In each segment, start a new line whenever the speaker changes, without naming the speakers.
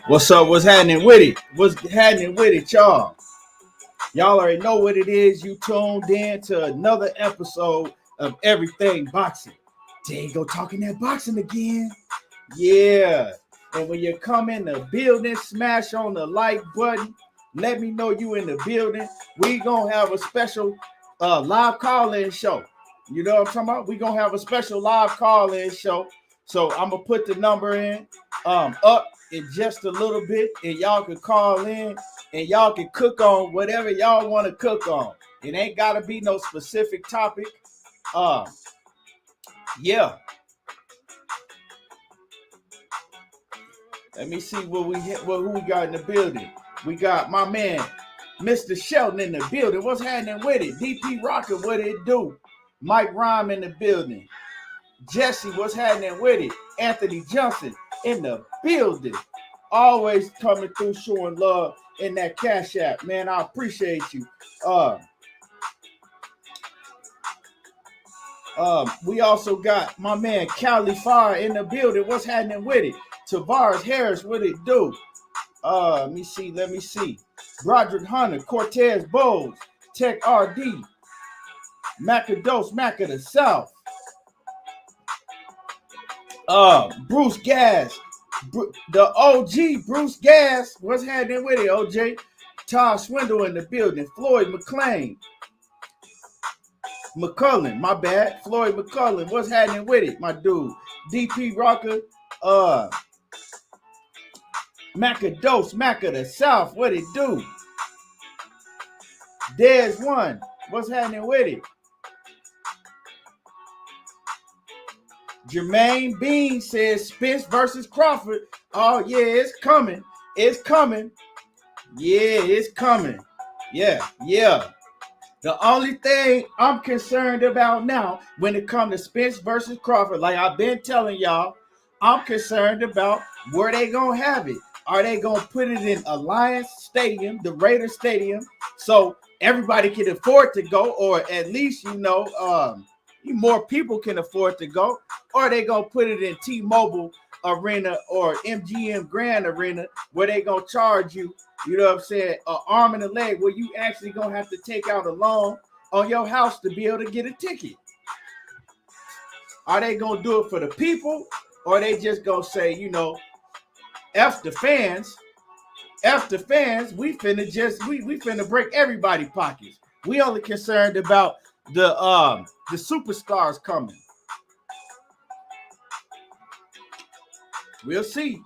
What's up? What's happening with it? What's happening with it, y'all? Y'all already know what it is. You tuned in to another episode of Everything Boxing. There you go, talking that boxing again. Yeah. And when you come in the building, smash on the like button. Let me know you in the building. We gonna have a special live call-in show. You know what I'm talking about? We gonna have a special live call-in show. So I'm gonna put the number in up in just a little bit, and y'all can call in and y'all can cook on whatever y'all want to cook on. It ain't gotta be no specific topic. Yeah. Let me see who we got in the building. We got my man, Mr. Shelton in the building. What's happening with it? DP Rocker, what it do? Mike Rhyme in the building. Jesse, what's happening with it? Anthony Johnson in the building. Always coming through showing love in that Cash App. Man, I appreciate you. We also got my man Cali Fire in the building. What's happening with it? Tavares Harris, what it do? Let me see. Broderick Hunter, Cortez Bowles, Tech RD, Macados, Mac of the South. Bruce Gas, the OG Bruce Gas. What's happening with it, OJ? Todd Swindle in the building. Floyd McCullen, my bad. Floyd McCullen. What's happening with it, my dude? DP Rocker, Macados, Mac of the South. What it do? There's one. What's happening with it? Jermaine Bean says Spence versus Crawford. Oh, yeah, it's coming. It's coming. Yeah, it's coming. Yeah. The only thing I'm concerned about now when it comes to Spence versus Crawford, like I've been telling y'all, I'm concerned about where they going to have it. Are they going to put it in Alliance Stadium, the Raider Stadium, so everybody can afford to go, or at least, more people can afford to go, or they gonna put it in T-Mobile Arena or MGM Grand Arena where they gonna charge you, you know what I'm saying, an arm and a leg, where you actually gonna have to take out a loan on your house to be able to get a ticket. Are they gonna do it for the people, or they just gonna say, F the fans, we finna break everybody's pockets. We only concerned about the superstars coming. We'll see.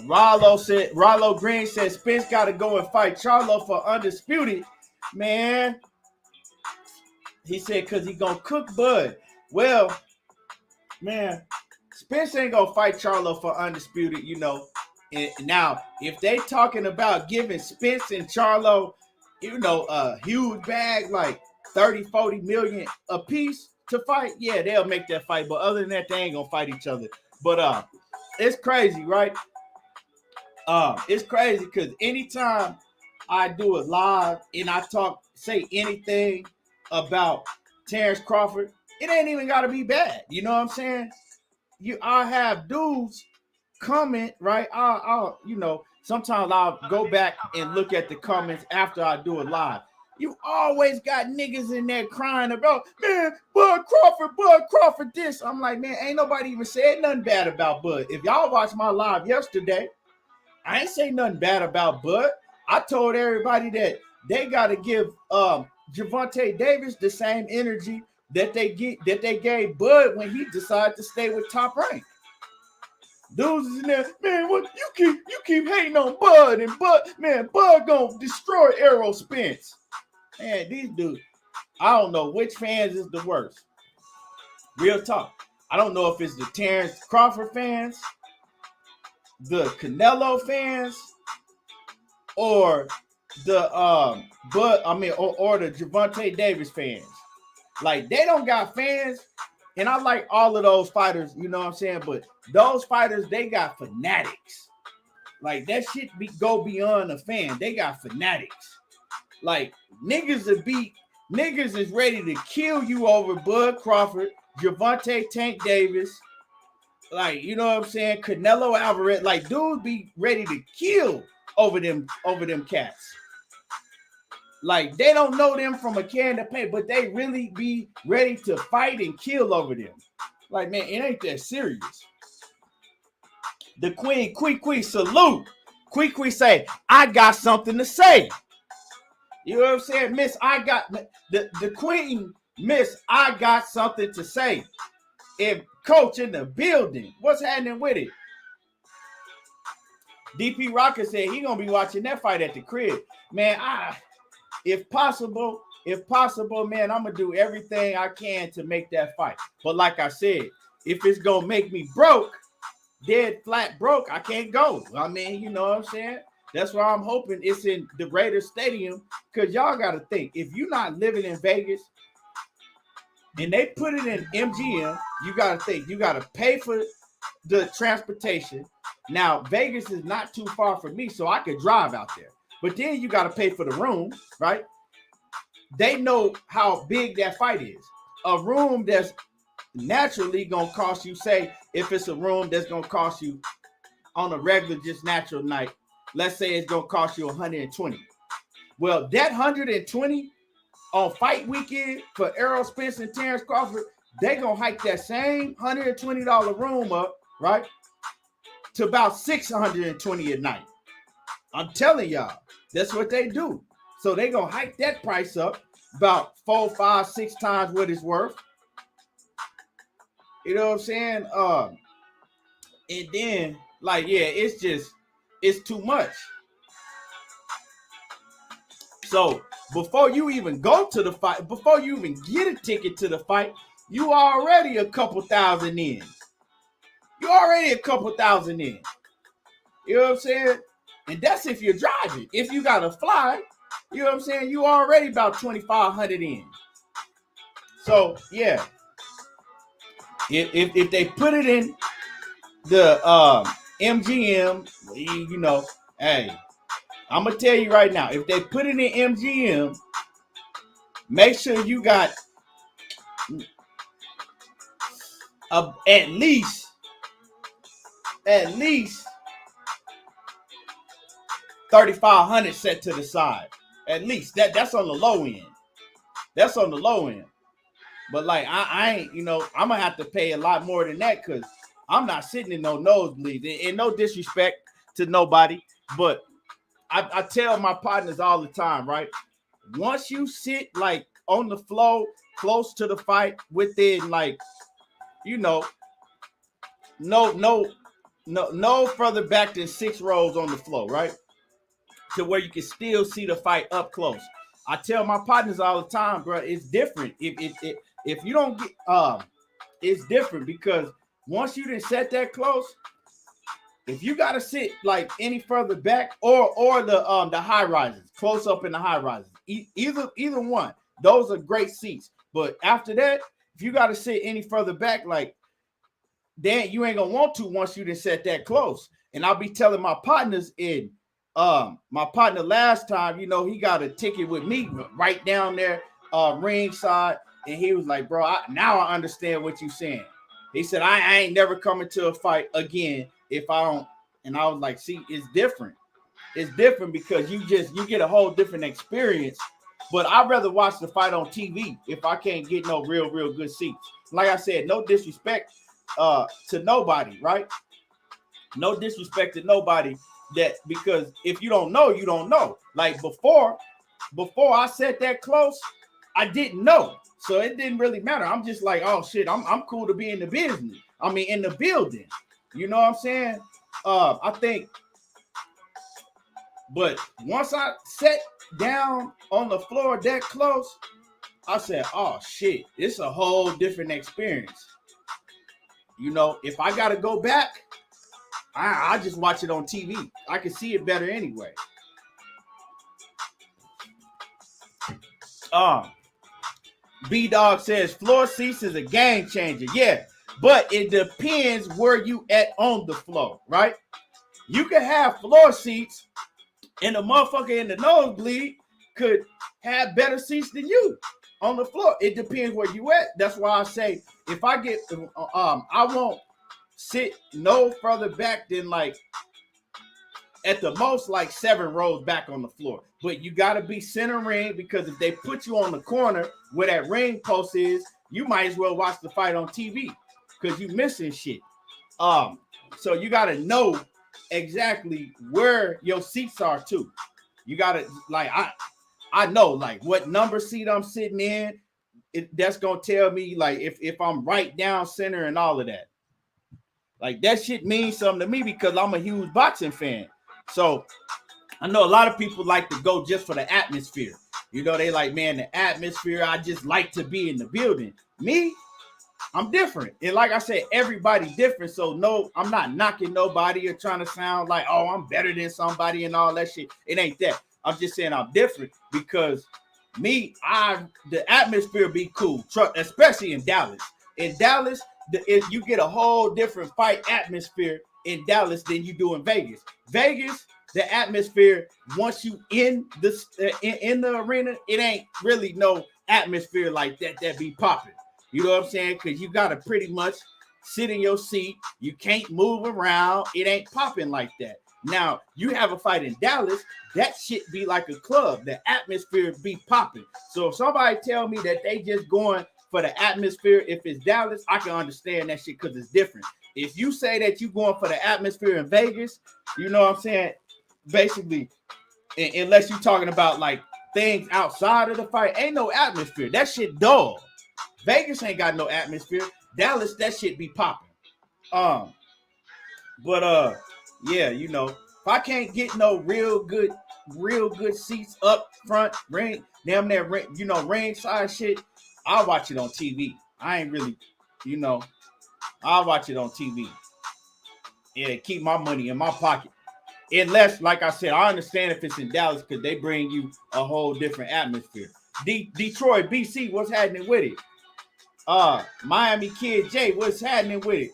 Rollo Green said Spence got to go and fight Charlo for undisputed. Man, he said because he gonna cook Bud. Well, man, Spence ain't gonna fight Charlo for undisputed, And now, if they talking about giving Spence and Charlo, a huge bag like 30, 40 million a piece to fight, yeah, they'll make that fight. But other than that, they ain't gonna fight each other. But it's crazy, right? It's crazy because anytime I do it live and I say anything about Terrence Crawford, it ain't even gotta be bad. You know what I'm saying? I have dudes comment, right? I'll sometimes I'll go back and look at the comments after I do it live. You always got niggas in there crying about, man, Bud Crawford this. I'm like, man, ain't nobody even said nothing bad about Bud. If y'all watched my live yesterday, I ain't say nothing bad about Bud. I told everybody that they got to give Gervonta Davis the same energy that they gave Bud when he decided to stay with Top Rank. Dudes is in there, man. What you keep hating on Bud and Bud gonna destroy Errol Spence. Man, these dudes, I don't know which fans is the worst. Real talk. I don't know if it's the Terrence Crawford fans, the Canelo fans, or the or the Gervonta Davis fans. Like, they don't got fans, and I like all of those fighters, you know what I'm saying? But those fighters, they got fanatics. Like, that shit go beyond a fan. They got fanatics. Like, niggas is ready to kill you over Bud Crawford, Gervonta Tank Davis, like, you know what I'm saying? Canelo Alvarez, like, dudes be ready to kill over them cats. Like, they don't know them from a can of paint, but they really be ready to fight and kill over them. Like, man, it ain't that serious. The Queen, Quee, salute. Quee say, I got something to say. You know what I'm saying? Miss, the Queen, Miss, I got something to say. If Coach in the building, what's happening with it? DP Rocker said he gonna be watching that fight at the crib. Man, if possible, man, I'm gonna do everything I can to make that fight. But like I said, if it's gonna make me broke, dead flat broke, I can't go. I mean, you know what I'm saying? That's why I'm hoping it's in the Raiders Stadium, because y'all got to think, if you're not living in Vegas and they put it in MGM, you got to think, you got to pay for the transportation. Now, Vegas is not too far from me, so I could drive out there. But then you got to pay for the room, right? They know how big that fight is. A room that's naturally going to cost you, say, if it's a room that's going to cost you on a regular, just natural night, let's say it's going to cost you $120. Well, that $120 on fight weekend for Errol Spence and Terrence Crawford, they going to hike that same $120 room up, right, to about $620 a night. I'm telling y'all, that's what they do. So they going to hike that price up about 4, 5, 6 times what it's worth. You know what I'm saying? And then, like, yeah, it's too much. So before you even go to the fight, before you even get a ticket to the fight, you already a couple thousand in. You already a couple thousand in. You know what I'm saying? And that's if you're driving. If you got to fly, you know what I'm saying? You already about 2,500 in. So yeah, if they put it in the MGM, you know, hey, I'm gonna tell you right now, if they put it in MGM, make sure you got at least 3,500 set to the side. At least that's on the low end. That's on the low end. But like I ain't, you know, I'm gonna have to pay a lot more than that because I'm not sitting in no nosebleeds. And no disrespect to nobody, but I tell my partners all the time, right? Once you sit like on the floor, close to the fight, within like, you know, no further back than 6 rows on the floor, right? To where you can still see the fight up close. I tell my partners all the time, bro, it's different. If you don't get it's different because once you didn't set that close, if you gotta sit like any further back or the high rises, close up in the high rises, either one, those are great seats. But after that, if you gotta sit any further back, like then you ain't gonna want to once you didn't set that close. And I'll be telling my partners my partner last time, you know, he got a ticket with me right down there ringside, and he was like, bro, now I understand what you're saying. He said, I ain't never coming to a fight again if I don't. And I was like, see, it's different. It's different because you get a whole different experience. But I'd rather watch the fight on TV if I can't get no real good seats. Like I said, no disrespect to nobody, right? No disrespect to nobody, that because if you don't know, you don't know. Like before I said that close, I didn't know. So it didn't really matter. I'm just like, oh shit, I'm cool to be in the business. I mean, in the building. You know what I'm saying? I think, but once I sat down on the floor that close, I said, oh shit, it's a whole different experience. You know, if I gotta go back, I just watch it on TV. I can see it better anyway. B-Dog says floor seats is a game changer. Yeah, but it depends where you at on the floor, right? You can have floor seats and the motherfucker in the nosebleed could have better seats than you on the floor. It depends where you at. That's why I say if I get, I won't sit no further back than like at the most like 7 rows back on the floor. But you got to be center ring, because if they put you on the corner where that ring post is, you might as well watch the fight on TV because you missing shit. So you got to know exactly where your seats are too. You got to, like, I know like what number seat I'm sitting in. That's gonna tell me like if I'm right down center and all of that. Like that shit means something to me because I'm a huge boxing fan. So I know a lot of people like to go just for the atmosphere. You know, they like, man, the atmosphere, I just like to be in the building. Me, I'm different. And like I said, everybody different. So no, I'm not knocking nobody or trying to sound like, oh, I'm better than somebody and all that shit. It ain't that. I'm just saying I'm different because me, the atmosphere be cool, especially in Dallas. In Dallas, you get a whole different fight atmosphere in Dallas than you do in Vegas. Vegas, the atmosphere, once you in the arena, it ain't really no atmosphere like that be popping. You know what I'm saying? Because you got to pretty much sit in your seat. You can't move around. It ain't popping like that. Now, you have a fight in Dallas, that shit be like a club. The atmosphere be popping. So if somebody tell me that they just going for the atmosphere, if it's Dallas, I can understand that shit because it's different. If you say that you going for the atmosphere in Vegas, you know what I'm saying? Basically, unless you're talking about like things outside of the fight, ain't no atmosphere. That shit dull. Vegas ain't got no atmosphere. Dallas, that shit be popping. Yeah, you know, if I can't get no real good seats up front, damn near ringside shit, I'll watch it on TV. I ain't really, you know, I'll watch it on TV. Yeah, keep my money in my pocket. Unless, like I said, I understand if it's in Dallas because they bring you a whole different atmosphere. Detroit, BC, what's happening with it? Miami Kid J, what's happening with it?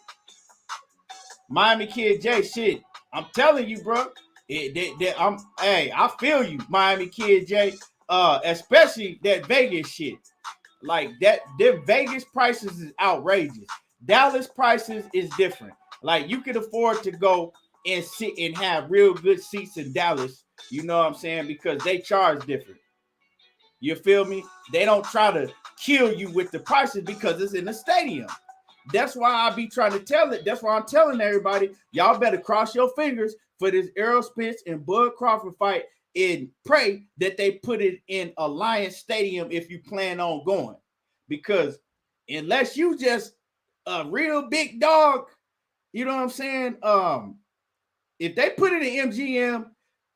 Miami Kid J, shit. I'm telling you, bro. I feel you, Miami Kid J. Especially that Vegas shit. Like that, their Vegas prices is outrageous. Dallas prices is different. Like you can afford to go and sit and have real good seats in Dallas. You know what I'm saying? Because they charge different. You feel me? They don't try to kill you with the prices because it's in the stadium. That's why I be trying to tell it. That's why I'm telling everybody, y'all better cross your fingers for this Errol Spence and Bud Crawford fight and pray that they put it in Alliance Stadium if you plan on going. Because unless you just a real big dog, you know what I'm saying? If they put it in MGM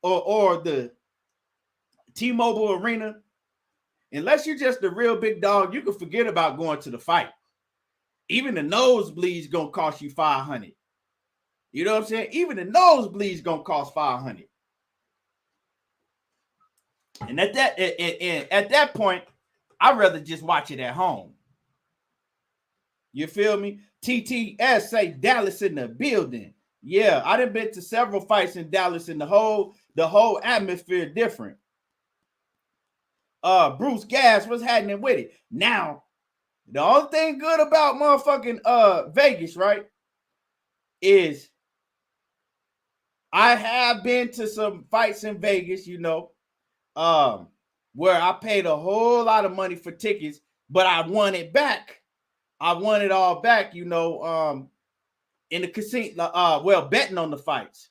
or the T-Mobile Arena, unless you're just a real big dog, you can forget about going to the fight. Even the nosebleeds gonna cost you $500. You know what I'm saying? Even the nosebleeds gonna cost $500. And at that point, I'd rather just watch it at home. You feel me? TTS say Dallas in the building. Yeah, I done been to several fights in Dallas, and the whole atmosphere different. Bruce Gas, what's happening with it? Now, the only thing good about motherfucking Vegas, right, is I have been to some fights in Vegas, you know, where I paid a whole lot of money for tickets, but I won it back. I won it all back, you know, in the casino, betting on the fights.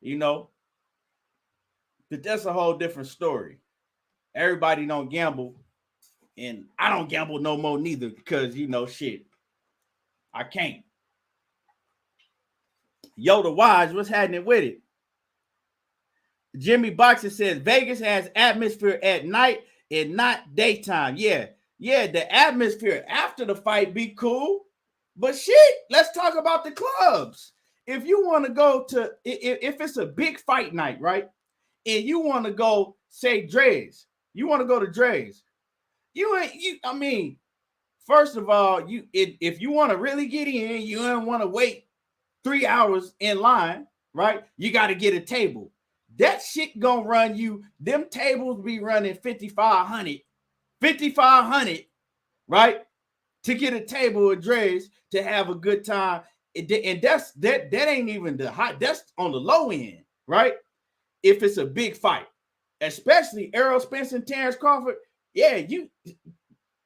You know, but that's a whole different story. Everybody don't gamble, and I don't gamble no more neither because, you know, shit. I can't. Yoda Wise, what's happening with it? Jimmy Boxer says Vegas has atmosphere at night and not daytime. Yeah, the atmosphere after the fight be cool. But shit, let's talk about the clubs. If you want to go to, if it's a big fight night, right? And you want to go, say, Dre's, you want to go to Dre's. I mean, first of all, if you want to really get in, you don't want to wait 3 hours in line, right? You got to get a table. That shit gonna run you. Them tables be running 5,500, right? To get a table at Dre's to have a good time, and that ain't even the high. That's on the low end, right? If it's a big fight, especially Errol Spence and Terrence Crawford, yeah, you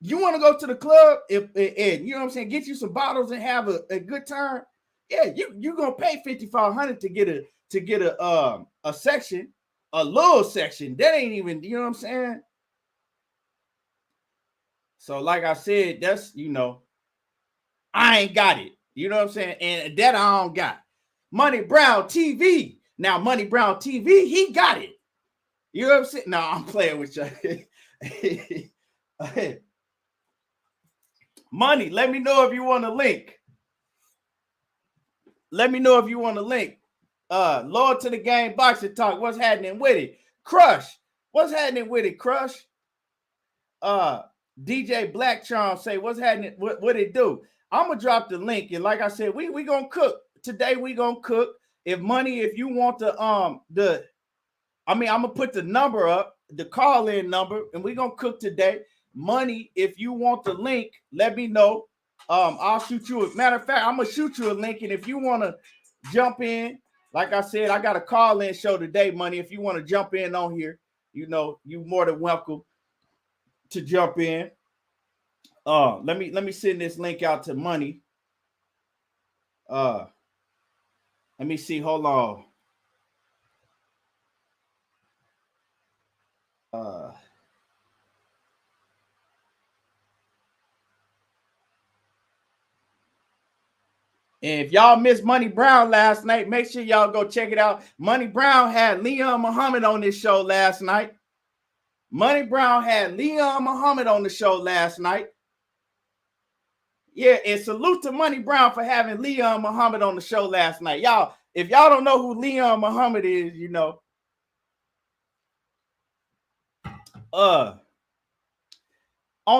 want to go to the club and you know what I'm saying, get you some bottles and have a good time. Yeah, you gonna pay 5,500 to get a section, a little section. That ain't even, you know what I'm saying? So like I said, that's, I ain't got it. You know what I'm saying? And that I don't got. Money Brown TV. Now Money Brown TV, he got it. You know what I'm saying? No, I'm playing with you. Money, let me know if you want a link. Let me know if you want a link. Lord to the Game Boxing Talk. What's happening with it? Crush. What's happening with it, Crush? DJ Black Charm say, what's happening? What it do? I'm gonna drop the link. And like I said, we gonna cook. Today we gonna cook. If you want I'm gonna put the number up, the call-in number, and we gonna cook today. Money, if you want the link, let me know. I'll shoot you. Matter of fact, I'm gonna shoot you a link, and if you want to jump in, like I said, I got a call-in show today, Money. If you want to jump in on here, you more than welcome to jump in. Let me send this link out to Money. Let me see. Hold on. And if y'all missed Money Brown last night, make sure y'all go check it out. Money Brown had Leon Muhammad on this show last night. Money Brown had Leon Muhammad on the show last night. Yeah, and salute to Money Brown for having Leon Muhammad on the show last night. Y'all, if y'all don't know who Leon Muhammad is, on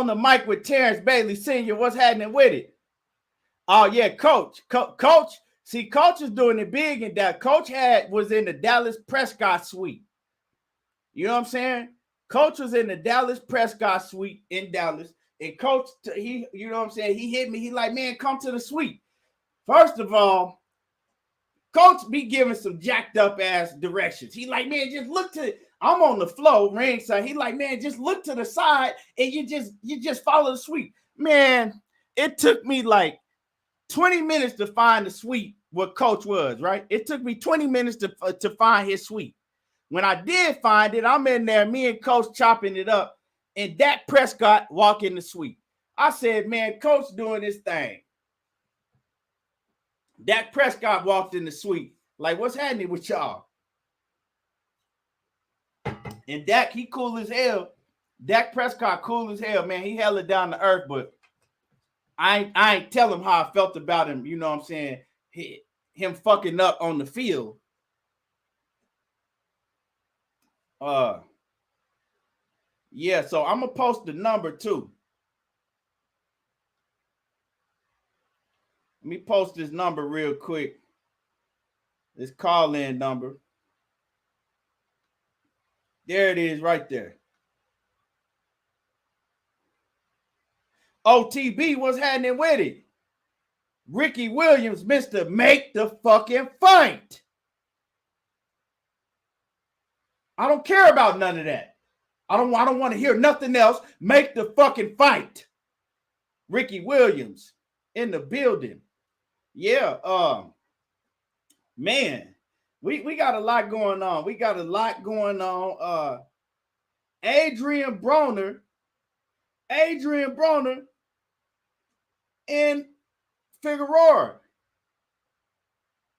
the mic with Terrence Bailey Sr., what's happening with it? Oh, yeah, Coach. Coach, see, Coach is doing it big in that. Coach was in the Dallas Prescott suite. You know what I'm saying? Coach was in the Dallas Prescott suite in Dallas. And Coach, you know what I'm saying? He hit me. He like, man, come to the suite. First of all, Coach be giving some jacked up ass directions. He like, man, just look to, I'm on the floor, ringside. He like, man, just look to the side and you just follow the suite. Man, it took me like 20 minutes to find the suite where Coach was, right? It took me 20 minutes to find his suite. When I did find it, I'm in there, me and Coach chopping it up, and Dak Prescott walk in the suite. I said, man, Coach doing this thing. Dak Prescott walked in the suite. Like, what's happening with y'all? And Dak, he cool as hell. Dak Prescott cool as hell, man. He held it down to earth, but I ain't tell him how I felt about him. You know what I'm saying? Him fucking up on the field. Yeah, so I'm gonna post the number too. Let me post this number real quick. This call-in number. There it is right there. OTB, what's happening with it? Ricky Williams, Mr. Make the fucking fight. I don't care about none of that. I don't want to hear nothing else. Make the fucking fight. Ricky Williams in the building. Yeah, man, we got a lot going on. We got a lot going on. Adrien Broner and Figueroa.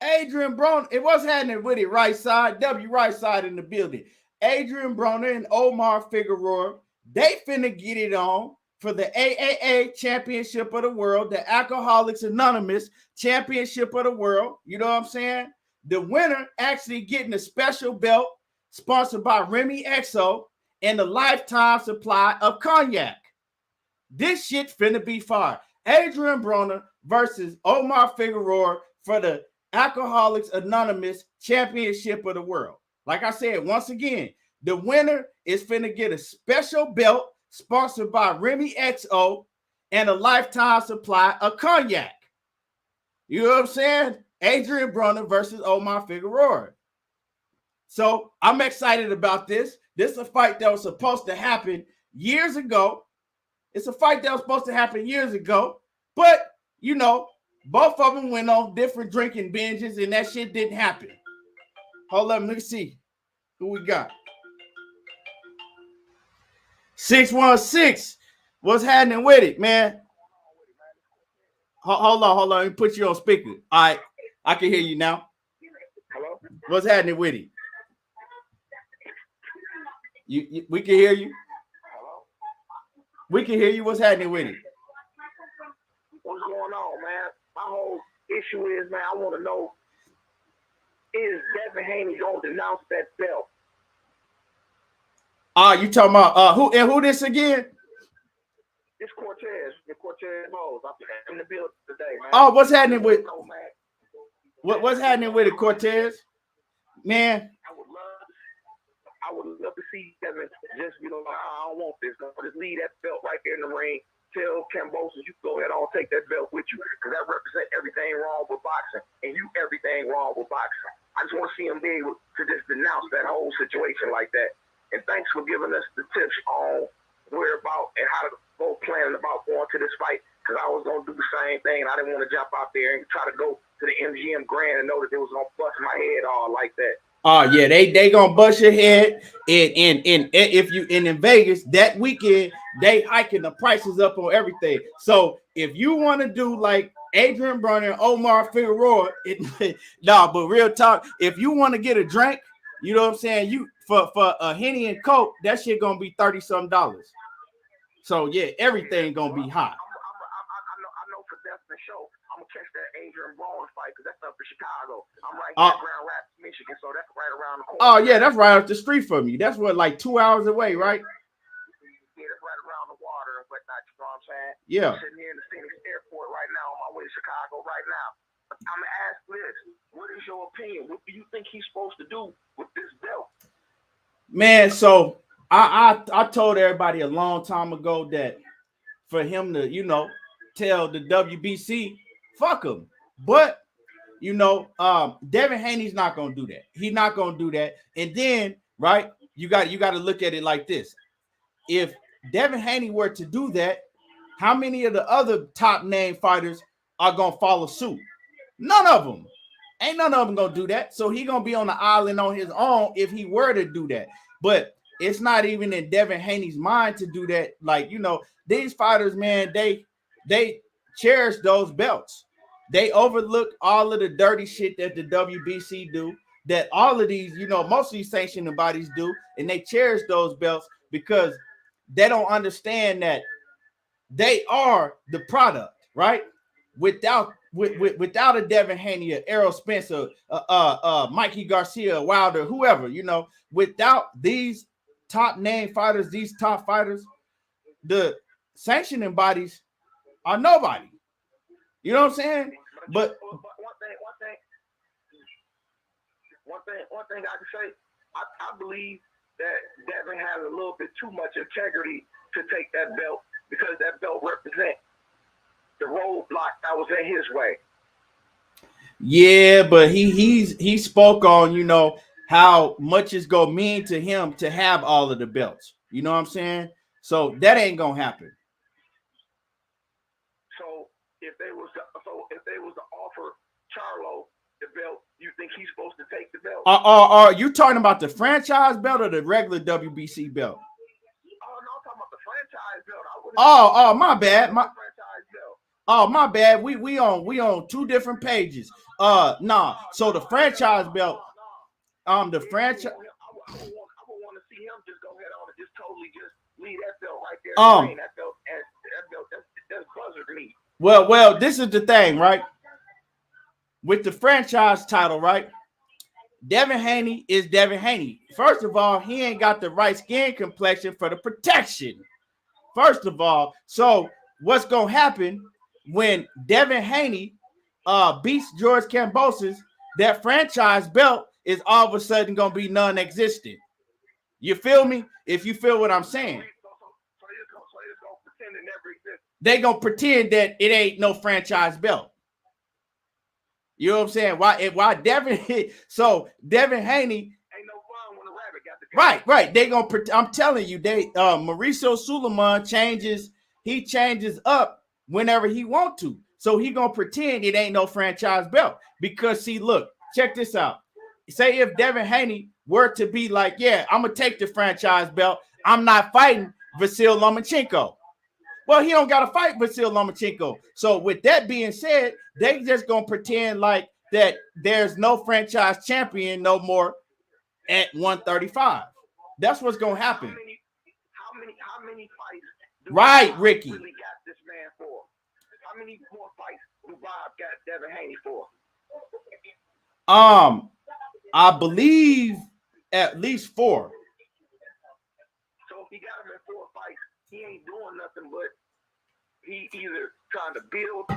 Adrien Broner. It was happening with it right side. W right side in the building. Adrien Broner and Omar Figueroa. They finna get it on for the AAA Championship of the World, the Alcoholics Anonymous Championship of the World. You know what I'm saying? The winner actually getting a special belt sponsored by Remy XO and a lifetime supply of cognac. This shit finna be fire. Adrien Broner versus Omar Figueroa for the Alcoholics Anonymous Championship of the World. Like I said, once again, the winner is finna get a special belt sponsored by Remy XO and a lifetime supply of cognac. You know what I'm saying? Adrien Broner versus Omar Figueroa. So I'm excited about this. This is a fight that was supposed to happen years ago. It's a fight that was supposed to happen years ago, but you know, both of them went on different drinking binges and that shit didn't happen. Hold up, let me see who we got. 616. What's happening with it, man? Hold on. Let me put you on speaker. All right, I can hear you now.
Hello?
What's happening with it? We can hear you.
Hello?
We can hear you. What's happening with it?
What's going on, man? My whole issue is, man, I want to know, is Devin Haney going to denounce that belt?
You talking about who this again?
It's Cortez, the Cortez Rose. I'm in the building today, man.
Oh, what's happening with
man.
what's happening with it, Cortez? Man,
I would love to see Devin just, I don't want this. Just leave that belt right there in the ring. Tell Kambosos, you go ahead on, take that belt with you, because that represents everything wrong with boxing, and you everything wrong with boxing. I just want to see him be able to just denounce that whole situation like that. And thanks for giving us the tips on where about and how to go planning about going to this fight, because I was going to do the same thing, and I didn't want to jump out there and try to go to the MGM Grand and know that they was going to bust my head all like that.
Oh yeah, they gonna bust your head in Vegas that weekend. They hiking the prices up on everything. So if you want to do like Adrien Broner and Omar Figueroa, but real talk, if you want to get a drink, you know what I'm saying, you for a Henny and Coke, that shit gonna be $30-some. So yeah, everything gonna be hot.
I know for definite show, I'm gonna catch that Adrien Broner fight because that's up in Chicago. I'm right here in Grand Rapids, Michigan, so that's right around the corner.
Oh yeah, that's right up the street from you. That's what, like 2 hours away, right?
Yeah, that's right around the water and whatnot. You know what I'm saying?
Yeah.
I'm sitting here in the Phoenix airport right now on my way to Chicago right now. I'm gonna ask this: what is your opinion? What do you think he's supposed to do with this belt?
Man, so I told everybody a long time ago that for him to, tell the WBC, fuck him. But, Devin Haney's not going to do that. He's not going to do that. And then, right, you got to look at it like this. If Devin Haney were to do that, how many of the other top name fighters are going to follow suit? None of them. Ain't none of them going to do that. So he going to be on the island on his own if he were to do that. But it's not even in Devin Haney's mind to do that. Like, these fighters, man, they cherish those belts. They overlook all of the dirty shit that the WBC do, that all of these, most of these sanctioning bodies do, and they cherish those belts because they don't understand that they are the product, right? Without a Devin Haney, a Errol Spence, Mikey Garcia, Wilder, whoever, without these top name fighters, these top fighters, the sanctioning bodies are nobody. You know what I'm saying? But
one thing I can say, I believe that Devin has a little bit too much integrity to take that belt because that belt represents the roadblock that was in his way.
Yeah, but he spoke on, how much it's gonna mean to him to have all of the belts. You know what I'm saying? So that ain't gonna happen.
So if they was to offer Charlo the belt, you think he's supposed to take the belt?
Are you talking about the franchise belt or the regular WBC belt?
Oh no, I'm talking about the franchise belt.
My bad.
Franchise belt.
Oh, my bad. We on two different pages. Nah. So the franchise belt, the franchise.
I would want to see him just go ahead on and just totally just leave that belt right there. That belt, that's buzzer to me.
Well, this is the thing, right? With the franchise title, right? Devin Haney is Devin Haney. First of all, he ain't got the right skin complexion for the protection. First of all, so what's gonna happen when Devin Haney beats George Kambosos? That franchise belt is all of a sudden gonna be non-existent. You feel me? If you feel what I'm saying. They gonna pretend that it ain't no franchise belt. You know what I'm saying? Why Devin? So Devin Haney
ain't no fun when the rabbit got the gun.
Right. They gonna. I'm telling you, Mauricio Suleiman changes up whenever he want to. So he gonna pretend it ain't no franchise belt because see, look, check this out. Say if Devin Haney were to be like, yeah, I'm gonna take the franchise belt. I'm not fighting Vasyl Lomachenko. Well, he don't got to fight Vasyl Lomachenko. So with that being said, they just going to pretend like that there's no franchise champion no more at 135. That's what's going to happen.
How many fights do
right,
Bob
Ricky.
really got this man for? How many more fights do Bob got Devin Haney for?
I believe at least 4.
So if he got him in 4 fights, he ain't doing nothing but he either trying to build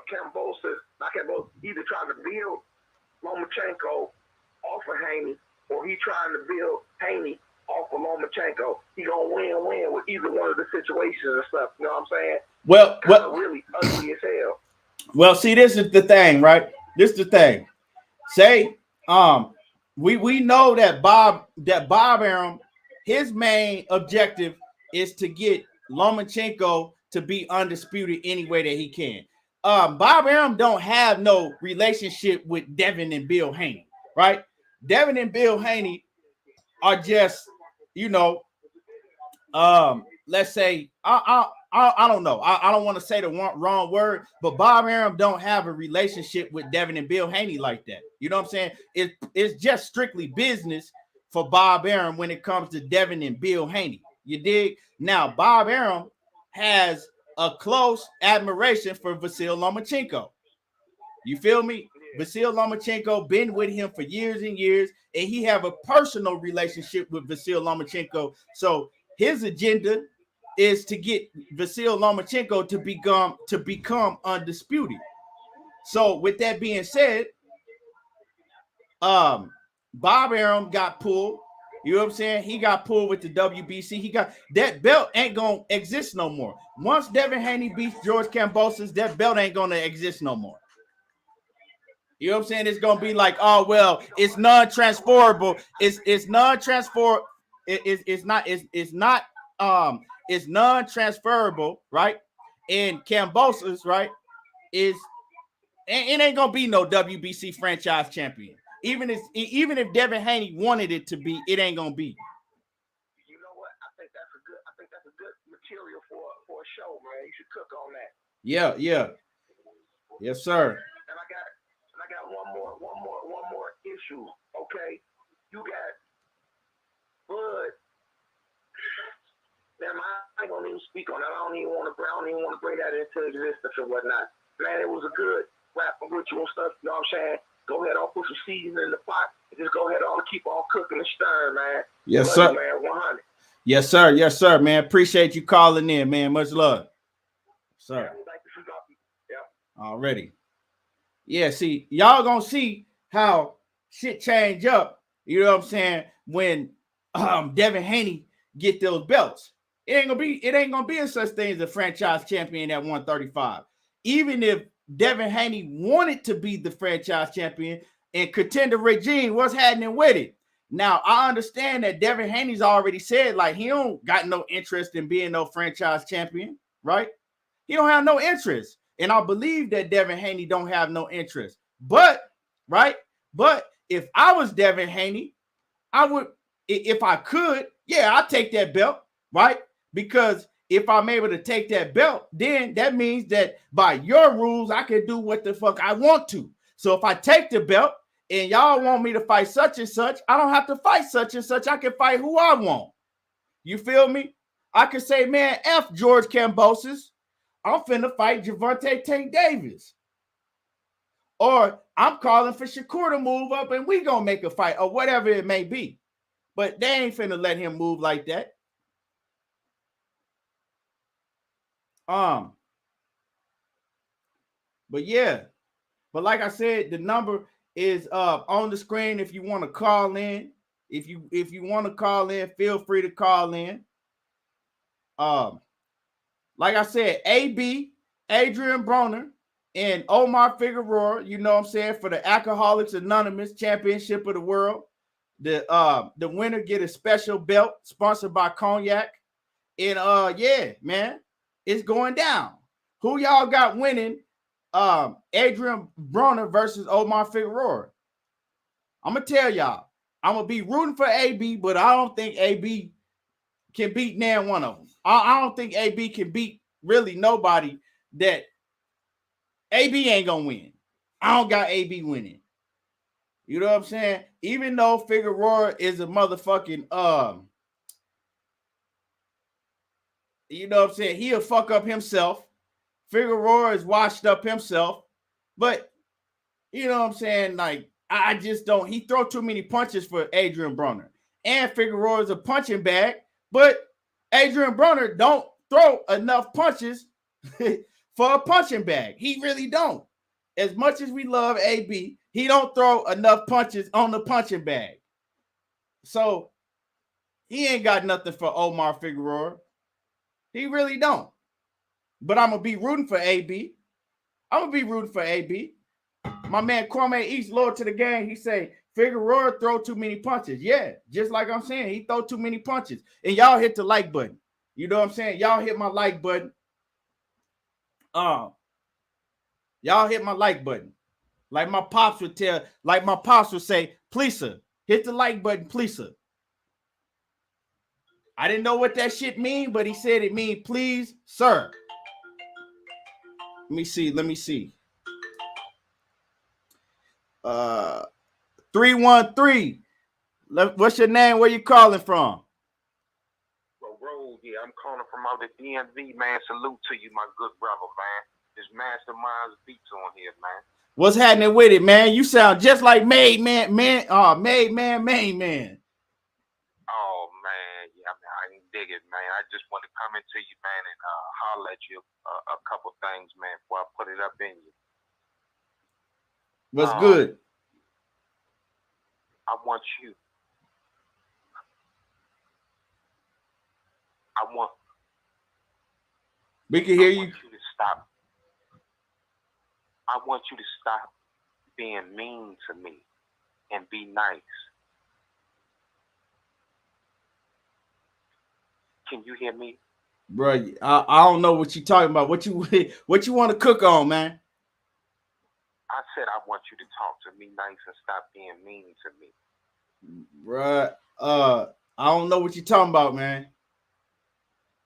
Kambosos, not Kambosos, either trying to build Lomachenko off of Haney, or he trying to build Haney off of Lomachenko. He gonna win with either one of the situations and stuff. You know what I'm saying?
Well,
really ugly as hell.
Well, see, this is the thing, right? This is the thing. Say, we know that Bob Arum, his main objective is to get Lomachenko to be undisputed any way that he can. Bob Arum don't have no relationship with Devin and Bill Haney, right? Devin and Bill Haney are just, let's say, I don't know. I don't want to say the wrong word, but Bob Arum don't have a relationship with Devin and Bill Haney like that. You know what I'm saying? It's just strictly business for Bob Arum when it comes to Devin and Bill Haney. You dig? Now, Bob Arum has a close admiration for Vasyl Lomachenko. You feel me? Vasyl Lomachenko been with him for years and years, and he have a personal relationship with Vasyl Lomachenko. So his agenda is to get Vasyl Lomachenko to become undisputed. So with that being said, Bob Arum got pulled. You know what I'm saying? He got pulled with the WBC. He got that belt ain't gonna exist no more. Once Devin Haney beats George Kambosos, that belt ain't gonna exist no more. You know what I'm saying? It's gonna be like, oh well, it's non-transferable. It's non-transfer. It's non-transferable, right? And Kambosos, right? It ain't gonna be no WBC franchise champion. Even if Devin Haney wanted it to be, it ain't gonna be.
You know what? I think that's a good material for a show, man. You should cook on that.
Yeah. Yes, sir.
And I got one more issue. Okay, you got Bud. Man, I ain't gonna even speak on that. I don't even want to bring that into existence or whatnot. Man, it was a good rap and ritual stuff. You know what I'm saying? Go ahead on, put some seasoning in the pot, and just go ahead on and keep on cooking and stirring, man.
Yes, sir.
Man, 100.
Yes, sir, man. Appreciate you calling in, man. Much love, sir.
Yeah.
Already. Yeah, see, y'all gonna see how shit change up. You know what I'm saying? When Devin Haney get those belts, it ain't gonna be a such thing as a franchise champion at 135. Even if Devin Haney wanted to be the franchise champion and contender regime, what's happening with it? Now, I understand that Devin Haney's already said, like, he don't got no interest in being no franchise champion, right? He don't have no interest. And I believe that Devin Haney don't have no interest. But, right? But if I was Devin Haney, I would, if I could, yeah, I'd take that belt, right? Because if I'm able to take that belt, then that means that by your rules, I can do what the fuck I want to. So if I take the belt and y'all want me to fight such and such, I don't have to fight such and such. I can fight who I want. You feel me? I could say, man, F George Kambosos. I'm finna fight Gervonta Tank Davis. Or I'm calling for Shakur to move up and we gonna make a fight or whatever it may be. But they ain't finna let him move like that. But yeah, but like I said, the number is on the screen if you want to call in. If you want to call in, feel free to call in. Like I said, AB, Adrien Broner, and Omar Figueroa, you know what I'm saying, for the Alcoholics Anonymous Championship of the World. The winner get a special belt sponsored by Cognac. And yeah, man, it's going down. Who y'all got winning? Adrien Broner versus Omar Figueroa. I'm gonna tell y'all, I'm gonna be rooting for AB, but I don't think AB can beat nan one of them. I don't think AB can beat really nobody. That AB ain't gonna win. I don't got AB winning. You know what I'm saying? Even though Figueroa is a motherfucking you know what I'm saying, he'll fuck up himself. Figueroa is washed up himself, but you know what I'm saying? Like, I just don't. He throw too many punches for Adrien Broner, and Figueroa is a punching bag, but Adrien Broner don't throw enough punches for a punching bag. He really don't. As much as we love AB, he don't throw enough punches on the punching bag. So he ain't got nothing for Omar Figueroa. He really don't. But I'm gonna be rooting for AB. I'm gonna be rooting for AB. My man Kwame East, loyal to the game, he say Figueroa throw too many punches. Yeah, just like I'm saying, he throw too many punches. And y'all hit the like button. You know what I'm saying? Y'all hit my like button. Y'all hit my like button. Like my pops would tell, like my pops would say, please, sir, hit the like button, please, sir. I didn't know what that shit mean, but he said it mean please, sir. Let me see. 313. What's your name? Where you calling from?
Road, yeah, I'm calling from out the DMV, man. Salute to you, my good brother, man. This Masterminds beats on here, man.
What's happening with it, man? You sound just like Made Man. Oh, man.
Oh, man, yeah, man, I can dig it, man. I just want to come into you, man, and holler at you a couple things, man, before I put it up in you.
What's good?
I want you.
We can hear you.
I want you to stop. I want you to stop being mean to me and be nice. Can you hear me?
Bro, I don't know what you're talking about. What you want to cook on, man?
I said I want you to talk to me nice and stop being mean to me.
Bruh, I don't know what you're talking about, man.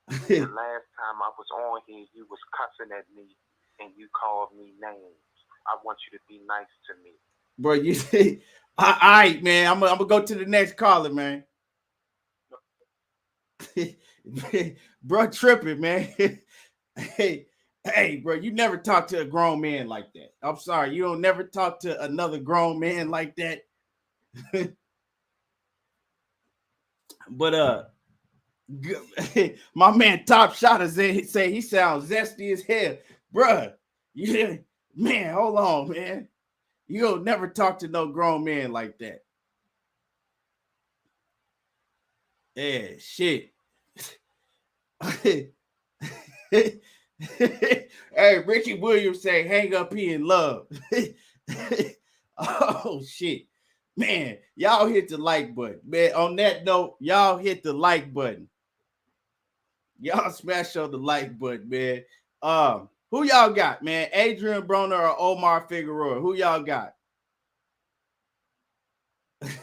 The last time I was on here, you was cussing at me and you called me names. I want you to be nice to me.
Bro, you say, all right, man. I'm gonna go to the next caller, man. Bro, tripping, man. Hey, bro, you never talk to a grown man like that. I'm sorry, you don't never talk to another grown man like that. But my man Top Shotter say he sounds zesty as hell, bruh. Man, hold on, man. You don't never talk to no grown man like that. Yeah, shit. Hey, Ricky Williams say, hang up, he in love. Oh, shit. Man, y'all hit the like button. Man, on that note, y'all hit the like button. Y'all smash on the like button, man. Who y'all got, man? Adrien Broner or Omar Figueroa? Who y'all got?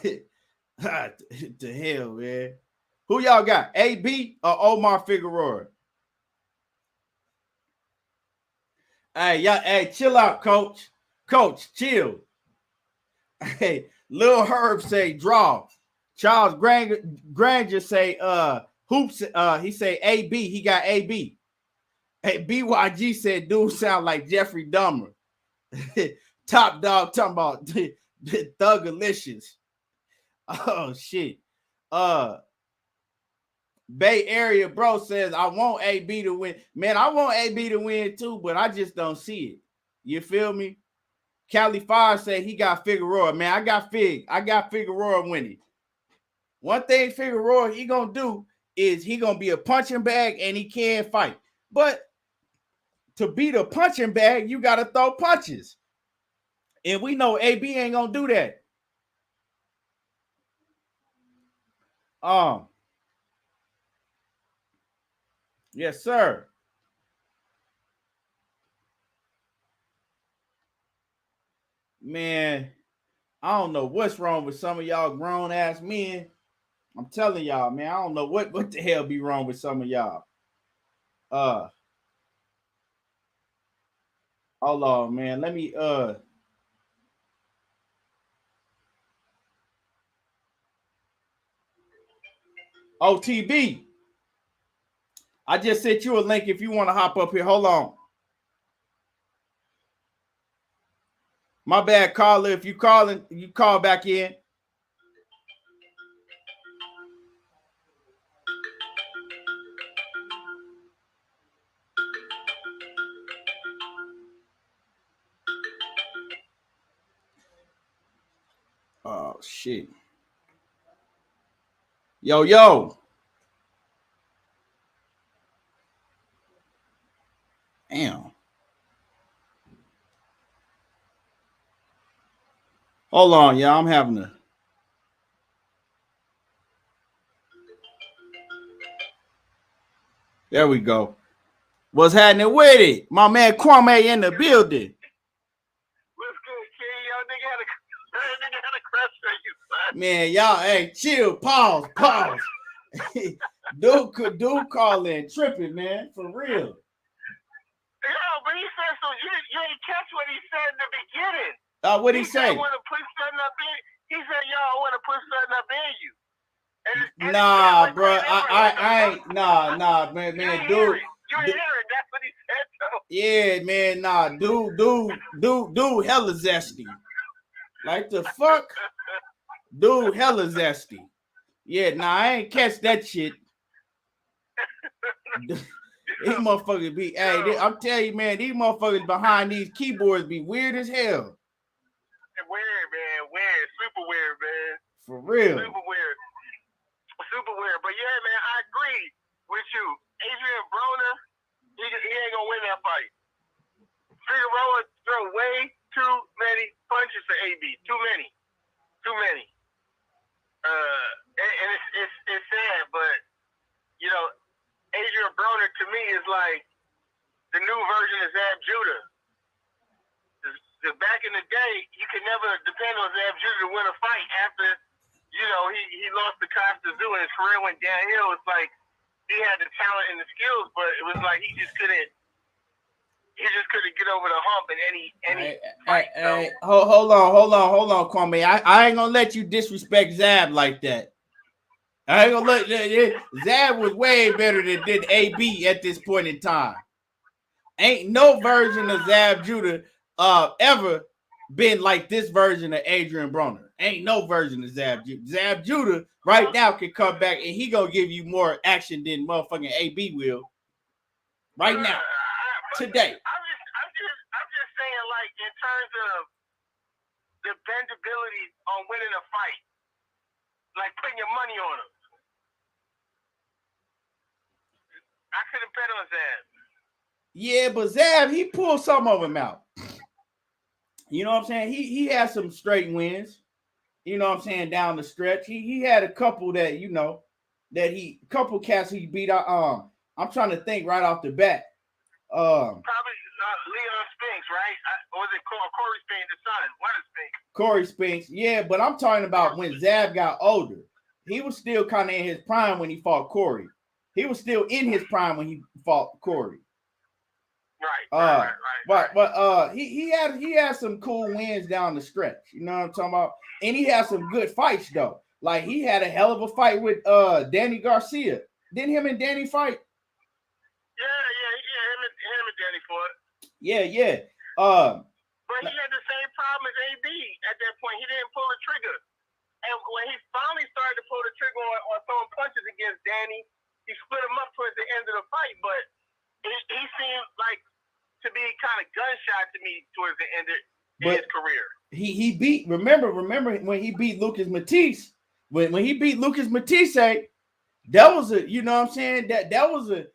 To hell, man. Who y'all got? AB or Omar Figueroa? Hey, y'all, hey, chill out, coach. Coach, chill. Hey, Lil Herb say draw. Charles Granger say hoops. He say AB. He got AB. Hey, BYG said dude sound like Jeffrey Dahmer. Top dog talking about Thugalicious. Oh shit. Bay Area bro says I want AB to win. Man, I want AB to win too, but I just don't see it. You feel me? Cali Fire said he got Figueroa. Man, I got Figueroa winning. One thing Figueroa he gonna do is he gonna be a punching bag and he can fight. But to beat a punching bag, you gotta throw punches. And we know AB ain't gonna do that. Yes, sir. Man, I don't know what's wrong with some of y'all grown ass men. I'm telling y'all, man, I don't know what the hell be wrong with some of y'all. Hold on, man. Let me OTB. I just sent you a link if you want to hop up here. Hold on. My bad, caller. If you calling, you call back in. Oh shit. Yo. Damn. Hold on, y'all. I'm having a. There we go. What's happening with it? My man Kwame in the building.
What's good, kid? Y'all nigga had a crush on you, son.
Man, y'all, hey, chill. Pause. Dude calling tripping, man. For real.
Yo, but he said so. You didn't catch what he said in the beginning.
What'd he say?
I want to put something up in. He said, "Yo, I want to put something up in you." And
nah, bro. I ain't. Nah, man, dude.
You ain't hear it. That's what he said, though.
Yeah, man. Nah, dude, hella zesty. Like the fuck, dude, hella zesty. Yeah, nah, I ain't catch that shit. These motherfuckers be, hey, I'm telling you, man, these motherfuckers behind these keyboards be weird as hell.
Weird, man. Weird. Super weird, man.
For real.
Super weird. But yeah, man, I agree with you. Adrien Broner, he ain't gonna win that fight. Figueroa throw way too many punches for AB. Too many. And it's sad, but you know, Adrien Broner to me is like the new version of Zab Judah. Because back in the day, you could never depend on Zab Judah to win a fight after, you know, he lost to Costa Zoo and his career went downhill. It's like he had the talent and the skills, but it was like he just couldn't get over the hump in any fight.
Hey, hold on, Kwame. I ain't gonna let you disrespect Zab like that. I ain't gonna let Zab was way better than AB at this point in time. Ain't no version of Zab Judah ever been like this version of Adrien Broner. Ain't no version of Zab Judah. Zab Judah right now can come back and he gonna give you more action than motherfucking AB will. Right now, today.
I'm just saying, like, in terms of the bendability on winning a fight, like putting your money on him. I could have bet on Zab.
Yeah, but Zab, he pulled some of them out. You know what I'm saying? He had some straight wins. You know what I'm saying? Down the stretch, he had a couple that couple cats he beat out. I'm trying to think right off the bat.
Probably Leon Spinks, right? Or was it Corey Spinks, the son? One of Spinks.
Corey Spinks, yeah, but I'm talking about when Zab got older. He was still kind of in his prime when he fought Corey. He was still in his prime when he fought Corey.
Right. Right.
But he had some cool wins down the stretch. You know what I'm talking about? And he had some good fights though. Like he had a hell of a fight with Danny Garcia. Didn't him and Danny fight?
Yeah. Him and Danny fought.
Yeah.
But he had the same problem as AB at that point. He didn't pull the trigger. And when he finally started to pull the trigger on throwing punches against Danny, he split him up towards the end of the fight. But he seemed like to be kind of gunshot to me towards the end of his career. He
beat. Remember when he beat Lucas Matisse. When he beat Lucas Matisse, that was a, you know what I'm saying? That was a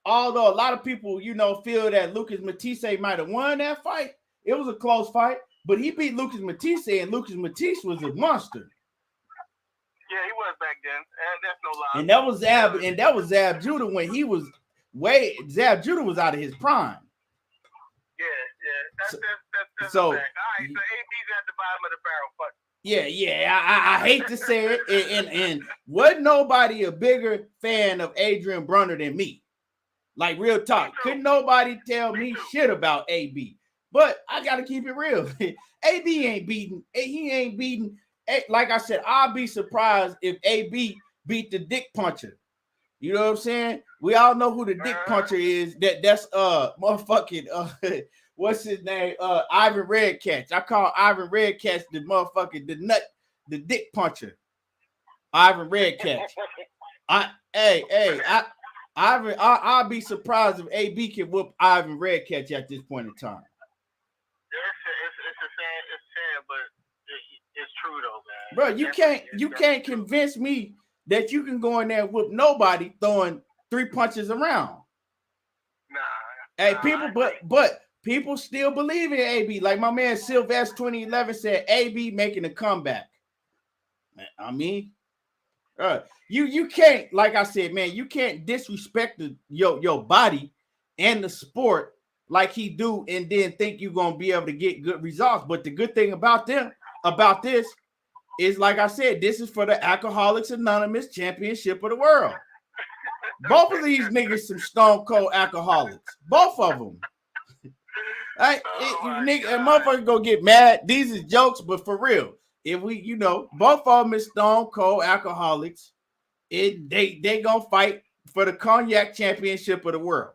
although a lot of people, you know, feel that Lucas Matisse might have won that fight, it was a close fight, but he beat Lucas Matisse, and Lucas Matisse was a monster.
Yeah, he was back then, and that's no lie.
And that was Zab Judah when he was Zab Judah was out of his prime.
Yeah. That's so, a fact. All right, so AB's at the bottom of the barrel. Fuck.
Yeah. I hate to say it, and wasn't nobody a bigger fan of Adrien Broner than me. Like real talk, couldn't nobody tell me shit about AB. But I gotta keep it real. AB ain't beating. He ain't beating. Like I said, I'll be surprised if AB beat the dick puncher. You know what I'm saying? We all know who the dick puncher is. That's motherfucking what's his name? Ivan Redcatch. I call Ivan Redcatch the motherfucking the dick puncher. Ivan Redcatch. I'll be surprised if AB can whoop Ivan Redcatch at this point in time.
It's sad, but it's true though, man.
Bro, you can't convince me that you can go in there and whoop nobody throwing 3 punches around. But people still believe in AB. Like my man Sylvester 2011 said, AB making a comeback. I mean, you can't, like I said, man, you can't disrespect your body and the sport like he do, and then think you're gonna be able to get good results. But the good thing about this is, like I said, this is for the Alcoholics Anonymous Championship of the World. Both of these niggas some stone cold alcoholics. Both of them. Motherfuckers gonna get mad. These is jokes, but for real, if we, you know, both of them is stone cold alcoholics, they gonna fight for the Cognac Championship of the World.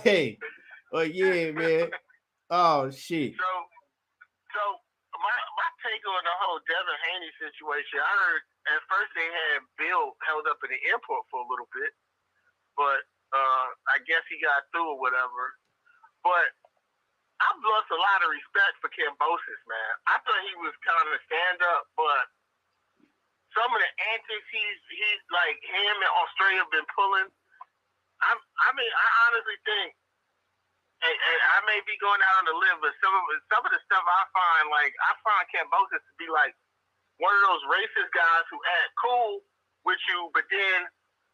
Hey, well, yeah, man. Oh shit.
So my take on the whole Devin Haney situation, I heard at first they had Bill held up in the airport for a little bit, but I guess he got through or whatever. But I've lost a lot of respect for Kambosos, man. I thought he was kind of stand up, but some of the antics he's like him and Australia have been pulling. I mean, I honestly think, and I may be going out on the limb, but some of the stuff I find Kambosos to be like one of those racist guys who act cool with you, but then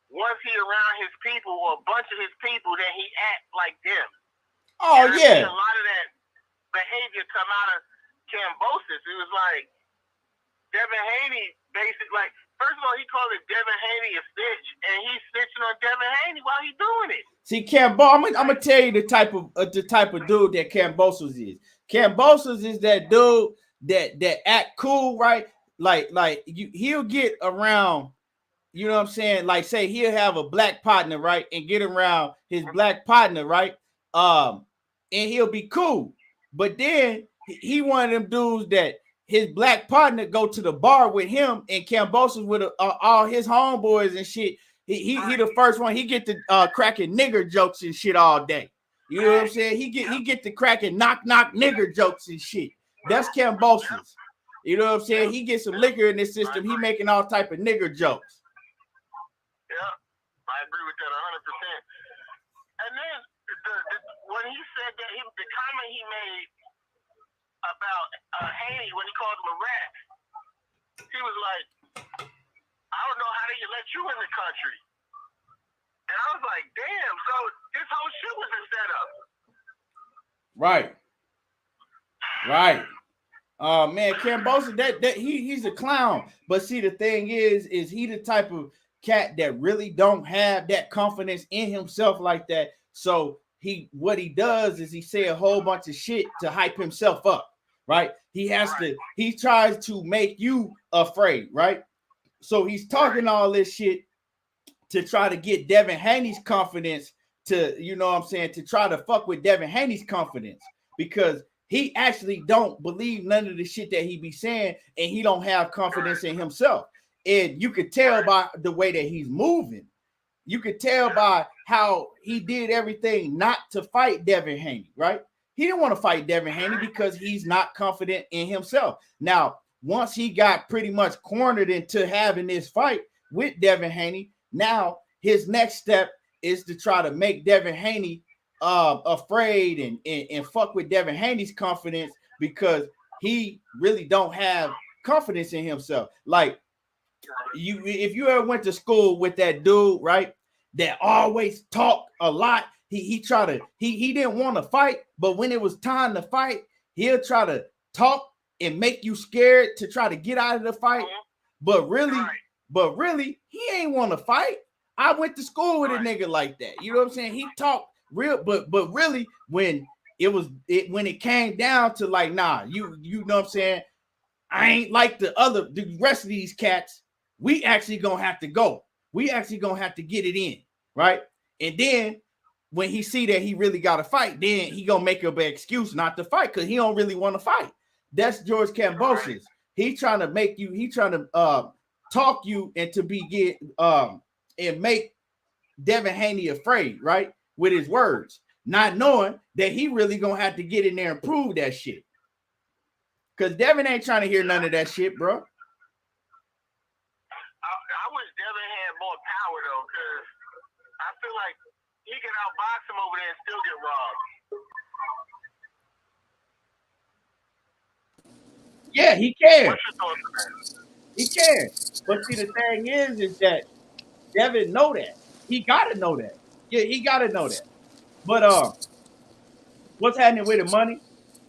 once he around his people or a bunch of his people, then he act like them.
Oh,
and
yeah.
A lot of that behavior come out of Kambosos. It was like Devin Haney basically, like, first of all, he called it Devin Haney a snitch, and he's snitching on Devin Haney while he's doing it.
See, I'm gonna tell you the type of dude that Kambosos is. Kambosos is that dude that act cool, right? Like he'll get around, you know what I'm saying? Like, say he'll have a black partner, right, and get around his black partner, right? And he'll be cool. But then he one of them dudes that his black partner go to the bar with him, and Kambosos with all his homeboys and shit. He the first one. He get the cracking nigger jokes and shit all day. You know what I'm saying? He get the cracking knock nigger jokes and shit. That's Kambosos. You know what I'm saying? He gets some liquor in his system. He making all type of nigger jokes.
Yeah, I agree with that 100%. And then when he said that, the comment he made about Haney when he called him a rat, he was like, I don't know how they let you in the country. And I was like, damn, so this whole shit was a setup.
Right. Man, Kambosos, that he's a clown. But see, the thing is he the type of cat that really don't have that confidence in himself like that. So what he does is he say a whole bunch of shit to hype himself up, right? He tries to make you afraid, right? So he's talking all this shit to try to get Devin Haney's confidence to, you know what I'm saying, to try to fuck with Devin Haney's confidence, because he actually don't believe none of the shit that he be saying, and he don't have confidence in himself. And you could tell by the way that he's moving. You could tell by how he did everything not to fight Devin Haney, right? He didn't want to fight Devin Haney because he's not confident in himself. Now, once he got pretty much cornered into having this fight with Devin Haney, now his next step is to try to make Devin Haney afraid and fuck with Devin Haney's confidence, because he really don't have confidence in himself. Like, if you ever went to school with that dude, right, that always talked a lot, he didn't want to fight, but when it was time to fight, he'll try to talk and make you scared to try to get out of the fight. But really, he ain't want to fight. I went to school with a nigga like that. You know what I'm saying? He talked real, but really, when it came down to like, nah, you know what I'm saying, I ain't like the rest of these cats. We actually gonna have to go. We actually gonna have to get it in, right? And then when he see that he really got to fight, then he gonna make up an excuse not to fight because he don't really want to fight. That's George Kambosos. He trying to talk you into and make Devin Haney afraid, right? With his words, not knowing that he really gonna have to get in there and prove that shit. Cause Devin ain't trying to hear none of that shit, bro.
I wish Devin had more power though, cause I feel like he can outbox him over there and still get robbed.
Yeah, he can.
What's your thoughts on that?
He can. But see, the thing is that Devin know that. He gotta know that. Yeah, he gotta know that. But what's happening with the money?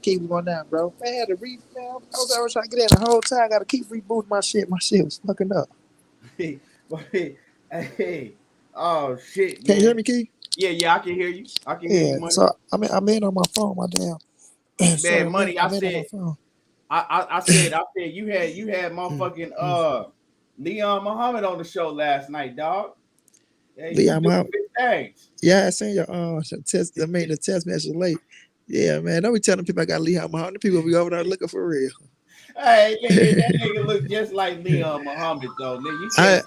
Keep going down, bro. Man, I was trying to get in the whole time. I gotta keep rebooting my shit. My shit was fucking up.
Hey, oh shit.
Can you hear me, Key?
Yeah, I can hear you. I can hear you, money.
So I'm in on my phone, my damn.
Man, money. I said you had motherfucking Leon Muhammad on the show last night, dog. Yeah,
Leon Muhammad. Yeah, I seen your test. I made the test message late. Yeah, man. Don't be telling people I got Leon Muhammad. The people be over there looking for real.
Hey, that nigga look just like Leon Muhammad, though. Nigga, you can't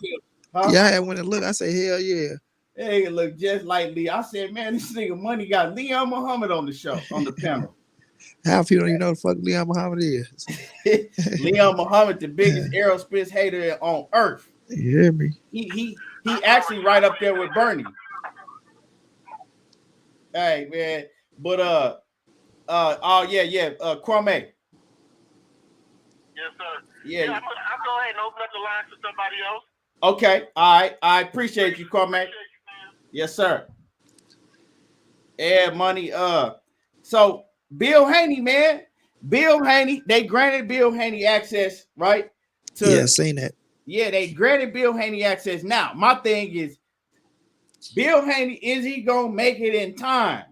tell. Huh?
Yeah, I went and look. I say, hell yeah.
That nigga look just like Leon. I said, man, this nigga Money got Leon Muhammad on the show, on the panel.
Half people don't even know the fuck Leon Muhammad is.
Leon Muhammad, the biggest aerospace hater on earth.
You hear me?
He actually right up there with Bernie. Hey, man. But Kwame.
Yes, sir.
Yeah.
I'll go ahead and open up the line for somebody else.
Okay. All right. I appreciate you, Kwame. Yes, sir. Yeah, money. So Bill Haney, man. Bill Haney, they granted Bill Haney access, right?
Yeah, seen that.
Yeah, they granted Bill Haney access. Now, my thing is, Bill Haney, is he gonna make it in time?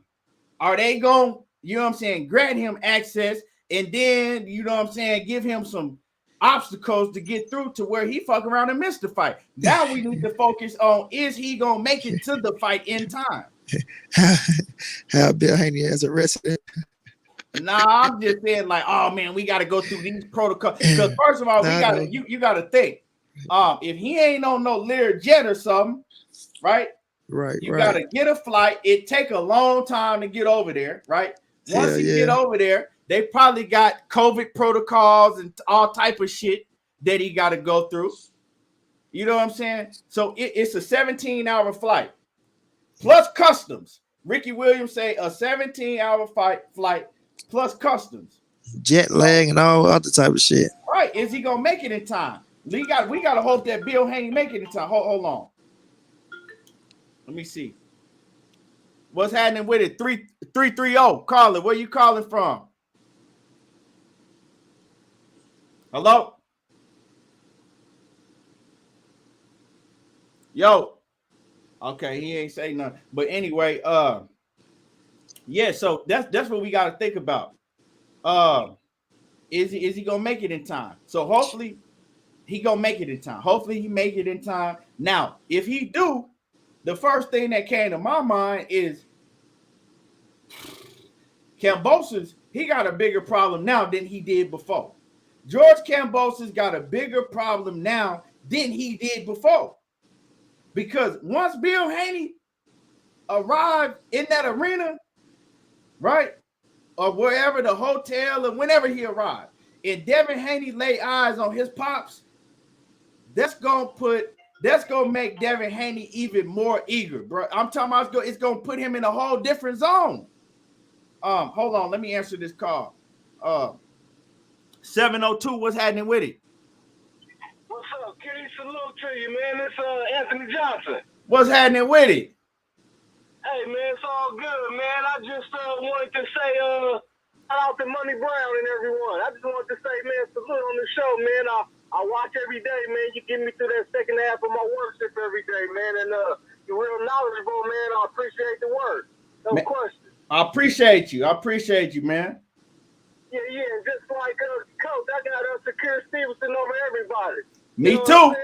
Are they gonna, you know what I'm saying, grant him access and then, you know what I'm saying, give him some obstacles to get through to where he fuck around and miss the fight? Now we need to focus on, is he gonna make it to the fight in time?
How Bill Haney as a resident.
Nah, I'm just saying, like, oh man, we got to go through these protocols. Because first of all, you got to think, if he ain't on no Learjet or something, right?
Right.
You got to get a flight. It take a long time to get over there, right? Once you get over there, they probably got COVID protocols and all type of shit that he got to go through. You know what I'm saying? So it's a 17-hour flight plus customs. Ricky Williams say a 17-hour flight plus customs,
jet lag, and all other type of shit.
Right? Is he gonna make it in time? We got to hope that Bill Haney make it in time. Hold on. Let me see. What's happening with it? 330. Caller, where you calling from? Hello? Yo. Okay, he ain't say nothing. But anyway, yeah, so that's what we gotta think about. Is he gonna make it in time? So hopefully he gonna make it in time. Hopefully he make it in time. Now, if he do, the first thing that came to my mind is Kambosos, he got a bigger problem now than he did before. George Kambosos got a bigger problem now than he did before. Because once Bill Haney arrived in that arena, right, or wherever, the hotel, or whenever he arrived, and Devin Haney lay eyes on his pops, that's gonna make Devin Haney even more eager, bro. I'm talking about it's gonna put him in a whole different zone. Hold on, let me answer this call. 702, what's happening with it?
What's up, Kitty? Salute to you, man. It's Anthony Johnson.
What's happening with it?
Hey, man, it's all good, man. I just wanted to say shout out to Money Brown and everyone. I just wanted to say, man, salute on the show, man. I watch every day, man. You get me through that second half of my worship every day, man. And you're real knowledgeable, man. I appreciate the word. No question. I appreciate
you, man.
Yeah. And just like Coach, I got Shakir Stevenson over everybody.
Me too.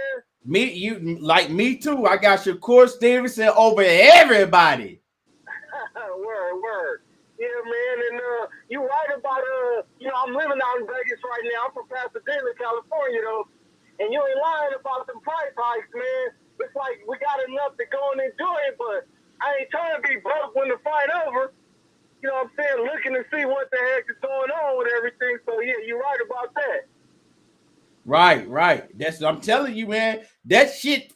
Me too. I got Shakur Stevenson over everybody.
Word. Yeah, man, and you right about I'm living out in Vegas right now. I'm from Pasadena, California, though, and you ain't lying about them price hikes, man. It's like we got enough to go and enjoy it, but I ain't trying to be broke when the fight over. You know what I'm saying? Looking to see what the heck is going on with everything. So yeah, you're right about that.
Right. That's what I'm telling you, man. That shit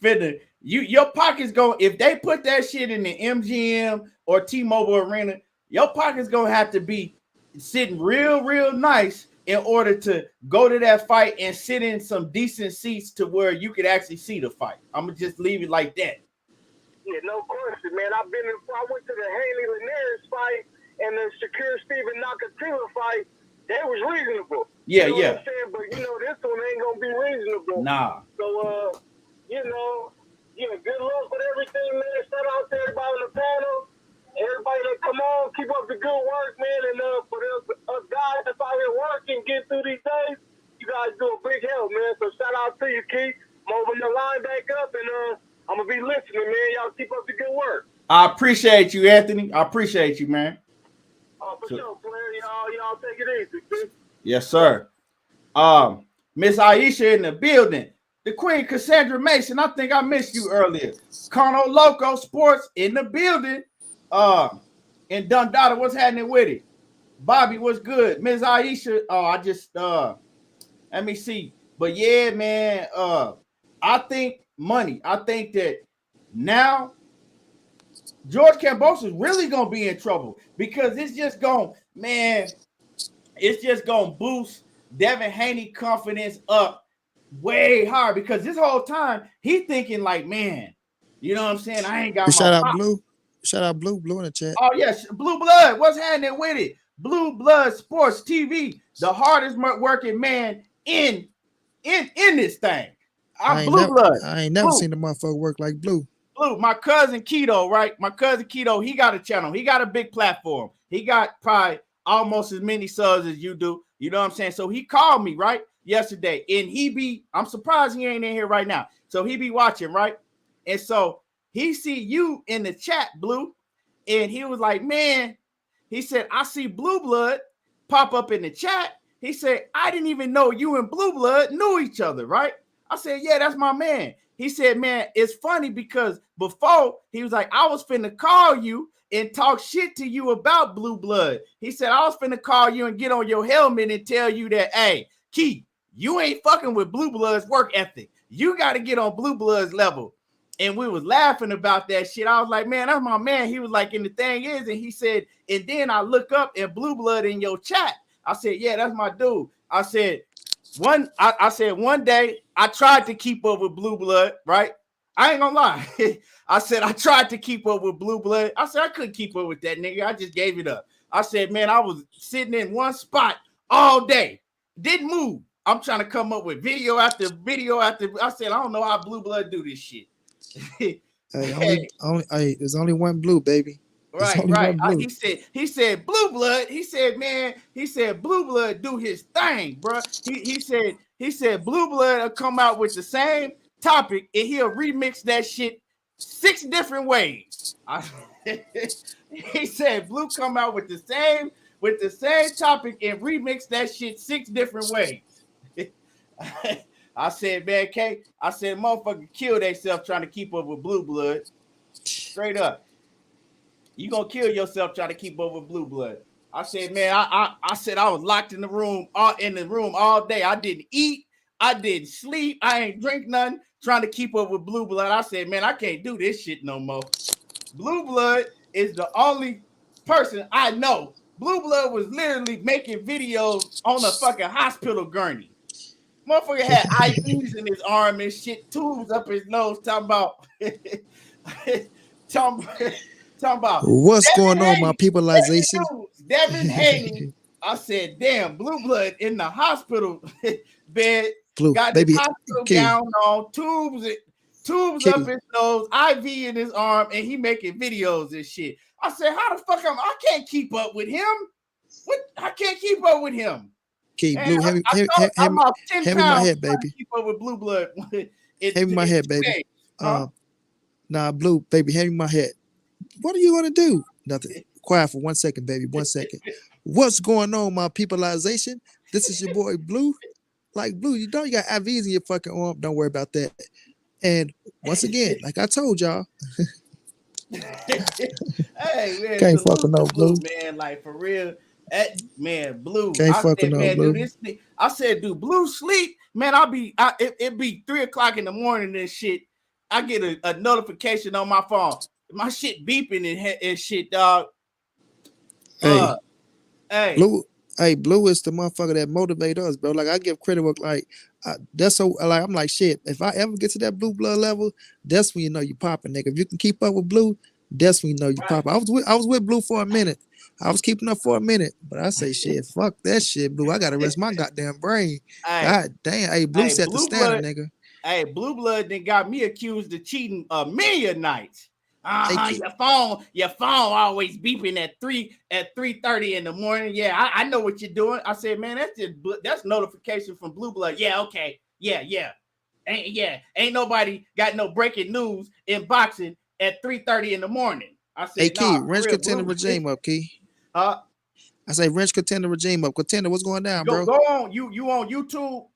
your pocket's going, if they put that shit in the MGM or T-Mobile Arena, your pocket's gonna have to be sitting real nice in order to go to that fight and sit in some decent seats to where you could actually see the fight. I'm gonna just leave it like that.
Yeah, no question, man. I went to the Haney Linares fight and the Shakir Steven Nakatila fight. That was reasonable.
Yeah,
you know what I'm saying? But this one ain't gonna be reasonable.
Nah.
So good luck with everything, man. Shout out to everybody on the panel. Everybody that come on, keep up the good work, man. And for us guys that's out here working, getting through these days, you guys do a big help, man. So shout out to you, Keith. I'm moving the line back up, and I'm gonna be listening, man. Y'all keep up the good work.
I appreciate you, Anthony. I appreciate you, man.
Oh, for sure, player. Y'all take it easy, man.
Yes, sir. Miss Aisha in the building. The Queen Cassandra Mason. I think I missed you earlier. Cono Loco Sports in the building. And Dundada, what's happening with it? Bobby, what's good? Ms. Aisha, I just let me see. But yeah, man, I think that now George Kambosos is really gonna be in trouble because it's just gonna boost Devin Haney confidence up way higher because this whole time he thinking like, man, you know what I'm saying? I ain't got my
shout out Blue. Shout out Blue in the chat.
Oh, yes. Blue Blood. What's happening with it? Blue Blood Sports TV. The hardest working man in this thing. I'm Blue Blood.
I ain't never seen a motherfucker work like Blue.
Blue. My cousin Keto, right? My cousin Keto, he got a channel. He got a big platform. He got probably almost as many subs as you do. You know what I'm saying? So he called me, right? Yesterday. And I'm surprised he ain't in here right now. So he be watching, right? And so he see you in the chat, Blue, and he was like, man, he said, I see Blue Blood pop up in the chat. He said, I didn't even know you and Blue Blood knew each other, right? I said, yeah, that's my man. He said, man, it's funny because before he was like, I was finna call you and talk shit to you about Blue Blood. He said, I was finna call you and get on your helmet and tell you that, hey, Keith, you ain't fucking with Blue Blood's work ethic. You got to get on Blue Blood's level. And we was laughing about that shit. I was like, man, that's my man. He was like, and the thing is, and he said, and then I look up and Blue Blood in your chat. I said, yeah, that's my dude. I said, one day I tried to keep up with Blue Blood, right? I ain't gonna lie. I said, I tried to keep up with Blue Blood. I said, I couldn't keep up with that nigga. I just gave it up. I said, man, I was sitting in one spot all day. Didn't move. I'm trying to come up with video after video after. I said, I don't know how Blue Blood do this shit.
There's only one blue, baby.
Right. He said blue blood. He said blue blood do his thing, bro. He said blue blood will come out with the same topic and he'll remix that shit 6 different ways. He said blue come out with the same topic and remix that shit 6 different ways. I said, man, K. I said, motherfucker kill themselves trying to keep up with blue blood. Straight up. You gonna kill yourself trying to keep up with blue blood. I said, man, I said I was locked in the room all day. I didn't eat, I didn't sleep, I ain't drink nothing, trying to keep up with blue blood. I said, man, I can't do this shit no more. Blue blood is the only person I know. Blue blood was literally making videos on a fucking hospital gurney. Motherfucker had IVs in his arm and shit, tubes up his nose, talking about
what's Devin going on, my peopleization?
Devin Haney. I said, damn, blue blood in the hospital bed,
blue,
got
baby,
the hospital gown on, tubes up his nose, IV in his arm, and he making videos and shit. I said, how the fuck I can't keep up with him? What? I can't keep up with him.
Okay, blue, hand me my head, baby.
Keep up with blue blood.
Hand me my head, baby. Nah, blue, baby, hand me my head. What are you gonna do? Nothing. Quiet for 1 second, baby. 1 second. What's going on, my peopleization? This is your boy Blue. Like Blue, you got IVs in your fucking arm. Don't worry about that. And once again, like I told y'all,
hey man,
can't fuck with no blue,
man. Like for real, man, blue.
Can't fuck with no blue.
I said, do blue sleep? Man, it be 3:00 in the morning and shit. I get a notification on my phone. My shit beeping and shit, dog.
Hey, Blue is the motherfucker that motivate us, bro. Like I give credit work, like that's so. Like I'm like shit. If I ever get to that blue blood level, that's when you know you popping, nigga. If you can keep up with Blue, that's when you know you popping. I was with Blue for a minute. I was keeping up for a minute, but I say shit, fuck that shit, Blue. I gotta rest my goddamn brain. God damn, hey, Blue set the standard, nigga.
Hey, blue blood then got me accused of cheating a million nights. Your phone always beeping at 3:30 in the morning. Yeah, I know what you're doing. I said, man, that's notification from blue blood. Yeah, okay, yeah. Ain't nobody got no breaking news in boxing at 3:30 in the morning. I said,
hey, Key, wrench contender regime up, Key. I say wrench contender regime up. Contender, what's going down, bro?
Go on. You on YouTube?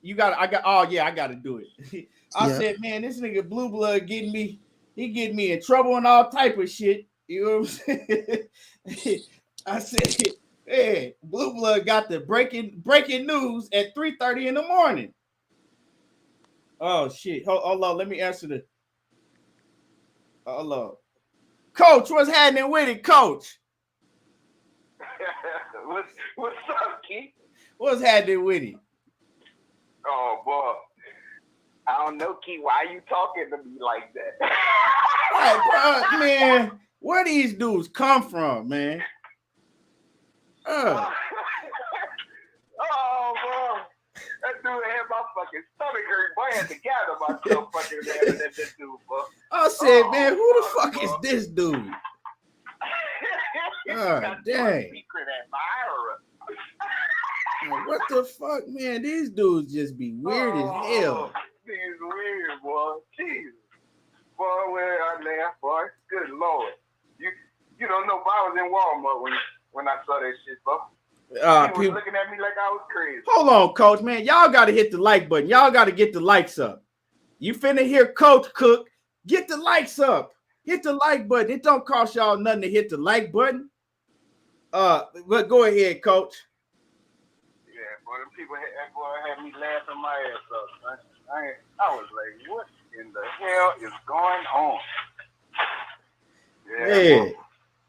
I got to do it. I said, man, this nigga blue blood getting me in trouble and all type of shit. You know what I'm saying? I said, hey, blue blood got the breaking news at 3:30 in the morning. Oh shit. Hold on, let me answer the. Hold on. Coach, what's happening with it, Coach?
What's up, Keith?
What's happening with it?
Oh boy, I don't know, Key. Why are you talking to me like that?
Hey, bro, man, where these dudes come from, man?
Oh, bro, that dude had my fucking stomach hurt. Boy, I had to gather myself fucking man at that dude, bro.
I said, man, who the fuck is this dude? God dang.
Secret admirer.
What the fuck, man? These dudes just be weird as hell.
These weird, boy. Jesus. Boy, where I laugh, boy. Good Lord. You don't know if I was in Walmart when I saw that shit, bro. People looking at me like I was crazy.
Hold on, Coach, man. Y'all got to hit the like button. Y'all got to get the likes up. You finna hear Coach cook. Get the likes up. Hit the like button. It don't cost y'all nothing to hit the like button. But go ahead, Coach.
Boy, them people had me laughing my ass up. I was like, what in the hell is going on? Yeah.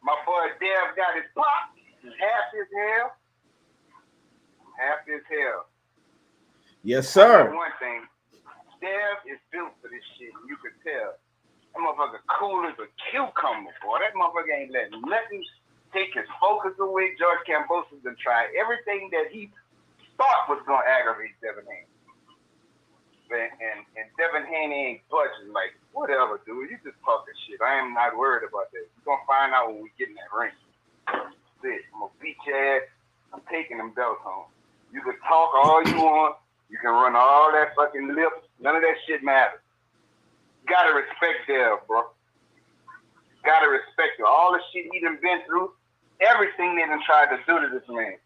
My boy Dev got his pop. He's half his hair. Half his hair.
Yes, sir.
I know one thing. Dev is built for this shit. You could tell. That motherfucker cool as a cucumber, boy. That motherfucker ain't letting nothing take his focus away. George Kambosos done tried everything that he thought was going to aggravate Devin Haney.
and Devin Haney ain't budging. Like, whatever, dude. You just talking shit. I am not worried about that. You're gonna find out when we get in that ring. That's it. I'm gonna beat your ass. I'm taking them belts home. You can talk all you want. You can run all that fucking lips. None of that shit matters. You gotta respect Dev, bro. Gotta respect all the shit he done been through. Everything they done tried to do to this man.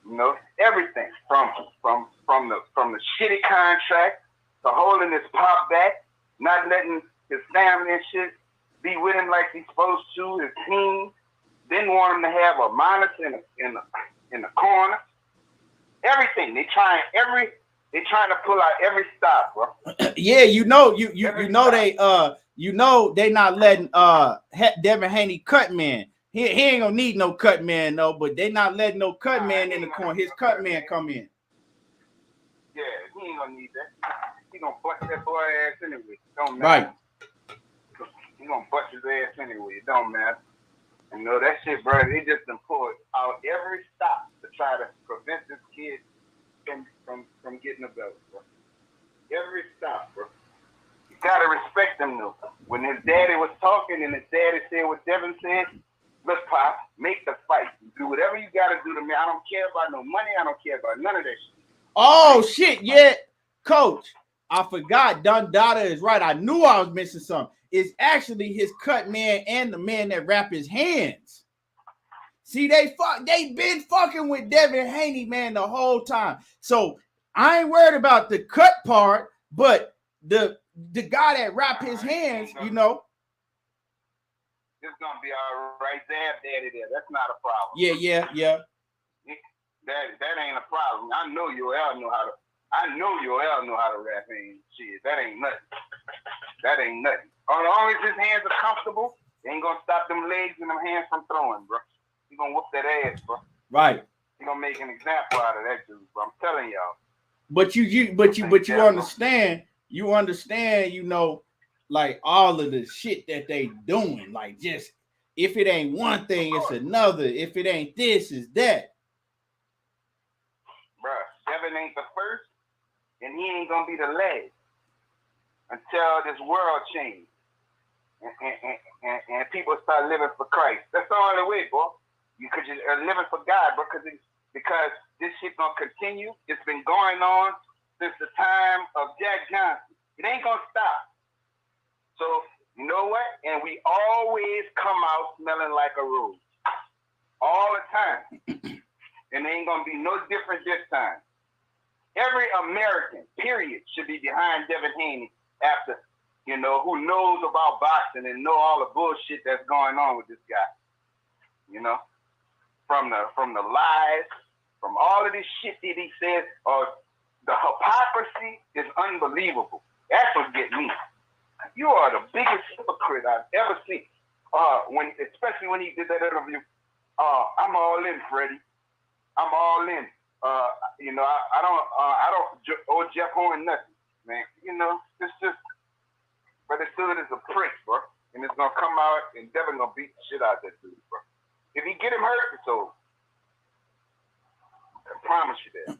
You know, everything from the shitty contract to holding his pop back, not letting his family and shit be with him like he's supposed to. His team didn't want him to have a monitor in the corner. Everything they trying to pull out every stop, bro.
Yeah, you know they not letting Devin Haney cut man. He ain't gonna need no cut man though, but they not letting no cut man in the corner. His cut man come in.
Yeah, he ain't gonna need that. He gonna bust that boy ass anyway. Don't
Right.
matter. He gonna bust his ass anyway. It don't matter. You know that shit, bro. They just done pulled out every stop to try to prevent this kid from getting a belt, bro. Every stop, bro. You gotta respect him though. When his daddy was talking and his daddy said what Devin said. Look, Pop, make the fight. Do whatever you got to do to me. I don't care about no money. I don't care about none of that shit.
Oh, shit, yeah. Coach, I forgot. Dundada is right. I knew I was missing something. It's actually his cut man and the man that wrap his hands. See, they been fucking with Devin Haney, man, the whole time. So I ain't worried about the cut part, but the guy that wrap his hands, you know.
It's gonna be all right. Zab daddy there. That's not a problem.
Yeah.
That ain't a problem. I know Yoel know how to rap hands. Shit, that ain't nothing. As long as his hands are comfortable, they ain't gonna stop them legs and them hands from throwing, bro. He gonna whoop that ass, bro.
Right.
He gonna make an example out of that dude, bro. I'm telling y'all.
But you understand, you know, like all of the shit that they doing, like just if it ain't one thing, it's another. If it ain't this, it's that.
Bruh, Devin ain't the first, and he ain't gonna be the last until this world changes and people start living for Christ. That's the only way, bro. Because you're living for God, bro. Because this shit gonna continue. It's been going on since the time of Jack Johnson. It ain't gonna stop. So, you know what? And we always come out smelling like a rose. All the time. And it ain't going to be no different this time. Every American, period, should be behind Devin Haney after, you know, who knows about boxing and know all the bullshit that's going on with this guy. You know? From the lies, from all of this shit that he says, the hypocrisy is unbelievable. That's what gets me. You are the biggest hypocrite I've ever seen. Especially when he did that interview. I'm all in, Freddie. I'm all in. You know, I don't owe Jeff Horn nothing, man. You know, it's just, but this dude is a prick, bro. And it's gonna come out, and Devin gonna beat the shit out of that dude, bro. If he get him hurt, it's over. I promise you that.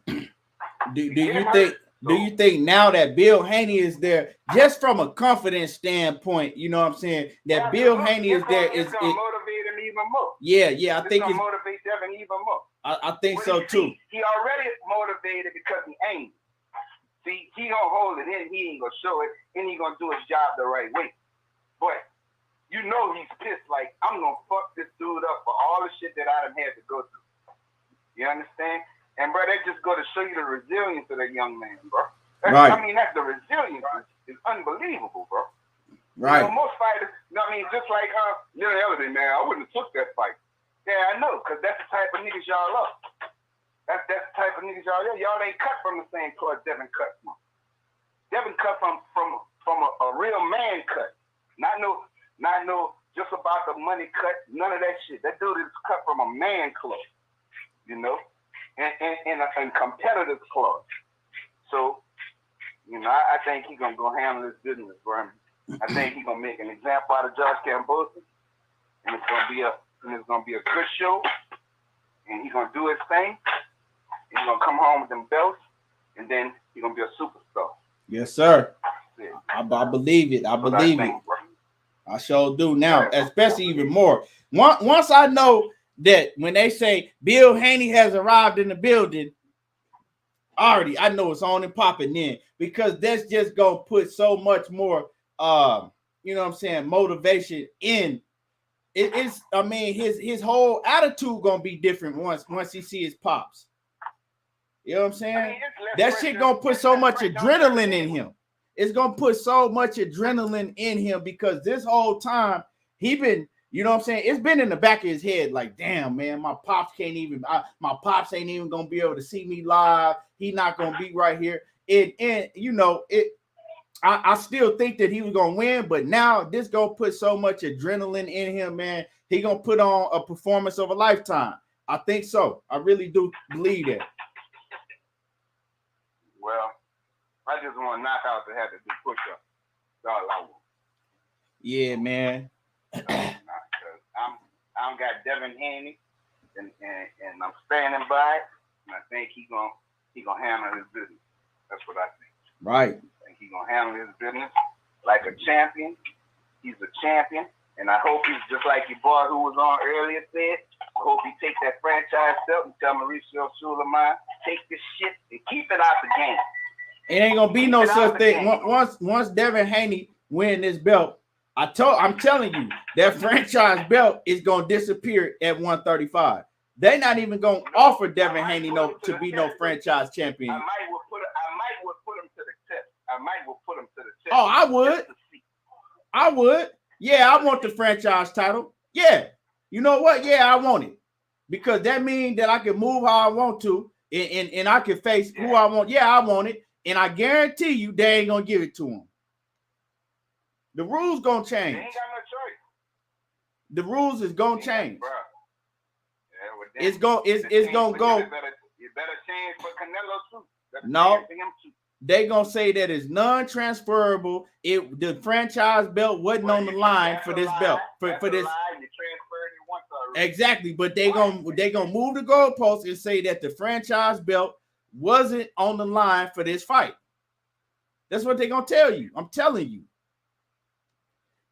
Do you think now that Bill Haney is there, just from a confidence standpoint, you know what I'm saying, that Bill Haney is there,
it's gonna motivate him even more.
Yeah, I think
it's gonna motivate Devin even more.
I think so too.
He already motivated because he ain't. See, he gonna hold it in, he ain't gonna show it, and he gonna do his job the right way. But you know he's pissed, like, I'm gonna fuck this dude up for all the shit that I done had to go through. You understand? And bro, that just go to show you the resilience of that young man, bro.
Right.
I mean, that's the resilience. It's unbelievable, bro.
Right.
You know, most fighters, you know what I mean, just like Neil Ellerby, man, I wouldn't have took that fight. Yeah, I know, because that's the type of niggas y'all are. That's the type of niggas y'all are. Y'all ain't cut from the same cloth Devin cut from. Devin cut from a real man cut. Not no just about the money cut, none of that shit. That dude is cut from a man cloth, you know? And competitive cloth. So, you know, I think he's gonna go handle his business for him. I think he's gonna make an example out of Josh Kambosos, and it's gonna be a good show. And he's gonna do his thing. He's gonna come home with them belts, and then he's gonna be a superstar.
Yes, sir.
Yeah.
I believe it. I believe it. I sure do now, especially even more. Once I know that when they say Bill Haney has arrived in the building, already I know it's on and popping then, because that's just gonna put so much more you know what I'm saying, motivation in it's. I mean, his whole attitude gonna be different once he see his pops. You know what I'm saying? I mean, that shit gonna put so much adrenaline in him. It's gonna put so much adrenaline in him because this whole time he been, you know what I'm saying, it's been in the back of his head like, damn, man, my pops ain't even gonna be able to see me live. He not gonna be right here. And you know, I still think that he was gonna win, but now this gonna put so much adrenaline in him, man. He gonna put on a performance of a lifetime. I think so. I really do believe that.
Well, I just want knockouts to have to do push-ups. That's all I want.
Yeah, man.
I'm got Devin Haney, and I'm standing by it, and I think he gonna handle his business. That's what I think.
Right.
I think he gonna handle his business like a champion. He's a champion, and I hope he's just like your boy who was on earlier said. I hope he take that franchise belt and tell Mauricio Suleiman, take this shit and keep it out the game.
It ain't gonna be no such thing. Once Devin Haney win this belt, I'm telling you, that franchise belt is gonna disappear at 135. They're not even gonna offer Devin Haney to be no franchise champion.
I might will put him to the test.
Oh, I would. Yeah, I want the franchise title. Yeah. You know what? Yeah, I want it. Because that means that I can move how I want to and I can face who I want. Yeah, I want it. And I guarantee you they ain't gonna give it to him. The rules gonna change.
They ain't got no choice.
The rules is gonna change.
Bro. Yeah, well,
it's gonna go.
You better change for Canelo too.
No, they gonna say that it's non-transferable. The franchise belt wasn't on the line for this belt. For this. Exactly, but they gonna move the goalposts and say that the franchise belt wasn't on the line for this fight. That's what they're gonna tell you. I'm telling you.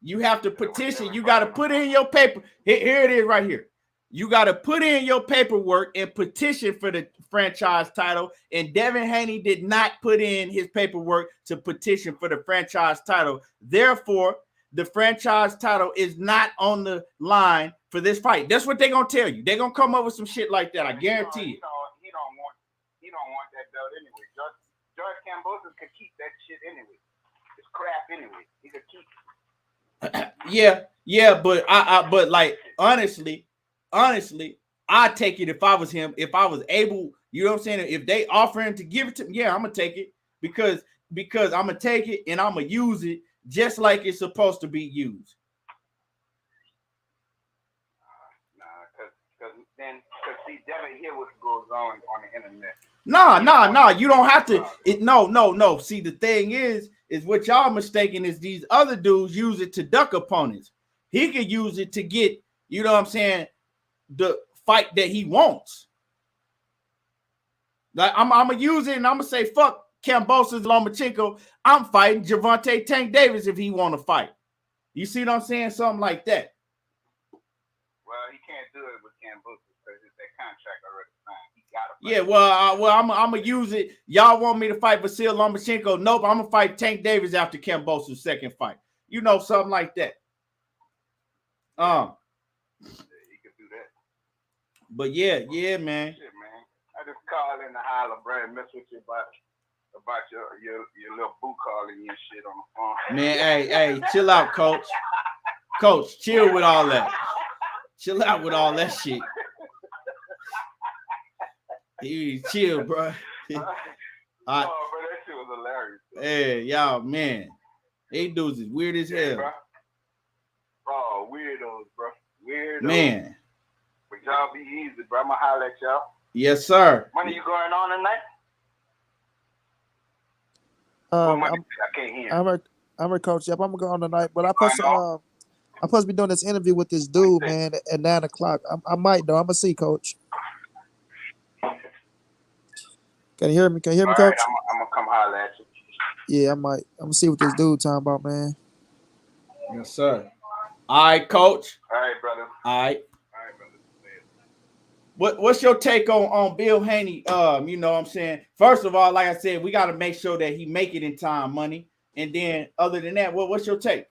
You have to petition. You got to put in your paper. Here it is right here. You got to put in your paperwork and petition for the franchise title. And Devin Haney did not put in his paperwork to petition for the franchise title. Therefore, the franchise title is not on the line for this fight. That's what they're gonna tell you. They're gonna come up with some shit like that. I guarantee it.
He don't want that belt anyway. George Kambosos could keep that shit anyway. It's crap anyway. He could keep it.
Yeah, but like honestly, I'd take it if I was him. If I was able, you know what I'm saying? If they offer him to give it to me, yeah, I'm gonna take it because I'm gonna take it and I'm gonna use it just like it's supposed to be used.
Because see, Devin, hear what goes on the internet.
No, you don't have to. No. See, the thing is what y'all mistaken is these other dudes use it to duck opponents. He could use it to get, you know what I'm saying, the fight that he wants. Like I'm gonna use it and I'm gonna say fuck Kambosos Lomachenko. I'm fighting Gervonta Tank Davis if he want to fight. You see what I'm saying? Something like that.
Well, he can't do it with Kambosos because it's that contract already signed. He gotta fight.
Yeah, well, I'm gonna use it. Y'all want me to fight Vasil Lomachenko? Nope, I'm gonna fight Tank Davis after Kambosos' second fight. You know, something like that.
Yeah, he could do that.
But yeah, man.
Shit, man. I just called in to holler, bro, and mess with you about your little boo calling you and shit on the phone.
Man, hey, chill out, coach. Coach, chill with all that. Chill out with all that shit. Chill, bro.
Oh, bro, that shit was hilarious. Bro.
Hey, y'all, man. They dudes is weird as hell.
Bro. Oh, weirdos, bro. Weirdos.
Man.
But y'all be easy, bro. I'm gonna holler at y'all.
Yes, sir.
When are you going on tonight? I can't hear.
I'm a coach. Yep, I'm gonna go on tonight. But I'm supposed to be doing this interview with this dude, man, at 9 o'clock. I might though. I'm gonna see, coach. Can you hear me? Can you hear me,
All right,
Coach?
I'm gonna come holler at you.
Yeah, I might. I'm gonna see what this dude talking about, man.
Yes, sir. All right, Coach.
All right, brother.
All right.
All right, brother.
What's your take on Bill Haney? You know what I'm saying? First of all, like I said, we got to make sure that he make it in time, money. And then other than that, what's your take?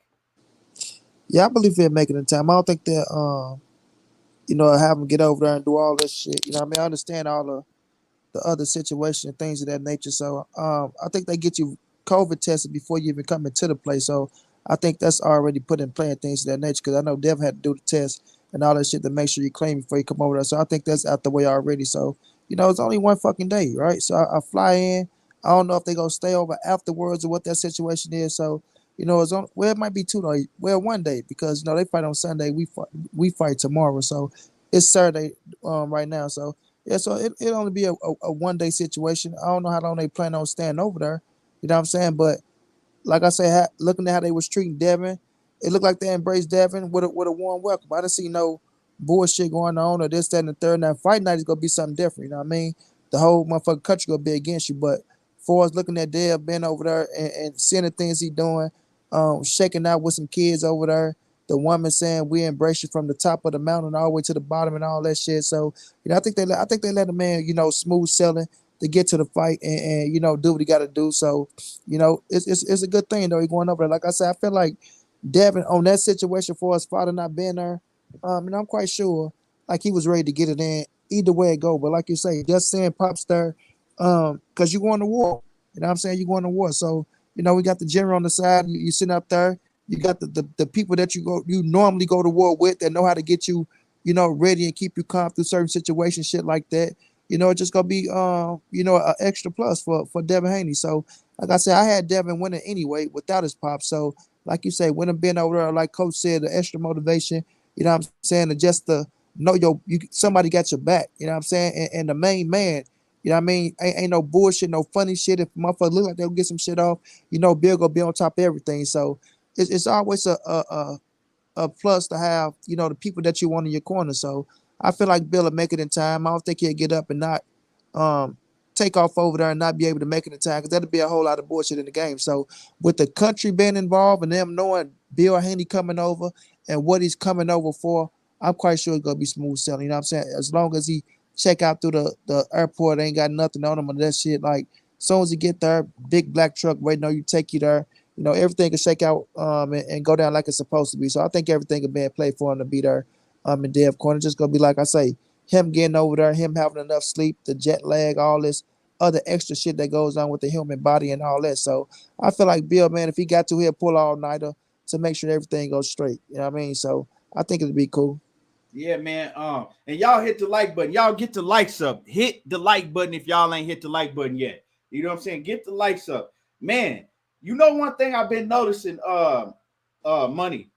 Yeah, I believe he'll make it in time. I don't think that you know, have him get over there and do all this shit. You know what I mean? I understand all the other situation and things of that nature. So I think they get you COVID tested before you even come into the place. So I think that's already put in play and things of that nature. Because I know Devin had to do the test and all that shit to make sure you claim before you come over there. So I think that's out the way already. So, you know, it's only one fucking day, right? So I fly in. I don't know if they gonna stay over afterwards or what that situation is. So, you know, it's on well, it might be 2 days. Well, 1 day because you know they fight on Sunday. We fight tomorrow. So it's Saturday right now. So yeah, so it'll only be a 1 day situation. I don't know how long they plan on staying over there. You know what I'm saying? But like I said, looking at how they was treating Devin, it looked like they embraced Devin with a warm welcome. I didn't see no bullshit going on or this, that, and the third. Now fight night is gonna be something different. You know what I mean? The whole motherfucking country gonna be against you. But for us looking at Dev being over there and seeing the things he doing, shaking out with some kids over there. The woman saying we embrace you from the top of the mountain all the way to the bottom and all that shit. So you know, I think they let the man, you know, smooth selling to get to the fight and you know do what he got to do. So you know, it's a good thing though. He going over there. Like I said, I feel like Devin on that situation for his father not being there. And I'm quite sure like he was ready to get it in either way it go. But like you say, just saying pops there, because you going to war. You know what I'm saying? You going to war. So you know we got the general on the side. You sitting up there. You got the people that you normally go to war with that know how to get you, you know, ready and keep you calm through certain situations, shit like that. You know, it's just gonna be you know, an extra plus for Devin Haney. So like I said, I had Devin winning anyway without his pop. So like you say, when him being over there, like Coach said, the extra motivation, you know what I'm saying, and just to know somebody got your back, you know what I'm saying? And the main man, you know what I mean, ain't no bullshit, no funny shit. If motherfucker look like they'll get some shit off, you know, Bill gonna be on top of everything. So it's always a plus to have, you know, the people that you want in your corner. So I feel like Bill will make it in time. I don't think he'll get up and not take off over there and not be able to make it in time because that'll be a whole lot of bullshit in the game. So with the country being involved and them knowing Bill Haney coming over and what he's coming over for, I'm quite sure it's gonna be smooth sailing. You know what I'm saying? As long as he check out through the airport, ain't got nothing on him and that shit. Like as soon as he get there, big black truck waiting on you, take you there. You know, everything can shake out and go down like it's supposed to be. So I think everything will be in play for him to be there in Dev Corner. Just gonna be like I say, him getting over there, him having enough sleep, the jet lag, all this other extra shit that goes on with the human body and all that. So I feel like Bill, man, if he got to, he'll pull all nighter to make sure everything goes straight. You know what I mean? So I think it'd be cool.
Yeah, man. And y'all hit the like button. Y'all get the likes up. Hit the like button if y'all ain't hit the like button yet. You know what I'm saying? Get the likes up. Man, you know one thing I've been noticing, money,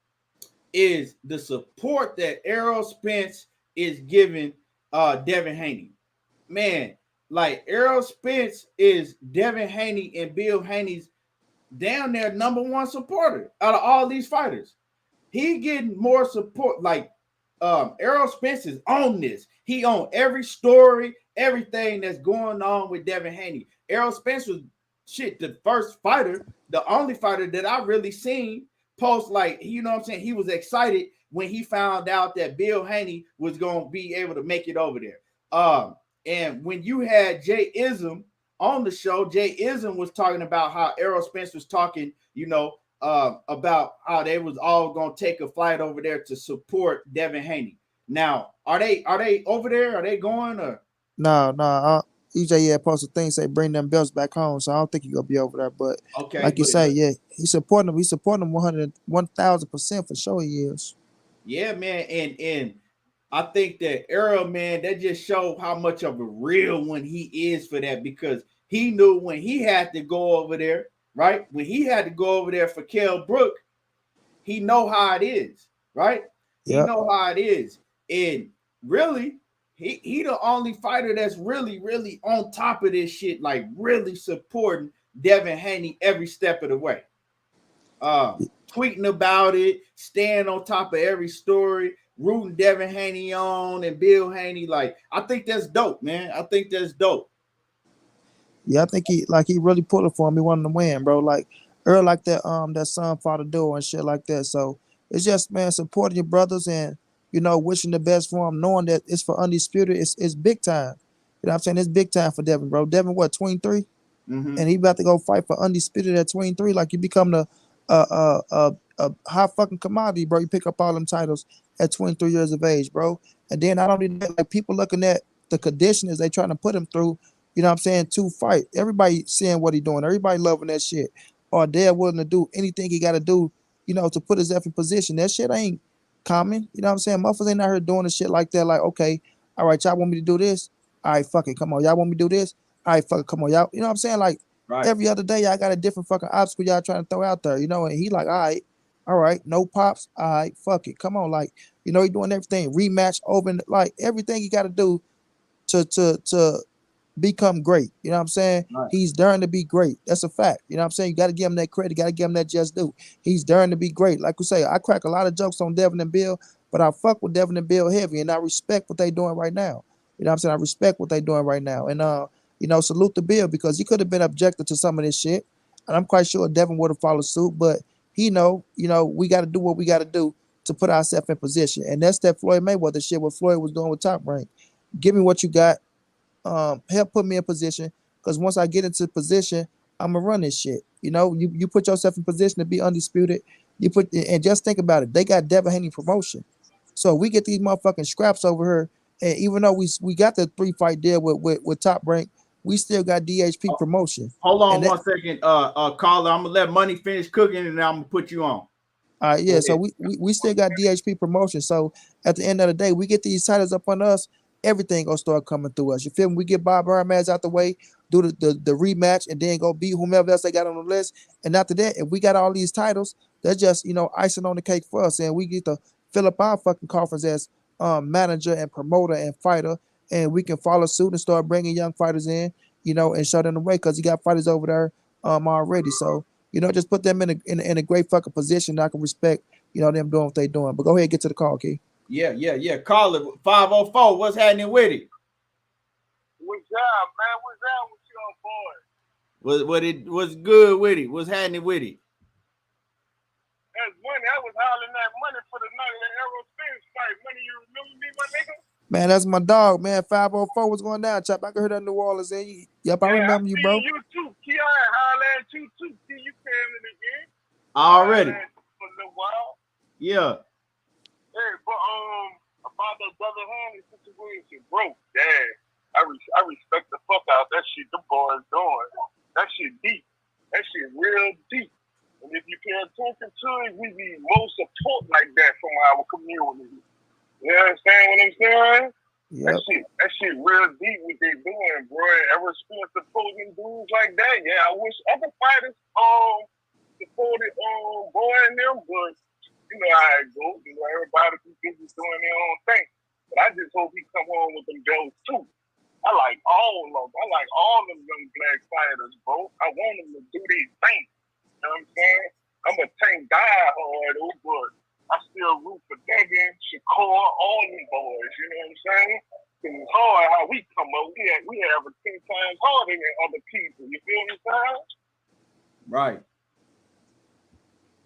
is the support that Errol Spence is giving Devin Haney. Man, like Errol Spence is Devin Haney and Bill Haney's down there #1 supporter out of all these fighters. He getting more support. Like Errol Spence is on this. He on every story, everything that's going on with Devin Haney. Errol Spence was the first fighter, the only fighter that I really seen post, like, you know what I'm saying? He was excited when he found out that Bill Haney was going to be able to make it over there. And when you had Jay Ism on the show, Jay Ism was talking about how Errol Spence was talking, you know, about how they was all going to take a flight over there to support Devin Haney. Now, are they over there? Are they going or?
No. EJ posted things say bring them belts back home, so I don't think he's gonna be over there. But
Okay,
like you say, yeah, he's supporting them. He's supporting them 1,000% for sure. He is.
Yeah, man, and I think that Errol, man, that just showed how much of a real one he is for that, because he knew when he had to go over there, right? When he had to go over there for Kell Brook, he know how it is, right? He know how it is. And really, he the only fighter that's really, really on top of this shit, like really supporting Devin Haney every step of the way. Tweeting about it, staying on top of every story, rooting Devin Haney on and Bill Haney. Like, I think that's dope, man. I think that's dope.
Yeah, I think he really pulled it for him. He wanted to win, bro. Like Earl like that son father duo and shit like that. So it's just, man, supporting your brothers and wishing the best for them, knowing that it's for undisputed. It's big time. You know what I'm saying? It's big time for Devin, bro. Devin, what, 23?
Mm-hmm.
And he about to go fight for undisputed at 23. Like you become a high fucking commodity, bro. You pick up all them titles at 23 years of age, bro. And then not only that, like people looking at the conditions they trying to put him through, you know what I'm saying, to fight. Everybody seeing what he doing. Everybody loving that shit. Or they're willing to do anything he got to do, to put himself in position. That shit ain't common. You know what I'm saying? Motherfuckers ain't out here doing the shit like that. Like, okay, all right, y'all want me to do this? All right, fuck it. Come on. Y'all want me to do this? All right, fuck it. Come on. Y'all, you know what I'm saying? Like,
Right.
every other day, y'all got a different fucking obstacle y'all trying to throw out there, and he like, all right, no pops, all right, fuck it, come on, like, he doing everything, rematch, open, like everything he got to do to become great. You know what I'm saying?
Right.
He's daring to be great. That's a fact. You know what I'm saying? You got to give him that credit. You got to give him that just due. He's daring to be great. Like we say, I crack a lot of jokes on Devin and Bill, but I fuck with Devin and Bill heavy, and I respect what they doing right now. You know what I'm saying? I respect what they doing right now. And, salute to Bill because he could have been objected to some of this shit. And I'm quite sure Devin would have followed suit, but we got to do what we got to do to put ourselves in position. And that's that Floyd Mayweather shit, what Floyd was doing with Top Rank. Give me what you got. Help put me in position, because once I get into position, I'm gonna run this shit. You put yourself in position to be undisputed. And just think about it. They got Devin Haney promotion, so we get these motherfucking scraps over here. And even though we got the 3-fight deal with Top Rank, we still got DHP promotion.
Hold on 1 second, caller. I'm gonna let Money finish cooking, and then I'm gonna put you on.
All right, yeah. So we still got DHP promotion. So at the end of the day, we get these titles up on us. Everything gonna start coming through us. You feel me? We get Bob Hermaz out the way, do the rematch, and then go beat whomever else they got on the list. And after that, if we got all these titles, they're just icing on the cake for us, and we get to fill up our fucking coffers as manager and promoter and fighter, and we can follow suit and start bringing young fighters in, and show them the way, because you got fighters over there already. So just put them in a great fucking position. I can respect them doing what they doing. But go ahead and get to the call, Key.
Yeah. Caller 504. What's happening with it?
What's up, man? What's up with you on board?
What's good with it? What's happening with it?
That's money. I was hollering that money for the night of the Arum Spence fight. Money, you remember me, my nigga?
Man, that's my dog, man. 504 was going down, chap. I can hear that New Orleans in. Yep, I remember you, bro.
You too. Keon, holler at you too. See you coming again.
Already.
For a little while.
Yeah.
Hey, but about the Devin Haney situation, bro. Damn, I respect the fuck out that shit the boys doing. That shit deep. That shit real deep. And if you pay attention to it, we need more support like that from our community. You understand what I'm saying?
Yep.
That shit real deep what they doing, bro. Ever spent supporting dudes like that? Yeah, I wish other fighters supported boy and them, but you know how it goes. Everybody be busy doing their own thing. But I just hope he come home with them belts too. I like all of them. I like all them young black fighters, bro. I want them to do their thing. You know what I'm saying? I'm a tank diehard, but I still root for Devin, Shakur, all them boys. You know what I'm saying? It's hard how we come up. We have a 10 times harder than other people. You feel me, son?
Right.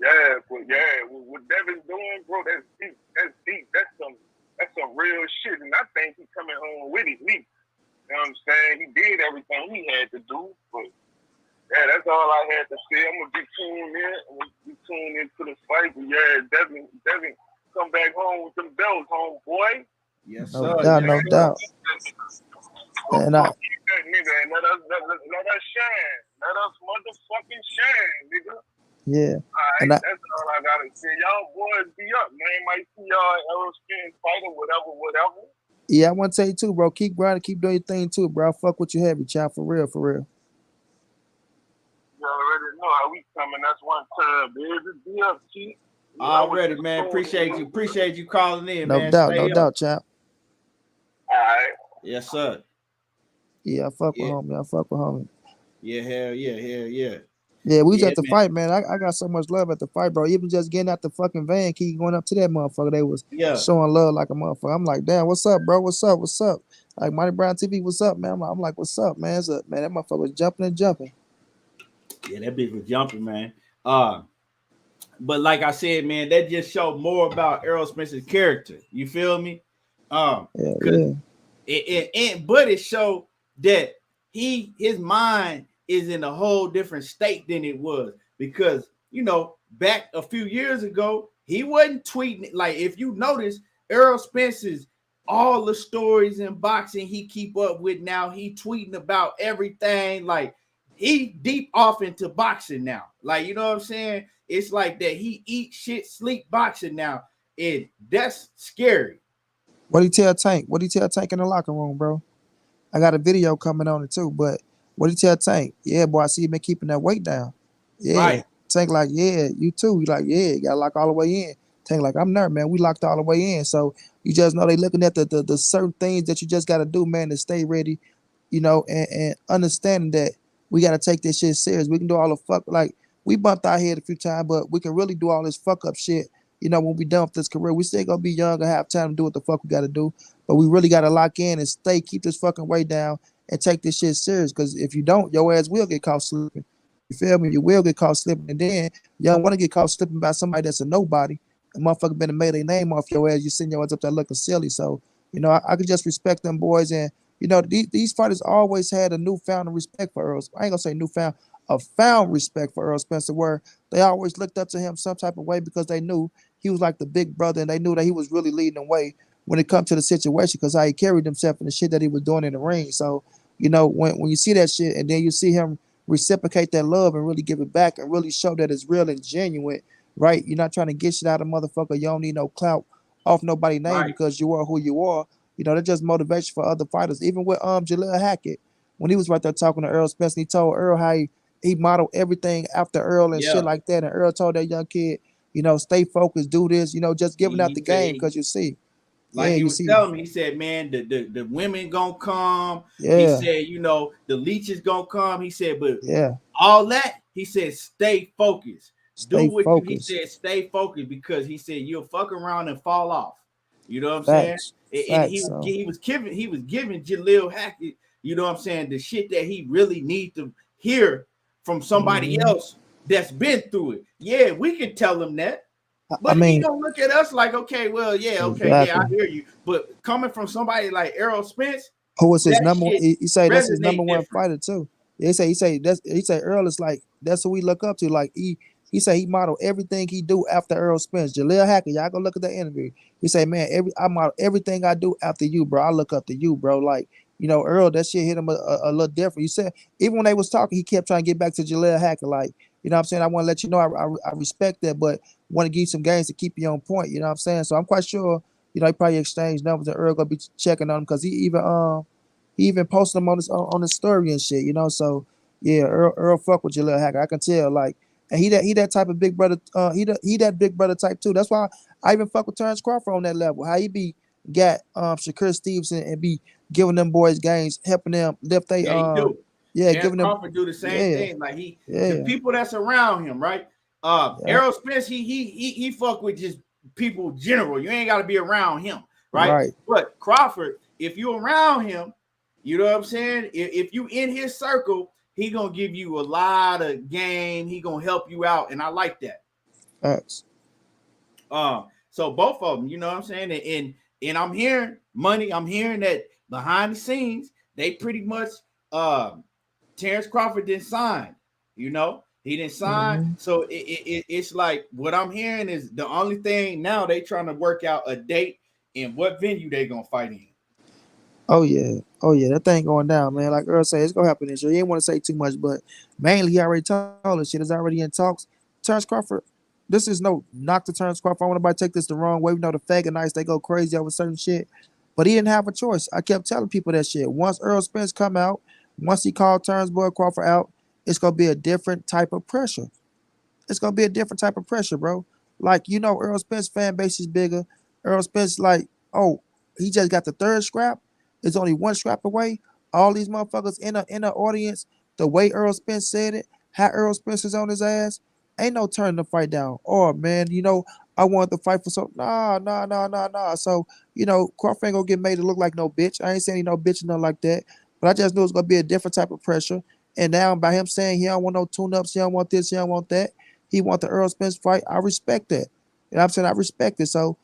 Yeah, but what Devin's doing, bro, that's deep. That's deep. That's some real shit. And I think he's coming home with it. You know what I'm saying? He did everything he had to do. But yeah, that's all I had to say. I'm gonna be tuned in. I'm gonna be tuned into the fight. But yeah, Devin, come back home with them belts, homeboy.
Yes,
No
sir.
doubt, no doubt. And
that nigga, and let us shine. Let us motherfucking shine, nigga.
Yeah.
All right, that's all I gotta say. Y'all boys be up, man. Might see y'all at Arum Spence fighting, whatever.
Yeah, I want to tell you too, bro. Keep grinding, keep doing your thing too, bro. Fuck what you heavy, child. For real.
You already know how we coming. That's one time, baby. Be up, Chief.
Already, man. Appreciate you calling in,
no
man.
Doubt,
Stay
no
up.
doubt, child.
All right.
Yes, sir.
Yeah, I fuck with homie.
Yeah, hell yeah.
Yeah, we was at the
man.
fight, man. I got so much love at the fight, bro. Even just getting out the fucking van, keep going up to that motherfucker. They was showing love like a motherfucker. I'm like, damn, what's up, bro? What's up? Like Monty Brown TV, what's up, man? I'm like, what's up, man? It's up, man. That motherfucker was jumping and jumping.
Yeah, that bitch was jumping, man. But like I said, man, that just showed more about Errol Spence's character. You feel me?
Yeah.
But it showed that his mind is in a whole different state than it was, because you know, back a few years ago, he wasn't tweeting. Like, if you notice, Errol Spence's all the stories in boxing he keep up with now, he tweeting about everything. Like, he deep off into boxing now. Like, you know what I'm saying? It's like that he eat shit, sleep boxing now. And that's scary.
What he tell Tank? What he tell Tank in the locker room, bro? I got a video coming on it too, but what he tell Tank? Yeah, boy, I see you been keeping that weight down. Yeah.
Right.
Tank like, yeah, you too. He like, yeah, you got to lock all the way in. Tank like, I'm nervous, man. We locked all the way in. So you just know they looking at the certain things that you just got to do, man, to stay ready, you know, and understanding that we got to take this shit serious. We can do all the fuck, like, we bumped our head a few times, but we can really do all this fuck up shit, you know, when we done with this career. We still gonna be young and have time to do what the fuck we got to do, but we really got to lock in and keep this fucking weight down and take this shit serious, because if you don't, your ass will get caught slipping. You feel me? You will get caught slipping, and then you don't want to get caught slipping by somebody that's a nobody. A motherfucker been made their name off your ass. You sitting your ass up there looking silly. So, you know, I could just respect them boys, and you know, these fighters always had a newfound respect for Earl. I ain't gonna say newfound, a found respect for Errol Spencer, where they always looked up to him some type of way, because they knew he was like the big brother, and they knew that he was really leading the way when it comes to the situation, because how he carried himself and the shit that he was doing in the ring. So, you know, when you see that shit and then you see him reciprocate that love and really give it back and really show that it's real and genuine, right? You're not trying to get shit out of motherfucker. You don't need no clout off nobody's name, right, because you are who you are. You know, that's just motivation for other fighters. Even with Jaleel Hackett, when he was right there talking to Errol Spence, he told Earl how he modeled everything after Earl and shit like that. And Earl told that young kid, you know, stay focused, do this, you know, just giving out the game, because you see.
Like he was telling me, he said, man, the women gonna come.
Yeah.
He said, you know, the leeches gonna come. He said, but all that, he said, stay focused.
Stay
Do what
focused.
He said, stay focused, because he said you'll fuck around and fall off. You know what I'm
Facts.
saying? And he was giving Jaleel Hackett, you know what I'm saying, the shit that he really needs to hear from somebody else that's been through it. Yeah, we can tell him that. But he don't look at us like, okay, well, yeah, okay, I hear you. But coming from somebody like Errol Spence,
who was his number one, he say that's his number one fighter too. He say Earl is like, that's who we look up to. Like he say he modeled everything he do after Errol Spence. Jaleel Hackett, y'all go look at that interview. He say, man, I model everything I do after you, bro. I look up to you, bro. Like, you know, Earl, that shit hit him a little different. You said, even when they was talking, he kept trying to get back to Jaleel Hackett. Like, you know what I'm saying? I want to let you know I respect that, but want to give you some games to keep you on point. You know what I'm saying? So I'm quite sure, you know, he probably exchanged numbers, and Earl gonna be checking on him, because he even posted him on his story and shit, you know. So yeah, Earl fuck with Jaleel Hackett. I can tell, like, and he that type of big brother, he that big brother type too. That's why I even fuck with Terrence Crawford on that level. How he be got Shakur Stevenson and be giving them boys games, helping them lift they giving them.
Crawford do the same thing. Like the people that's around him, right? Errol Spence, he fuck with just people general. You ain't got to be around him, right? But Crawford, if you around him, you know what I'm saying? If you in his circle, he gonna give you a lot of game. He gonna help you out, and I like that.
Thanks.
So both of them, you know what I'm saying? And I'm hearing that behind the scenes, they pretty much Terrence Crawford didn't sign, you know. He didn't sign. So it's like what I'm hearing is the only thing now they trying to work out a date and what venue they gonna fight in.
Oh yeah, that thing going down, man. Like Earl said, it's gonna happen this year. He didn't want to say too much, but mainly he already told us shit is already in talks. Terrence Crawford, this is no knock to Terrence Crawford. I want nobody to take this the wrong way. We know the faggot nights they go crazy over certain shit, but he didn't have a choice. I kept telling people that shit. Once Errol Spence come out, once he called Terrence Boy Crawford out, it's gonna be a different type of pressure. It's gonna be a different type of pressure, bro. Like, you know, Errol Spence fan base is bigger. Errol Spence, like, oh, he just got the third scrap. It's only one scrap away. All these motherfuckers in the audience, the way Errol Spence said it, how Errol Spence is on his ass, ain't no turning the fight down. Or, man, you know, I want to fight for something. Nah. So, Crawford ain't gonna get made to look like no bitch. I ain't saying he no bitch or nothing like that. But I just knew it was gonna be a different type of pressure. And now by him saying he don't want no tune-ups, he don't want this, he don't want that. He want the Earl Spence fight. I respect that. You know what I'm saying? I respect it. So,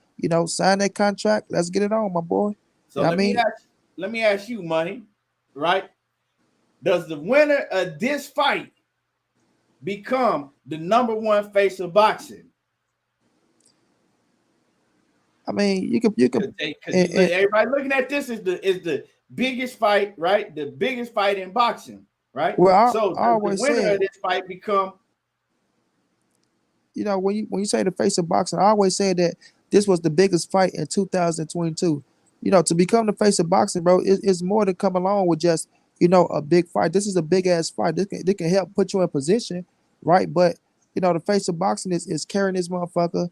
sign that contract. Let's get it on, my boy.
So
You know what I mean?
let me ask you, Money, right? Does the winner of this fight become the number one face of boxing?
I mean, you could,
Because everybody looking at this is the biggest fight, right? The biggest fight in boxing, right?
well,
So
I
does the
always
winner
said,
of this fight become?
when you say the face of boxing, I always said that this was the biggest fight in 2022. To become the face of boxing, bro, it's more to come along with just a big fight. This is a big ass fight. This can help put you in position, right? But the face of boxing is carrying this motherfucker,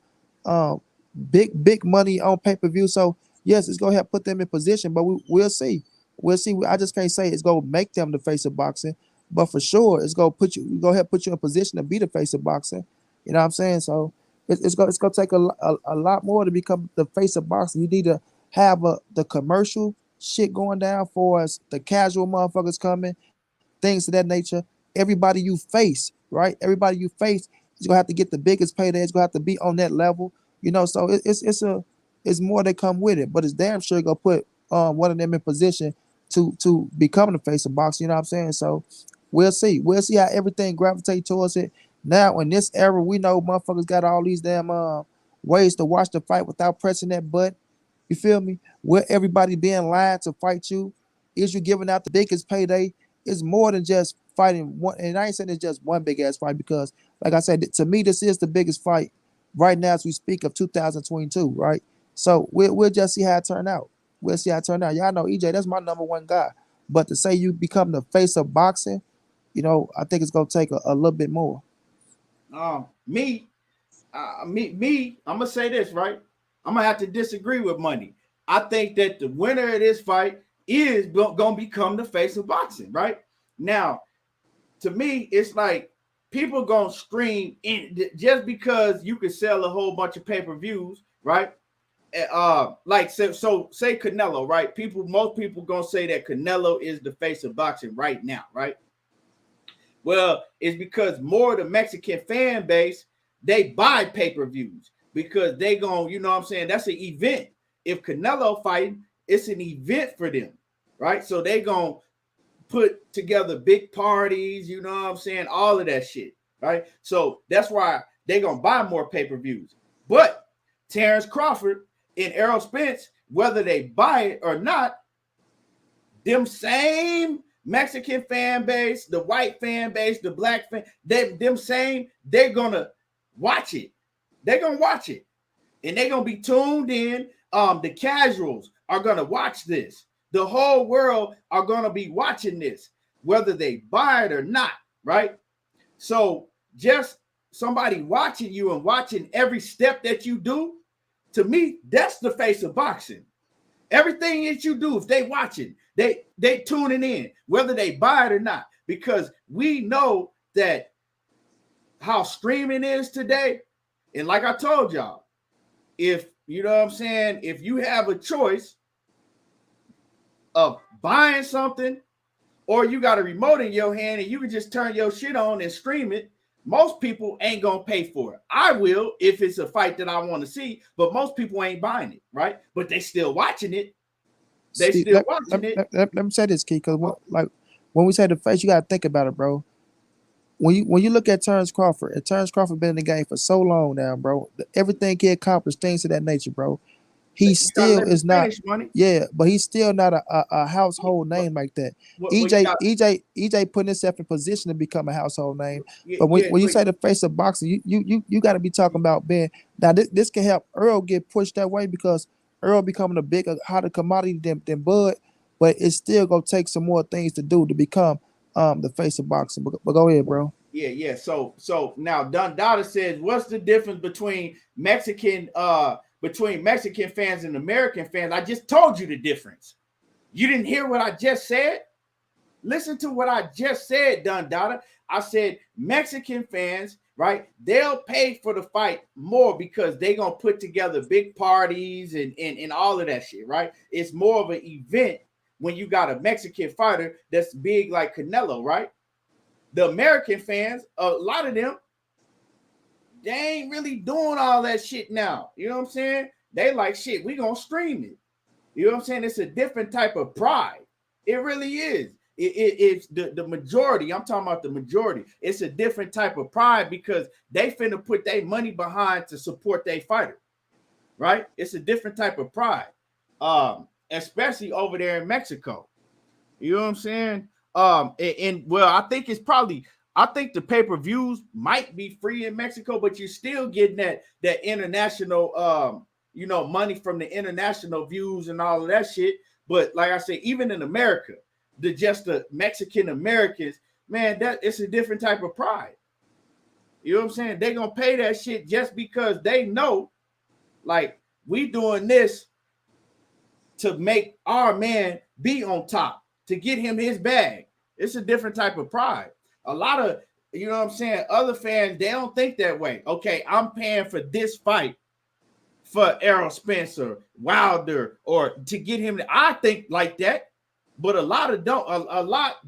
big money on pay per view. So yes, it's gonna help put them in position, but we'll see. We'll see. I just can't say it's gonna make them the face of boxing, but for sure it's gonna help put you in position to be the face of boxing. You know what I'm saying? So it's gonna take a lot more to become the face of boxing. You need to have the commercial shit going down for us, the casual motherfuckers coming, things of that nature. Everybody you face, right? Everybody you face is gonna have to get the biggest payday. It's gonna have to be on that level. So it's more that come with it, but it's damn sure gonna put one of them in position to become the face of boxing. You know what I'm saying? So we'll see. We'll see how everything gravitate towards it. Now in this era, we know motherfuckers got all these damn ways to watch the fight without pressing that button. You feel me? Where everybody being lied to fight you? Is you giving out the biggest payday? It's more than just fighting one. And I ain't saying it's just one big ass fight because, like I said, to me, this is the biggest fight right now as we speak of 2022, right? So we'll just see how it turn out. We'll see how it turn out. Y'all know EJ, that's my number one guy. But to say you become the face of boxing, I think it's gonna take a little bit more.
Me, I'm gonna say this, right? I'm gonna have to disagree with Money. I think that the winner of this fight is gonna become the face of boxing, right? Now, to me, it's like people gonna stream in just because you can sell a whole bunch of pay-per-views, right? Like so say Canelo, right? Most people gonna say that Canelo is the face of boxing right now, right? Well, it's because more of the Mexican fan base, they buy pay-per-views because they gon', you know what I'm saying? That's an event. If Canelo fighting, it's an event for them, right? So they gonna put together big parties, you know what I'm saying? All of that shit, right? So that's why they gonna buy more pay-per-views. But Terrence Crawford and Errol Spence, whether they buy it or not, them same Mexican fan base, the white fan base, the black fan, they're gonna watch it. They're gonna watch it. And they're gonna be tuned in. The casuals are gonna watch this. The whole world are gonna be watching this, whether they buy it or not, right? So just somebody watching you and watching every step that you do, to me, that's the face of boxing. Everything that you do, if they watching, they tuning in, whether they buy it or not, because we know that how streaming is today. And like I told y'all, if you know what I'm saying, if you have a choice of buying something or you got a remote in your hand and you can just turn your shit on and stream it, most people ain't gonna pay for it. I will if it's a fight that I want to see, but most people ain't buying it, right? But they still watching it. Let
me say this, Key, because when we say the face, you gotta think about it, bro. When you look at Terrence Crawford, and Terrence Crawford been in the game for so long now, bro. Everything he accomplished, things of that nature, bro. He still is not, yeah, but he's still not a household name like that. EJ putting himself in position to become a household name. But when you say the face of boxing, you got to be talking about being. Now this can help Earl get pushed that way because Earl becoming a bigger, hotter commodity than Bud, but it's still gonna take some more things to do to become the face of boxing. But go ahead, bro.
Yeah. So now Don Dada says, what's the difference between Mexican fans and American fans? I just told you the difference. You didn't hear what I just said? Listen to what I just said, Don Dada. I said Mexican fans right? They'll pay for the fight more because they're gonna put together big parties and all of that shit, right? It's more of an event when you got a Mexican fighter that's big like Canelo, right? The American fans, a lot of them, they ain't really doing all that shit now. You know what I'm saying? They like, shit, we gonna stream it. You know what I'm saying? It's a different type of pride. It really is. It's the majority. I'm talking about the majority. It's a different type of pride because they finna put their money behind to support their fighter, right? It's a different type of pride, especially over there in Mexico. You know what I'm saying? And well, I think it's probably. I think the pay-per-views might be free in Mexico, but you're still getting that international, money from the international views and all of that shit. But like I said, even in America, the Mexican Americans, man, that it's a different type of pride. You know what I'm saying? They're gonna pay that shit just because they know, like, we doing this to make our man be on top, to get him his bag. It's a different type of pride. A lot of, you know what I'm saying, other fans, they don't think that way. Okay, I'm paying for this fight for Errol Spence or Wilder or to get him. I think like that, but a lot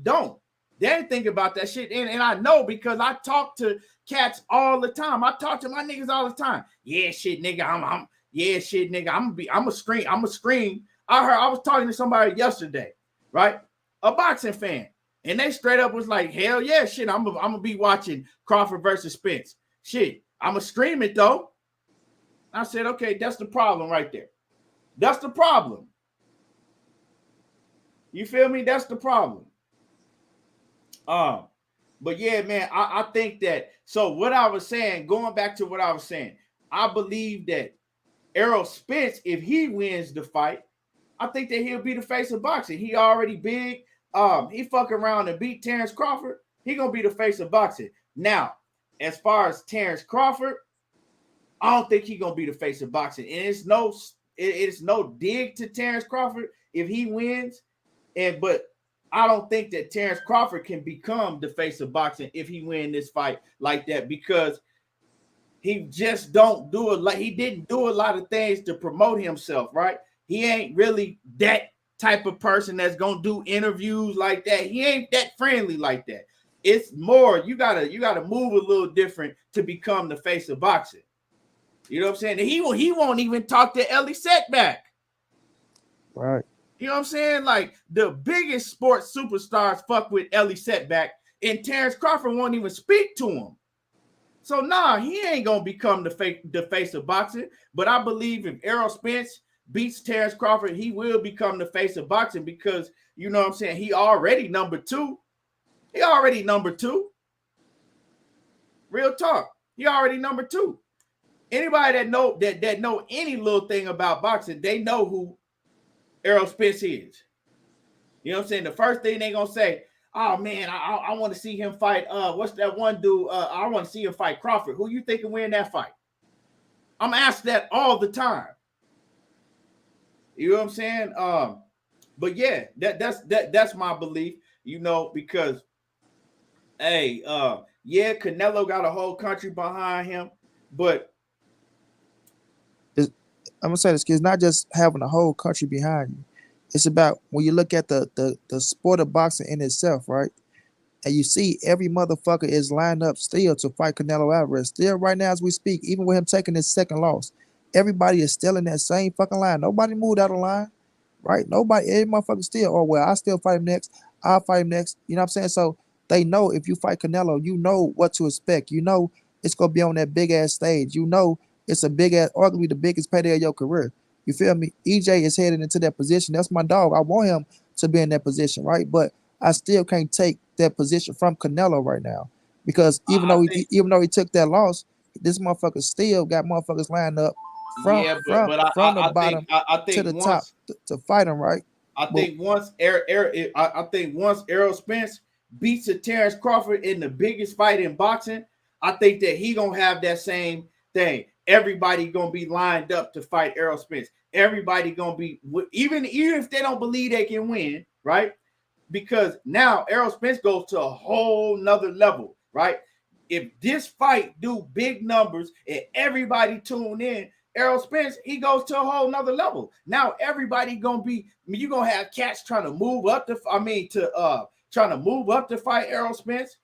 don't. They ain't think about that shit. And I know because I talk to cats all the time. I talk to my niggas all the time. Yeah, shit, nigga. I'm a scream. I was talking to somebody yesterday, right? A boxing fan. And they straight up was like, hell yeah, shit, I'm gonna be watching Crawford versus Spence. Shit, I'm gonna stream it though. I said, okay, that's the problem right there. That's the problem. You feel me? That's the problem. But yeah, man, I think that, so what I was saying, going back to what I was saying, I believe that Errol Spence, if he wins the fight, I think that he'll be the face of boxing. He already big. He fuck around and beat Terrence Crawford. He gonna be the face of boxing. Now, as far as Terrence Crawford, I don't think he gonna be the face of boxing. And it's no dig to Terrence Crawford if he wins. But I don't think that Terrence Crawford can become the face of boxing if he win this fight like that, because he just don't do it. Like, he didn't do a lot of things to promote himself, right? He ain't really that type of person that's gonna do interviews like that. He ain't that friendly like that. It's more, you gotta move a little different to become the face of boxing. You know what I'm saying? And he won't even talk to Ellie Setback.
Right.
You know what I'm saying? Like, the biggest sports superstars fuck with Ellie Setback, and Terrence Crawford won't even speak to him. So nah, he ain't gonna become the face of boxing. But I believe if Errol Spence beats Terrence Crawford, he will become the face of boxing, because, you know what I'm saying, he already number two. Real talk. He already number two. Anybody that know any little thing about boxing, they know who Errol Spence is. You know what I'm saying? The first thing they gonna say, oh man, I want to see him fight. What's that one dude? I want to see him fight Crawford. Who you think can win that fight? I'm asked that all the time. You know what I'm saying? But yeah, that's my belief, you know, because hey, yeah, Canelo got a whole country behind him, but
I'm gonna say this, it's not just having a whole country behind you. It's about when you look at the sport of boxing in itself, right? And you see every motherfucker is lined up still to fight Canelo Alvarez. Still right now as we speak, even with him taking his second loss, everybody is still in that same fucking line. Nobody moved out of line, right? Nobody, every motherfucker still, oh, well, I still fight him next. I'll fight him next. You know what I'm saying? So they know if you fight Canelo, you know what to expect. You know it's going to be on that big-ass stage. You know it's a big-ass, arguably the biggest payday of your career. You feel me? EJ is headed into that position. That's my dog. I want him to be in that position, right? But I still can't take that position from Canelo right now, because even though he took that loss, this motherfucker still got motherfuckers lined up from the bottom to the top to fight him, right?
I think once Errol Spence beats a Terrence Crawford in the biggest fight in boxing, I think that he gonna have that same thing. Everybody gonna be lined up to fight Errol Spence. Everybody gonna be, even if they don't believe they can win, right? Because now Errol Spence goes to a whole nother level, right? if this fight do big numbers and everybody tune in, Errol Spence, he goes to a whole nother level. Now everybody gonna be, you gonna have cats trying to move up trying to move up to fight Errol Spence.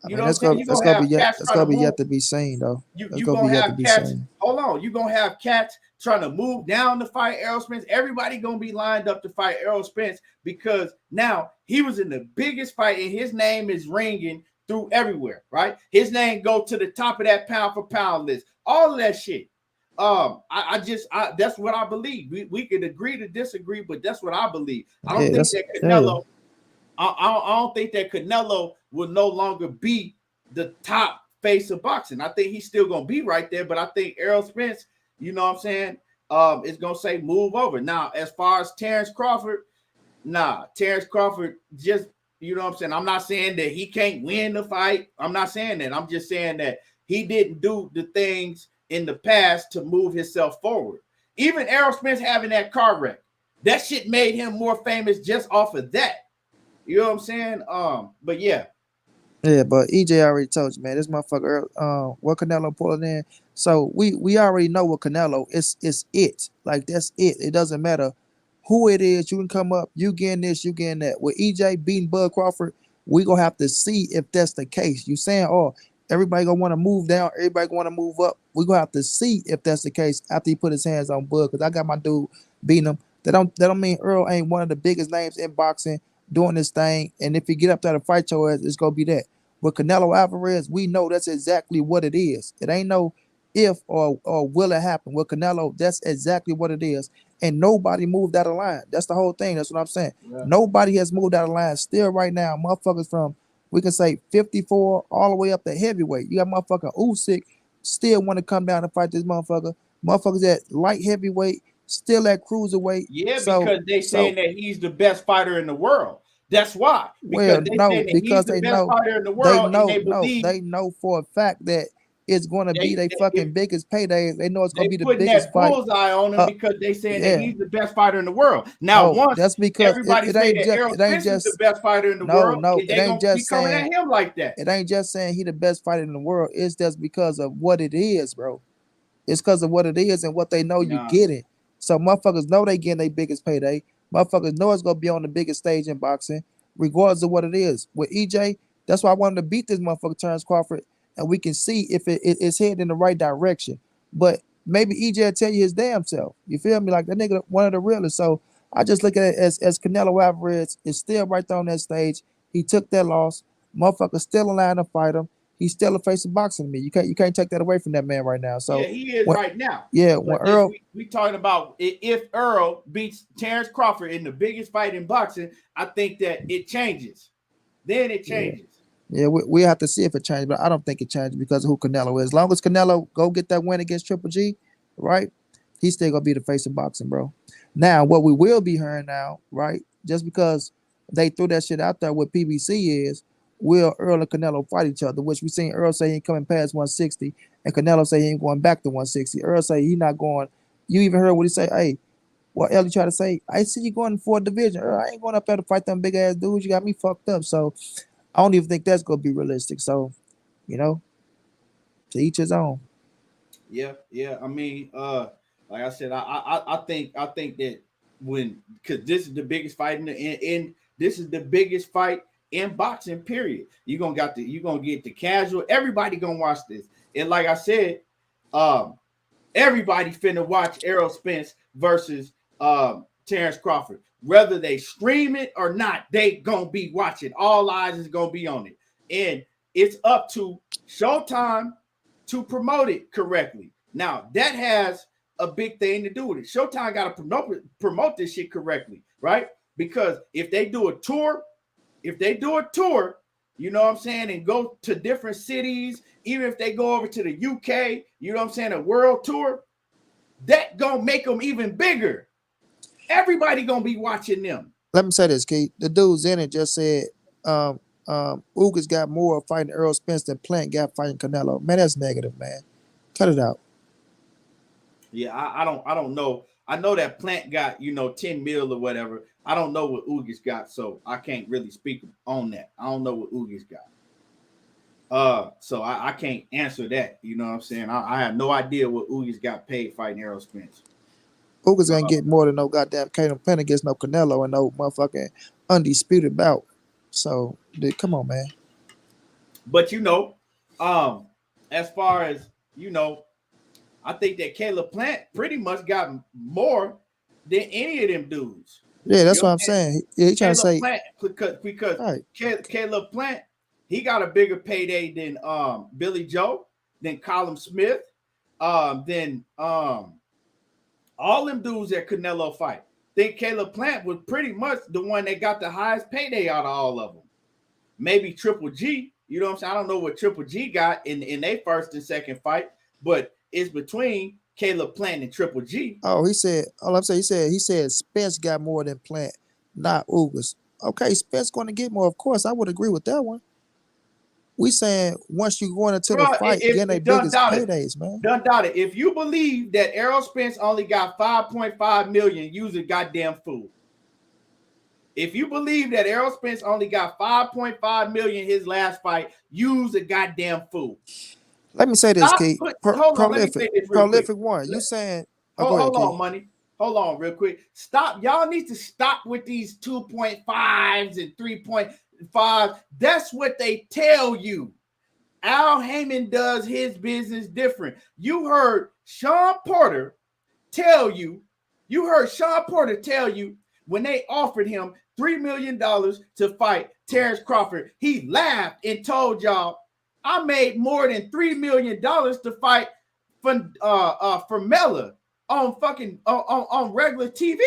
You know what I'm saying? You're gonna have cats
that's
trying
gonna
to
be
move.
yet to be seen though.
You gonna have cats. Hold on, you gonna have cats trying to move down to fight Errol Spence. Everybody gonna be lined up to fight Errol Spence because now he was in the biggest fight and his name is ringing through everywhere, right? His name go to the top of that pound for pound list. All of that shit. That's what I believe. We could agree to disagree, but that's what I believe. I don't think that Canelo. I don't think that Canelo will no longer be the top face of boxing. I think he's still gonna be right there, but I think Errol Spence, you know what I'm saying, is gonna say move over. Now, as far as Terrence Crawford, Terrence Crawford just, you know what I'm saying. I'm not saying that he can't win the fight. I'm not saying that. I'm just saying that he didn't do the things in the past to move himself forward. Even Errol Spence having that car wreck, that shit made him more famous just off of that. You know what I'm saying? But yeah.
Yeah, but EJ already told you, man. This motherfucker, what Canelo pulling in. So we already know what Canelo is. It like that's it. It doesn't matter who it is. You can come up. You getting this. You getting that. With EJ beating Bud Crawford, we gonna have to see if that's the case. You saying, oh, everybody gonna want to move down. Everybody gonna want to move up. We gonna have to see if that's the case after he put his hands on Bud. Because I got my dude beating him. That don't mean Earl ain't one of the biggest names in boxing doing this thing. And if you get up there to fight your ass, it's gonna be that. With Canelo Alvarez, we know that's exactly what it is. It ain't no if or will it happen. With Canelo, that's exactly what it is. And nobody moved out of line. That's the whole thing. That's what I'm saying. Yeah. Nobody has moved out of line. Still right now, motherfuckers from, we can say 54 all the way up to heavyweight. You got motherfucking Usyk still want to come down and fight this motherfucker. Motherfuckers at light heavyweight, still at cruiserweight.
Yeah, because they saying that he's the best fighter in the world. That's why. Because
because they know
fighter in the world,
they know for a fact that it's going to be their fucking biggest payday. They know it's going to be the biggest fight.
They putting that bullseye on him because they saying that he's the best fighter in the world. Now,
that's because
everybody say that Errol Spence is the best fighter in the world.
No, it ain't just
coming at him like that.
It ain't just saying he the best fighter in the world. It's just because of what it is, bro. It's because of what it is and what they know you getting. So motherfuckers know they getting their biggest payday. Motherfuckers know it's going to be on the biggest stage in boxing, regardless of what it is. With EJ, that's why I wanted to beat this motherfucker, Terrence Crawford, and we can see if it's heading in the right direction. But maybe EJ will tell you his damn self. You feel me? Like that nigga, one of the realest. So I just look at it as Canelo Alvarez is still right there on that stage. He took that loss. Motherfucker still in line to fight him. He's still a face of boxing to me. You can't take that away from that man right now. So
yeah, he is right now.
Yeah, when Earl,
we talking about if Earl beats Terrence Crawford in the biggest fight in boxing, I think that it changes. Then it changes.
Yeah, we have to see if it changes, but I don't think it changes because of who Canelo is. As long as Canelo go get that win against Triple G, right? He's still gonna be the face of boxing, bro. Now, what we will be hearing now, right? Just because they threw that shit out there with PBC is, will Earl and Canelo fight each other? Which we seen Earl say he ain't coming past 160, and Canelo say he ain't going back to 160. Earl say he not going. You even heard what he say? Hey, what Ellie tried to say? I see you going for a division. Earl, I ain't going up there to fight them big ass dudes. You got me fucked up. So I don't even think that's gonna be realistic. So, you know, to each his own.
Yeah. I mean, like I said, I think that because this is the biggest fight in this is the biggest fight in boxing, period. You're gonna get the casual. Everybody gonna watch this. And like I said, everybody finna watch Errol Spence versus Terrence Crawford. Whether they stream it or not, they gonna be watching. All eyes is gonna be on it. And it's up to Showtime to promote it correctly. Now, that has a big thing to do with it. Showtime gotta promote this shit correctly, right? Because if they do a tour, you know what I'm saying, and go to different cities, even if they go over to the UK, you know what I'm saying, a world tour, that gonna make them even bigger. Everybody gonna be watching them.
Let me say this, Keith. The dudes in it just said Ugas got more fighting Errol Spence than Plant got fighting Canelo. Man, that's negative, man. Cut it out.
Yeah, I don't know. I know that Plant got, 10 mil or whatever. I don't know what Ugas got, so I can't really speak on that. I don't know what Ugas got. So I can't answer that. You know what I'm saying? I have no idea what Ugas got paid fighting Errol Spence.
Ugas ain't get more than no goddamn Caleb Plant against no Canelo and no motherfucking undisputed bout. So, dude, come on, man.
But as far as I think that Caleb Plant pretty much got more than any of them dudes.
Yeah, that's what I'm saying. Yeah, he trying to say
Plant, because
right.
Caleb Plant, he got a bigger payday than Billy Joe, than Colin Smith, than all them dudes that Canelo fight. I think Caleb Plant was pretty much the one that got the highest payday out of all of them. Maybe Triple G, you know what I'm saying? I don't know what Triple G got in their first and second fight, but it's between Caleb Plant and Triple G.
Oh, he said, all I'm saying, he said Spence got more than Plant, not Ugas. Okay, Spence going to get more, of course. I would agree with that one. We saying once you going into the fight, getting their biggest paydays, man.
Done doubt it. If you believe that Errol Spence only got 5.5 million, use a goddamn fool. If you believe that Errol Spence only got 5.5 million his last fight, use a goddamn fool.
Let me say this, Keith. Prolific one. You saying?
Hold on, money. Hold on, real quick. Stop. Y'all need to stop with these 2.5s and 3.5. That's what they tell you. Al Heyman does his business different. You heard Sean Porter tell you. You heard Sean Porter tell you when they offered him $3 million to fight Terrence Crawford. He laughed and told y'all, I made more than $3 million to fight for Mella on fucking on regular TV.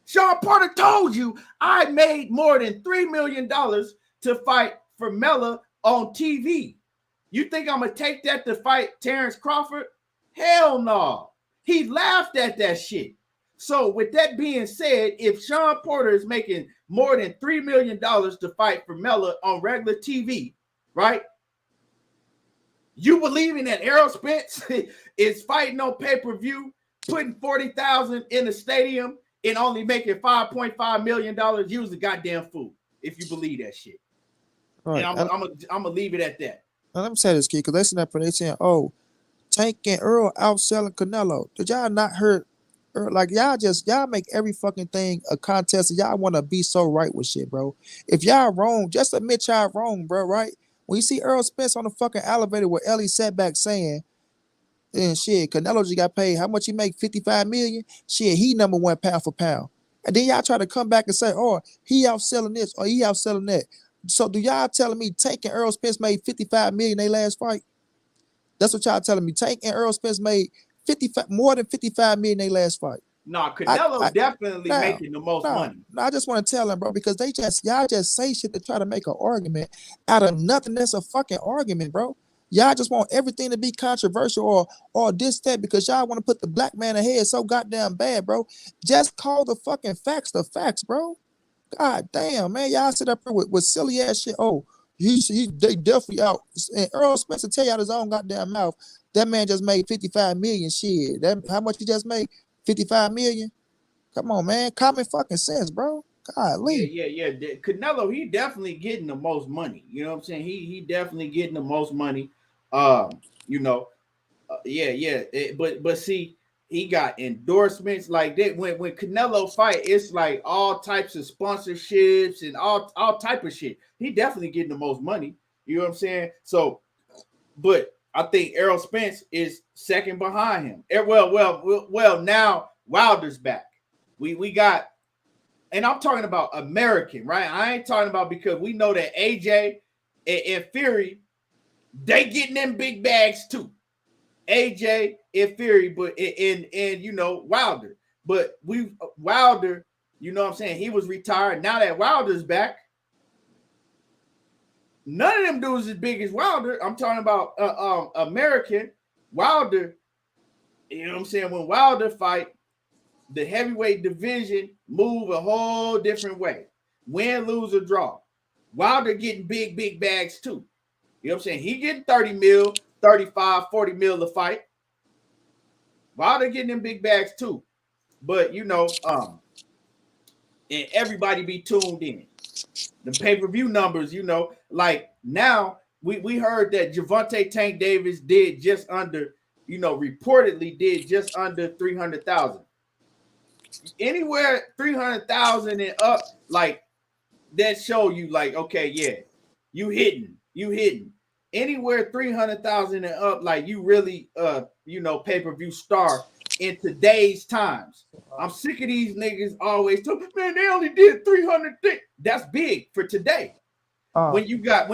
Sean Porter told you I made more than $3 million to fight for Mella on TV. You think I'm gonna take that to fight Terrence Crawford? Hell no. He laughed at that shit. So with that being said, if Sean Porter is making more than $3 million to fight for Mella on regular TV, right? You believing that Errol Spence is fighting on pay-per-view, putting 40,000 in the stadium and only making $5.5 million? Use the goddamn fool if you believe that shit. Right. And I'm gonna leave it at that.
Now let me say this, kid, because they saying, oh, Tank and Earl outselling Canelo. Did y'all not heard? Like y'all make every fucking thing a contest, and y'all want to be so right with shit, bro. If y'all wrong, just admit y'all wrong, bro. Right? When you see Errol Spence on the fucking elevator with Ellie sat back saying, and shit, Canelo just got paid. How much he make? 55 million? Shit, he number one pound for pound. And then y'all try to come back and say, oh, he outselling this or he outselling that. So do y'all telling me Tank and Errol Spence made 55 million they last fight? That's what y'all telling me. Tank and Errol Spence made more than 55 million they last fight.
No, Canelo definitely making the most money.
No, I just want to tell them, bro, because y'all just say shit to try to make an argument out of nothing. That's a fucking argument, bro. Y'all just want everything to be controversial or this, that, because y'all want to put the black man ahead so goddamn bad, bro. Just call the fucking facts the facts, bro. God damn, man. Y'all sit up here with silly ass shit. Oh, they definitely out. And Earl Spencer tell you out his own goddamn mouth, that man just made 55 million shit. How much he just made? 55 million? Come on, man. Common fucking sense, bro. Golly.
Yeah. Canelo, he definitely getting the most money. You know what I'm saying? He definitely getting the most money. But see, he got endorsements like that. When Canelo fight, it's like all types of sponsorships and all type of shit. He definitely getting the most money. You know what I'm saying? So, but I think Errol Spence is second behind him. Well, now Wilder's back. We got, and I'm talking about American, right? I ain't talking about, because we know that AJ and Fury, they getting them big bags too. AJ and Fury, but and Wilder. But Wilder, you know what I'm saying? He was retired. Now that Wilder's back, none of them dudes as big as Wilder. I'm talking about American. Wilder, you know what I'm saying? When Wilder fight, the heavyweight division move a whole different way. Win, lose, or draw. Wilder getting big bags too. You know what I'm saying? He getting 30 mil, 35, 40 mil to fight. Wilder getting them big bags too. But, and everybody be tuned in. The pay-per-view numbers, like now we heard that Gervonta Tank Davis did just under, reportedly did just under 300,000. Anywhere 300,000 and up, like that show you like, okay, yeah, you hitting. Anywhere 300,000 and up, like you really pay-per-view star in today's times. I'm sick of these niggas always talking, man, they only did 300 things. That's big for today. When you got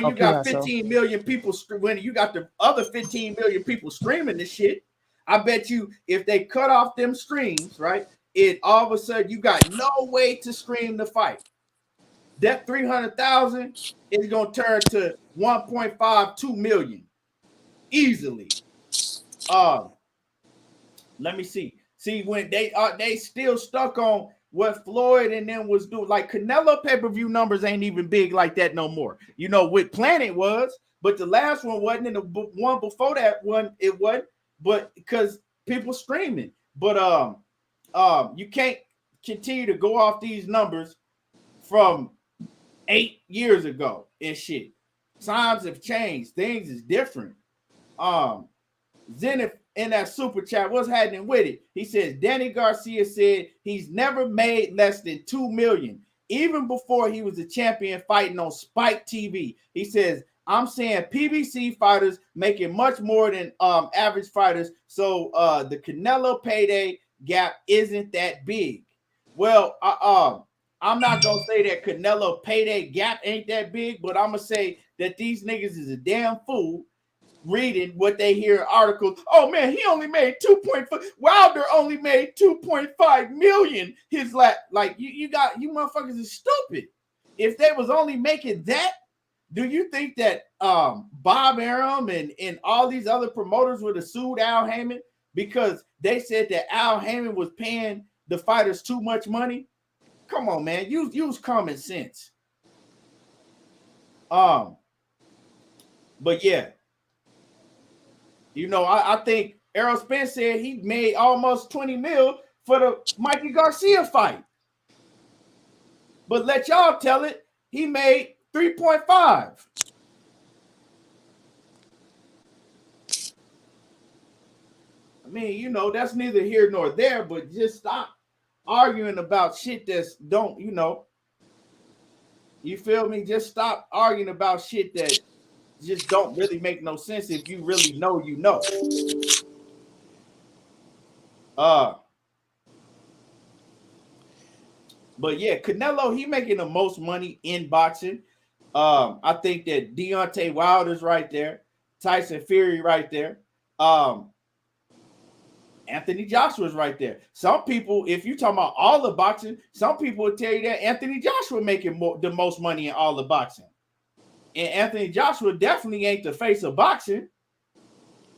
15 million people, when you got the other 15 million people streaming this shit, I bet you if they cut off them streams, right, it all of a sudden you got no way to stream the fight. That 300,000 is gonna turn to 1.52 million easily. Let me see. See, when they still stuck on what Floyd and them was doing. Like Canelo pay-per-view numbers ain't even big like that no more. With Planet was, but the last one wasn't, and the one before that one it wasn't. But because people streaming, but you can't continue to go off these numbers from 8 years ago and shit. Times have changed. Things is different. Zenith in that super chat, what's happening with it? He says Danny Garcia said he's never made less than 2 million, even before he was a champion fighting on Spike TV. He says, I'm saying PBC fighters making much more than average fighters, so the Canelo payday gap isn't that big. Well, I'm not gonna say that Canelo payday gap ain't that big, but I'm gonna say that these niggas is a damn fool reading what they hear in articles. Oh man, he only made 2.5. Wilder only made 2.5 million. His like you motherfuckers is stupid. If they was only making that, do you think that Bob Arum and all these other promoters would have sued Al Heyman because they said that Al Heyman was paying the fighters too much money? Come on, man. Use common sense. But yeah. I think Errol Spence said he made almost 20 mil for the Mikey Garcia fight. But let y'all tell it, he made 3.5. I mean, that's neither here nor there, but just stop arguing about shit that's don't, you feel me? Just stop arguing about shit that just don't really make no sense if you really know, But yeah, Canelo, he making the most money in boxing. I think that Deontay Wilder's right there, Tyson Fury right there, Anthony Joshua's right there. Some people, if you talking about all the boxing, some people will tell you that Anthony Joshua making the most money in all the boxing. And Anthony Joshua definitely ain't the face of boxing.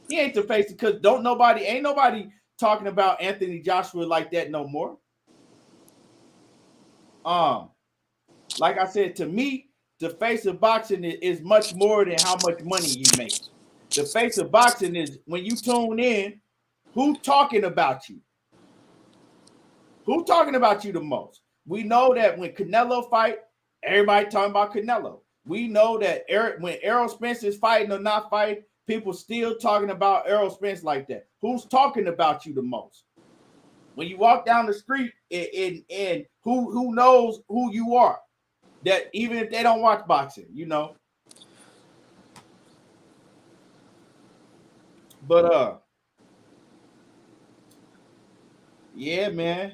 He ain't the face because ain't nobody talking about Anthony Joshua like that no more. Like I said, to me, the face of boxing is much more than how much money you make. The face of boxing is when you tune in, who talking about you? Who talking about you the most? We know that when Canelo fight, everybody talking about Canelo. We know that when Errol Spence is fighting or not fighting, people still talking about Errol Spence like that. Who's talking about you the most? When you walk down the street and who knows who you are, that even if they don't watch boxing, But yeah, man.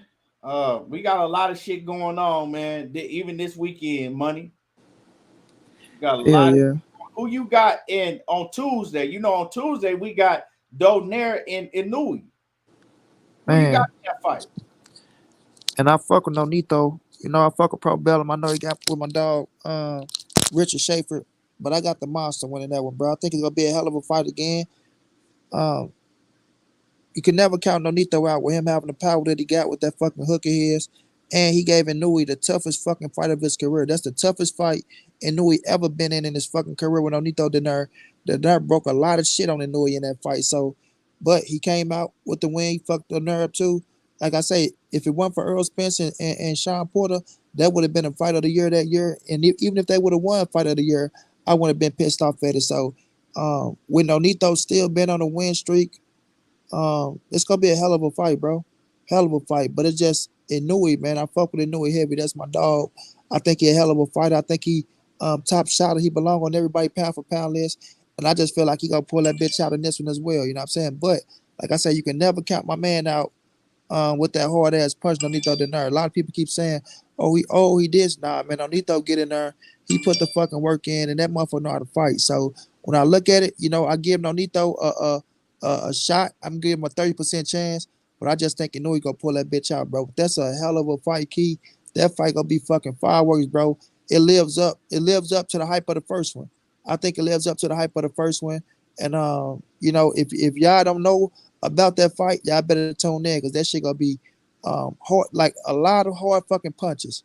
We got a lot of shit going on, man. Even this weekend, money. Got a lot.
Yeah.
Who you got on Tuesday? On Tuesday we got Donaire and Inouye. Who you got in that fight?
And I fuck with Nonito. I fuck with Pro Bellum. I know he got with my dog Richard Schaefer, but I got the monster winning that one, bro. I think it's gonna be a hell of a fight again. You can never count Nonito out with him having the power that he got with that fucking hook of his. And he gave Inouye the toughest fucking fight of his career. That's the toughest fight Inouye ever been in his fucking career with Nonito Donaire. Donaire broke a lot of shit on Inouye in that fight. So, but he came out with the win. He fucked Donaire up too. Like I say, if it weren't for Errol Spence and Sean Porter, that would have been a fight of the year that year. And even if they would have won fight of the year, I wouldn't have been pissed off at it. So with Nonito still been on a win streak, it's gonna be a hell of a fight, bro. Hell of a fight. But it's just Inouye, man. I fuck with Inouye heavy. That's my dog. I think he a hell of a fighter. I think he top shotter. He belong on everybody pound for pound list. And I just feel like he gonna pull that bitch out in this one as well. You know what I'm saying? But like I said, you can never count my man out with that hard ass punch Nonito Donaire. A lot of people keep saying, he did. Nah, man, Nonito get in there. He put the fucking work in, and that motherfucker know how to fight. So when I look at it, I give Nonito a shot. I'm giving him a 30% chance, but I just think he gonna pull that bitch out, bro. That's a hell of a fight, Key. That fight gonna be fucking fireworks, bro. It lives up. It lives up to the hype of the first one. I think it lives up to the hype of the first one. And if y'all don't know about that fight, y'all better tune in because that shit gonna be hard, like a lot of hard fucking punches.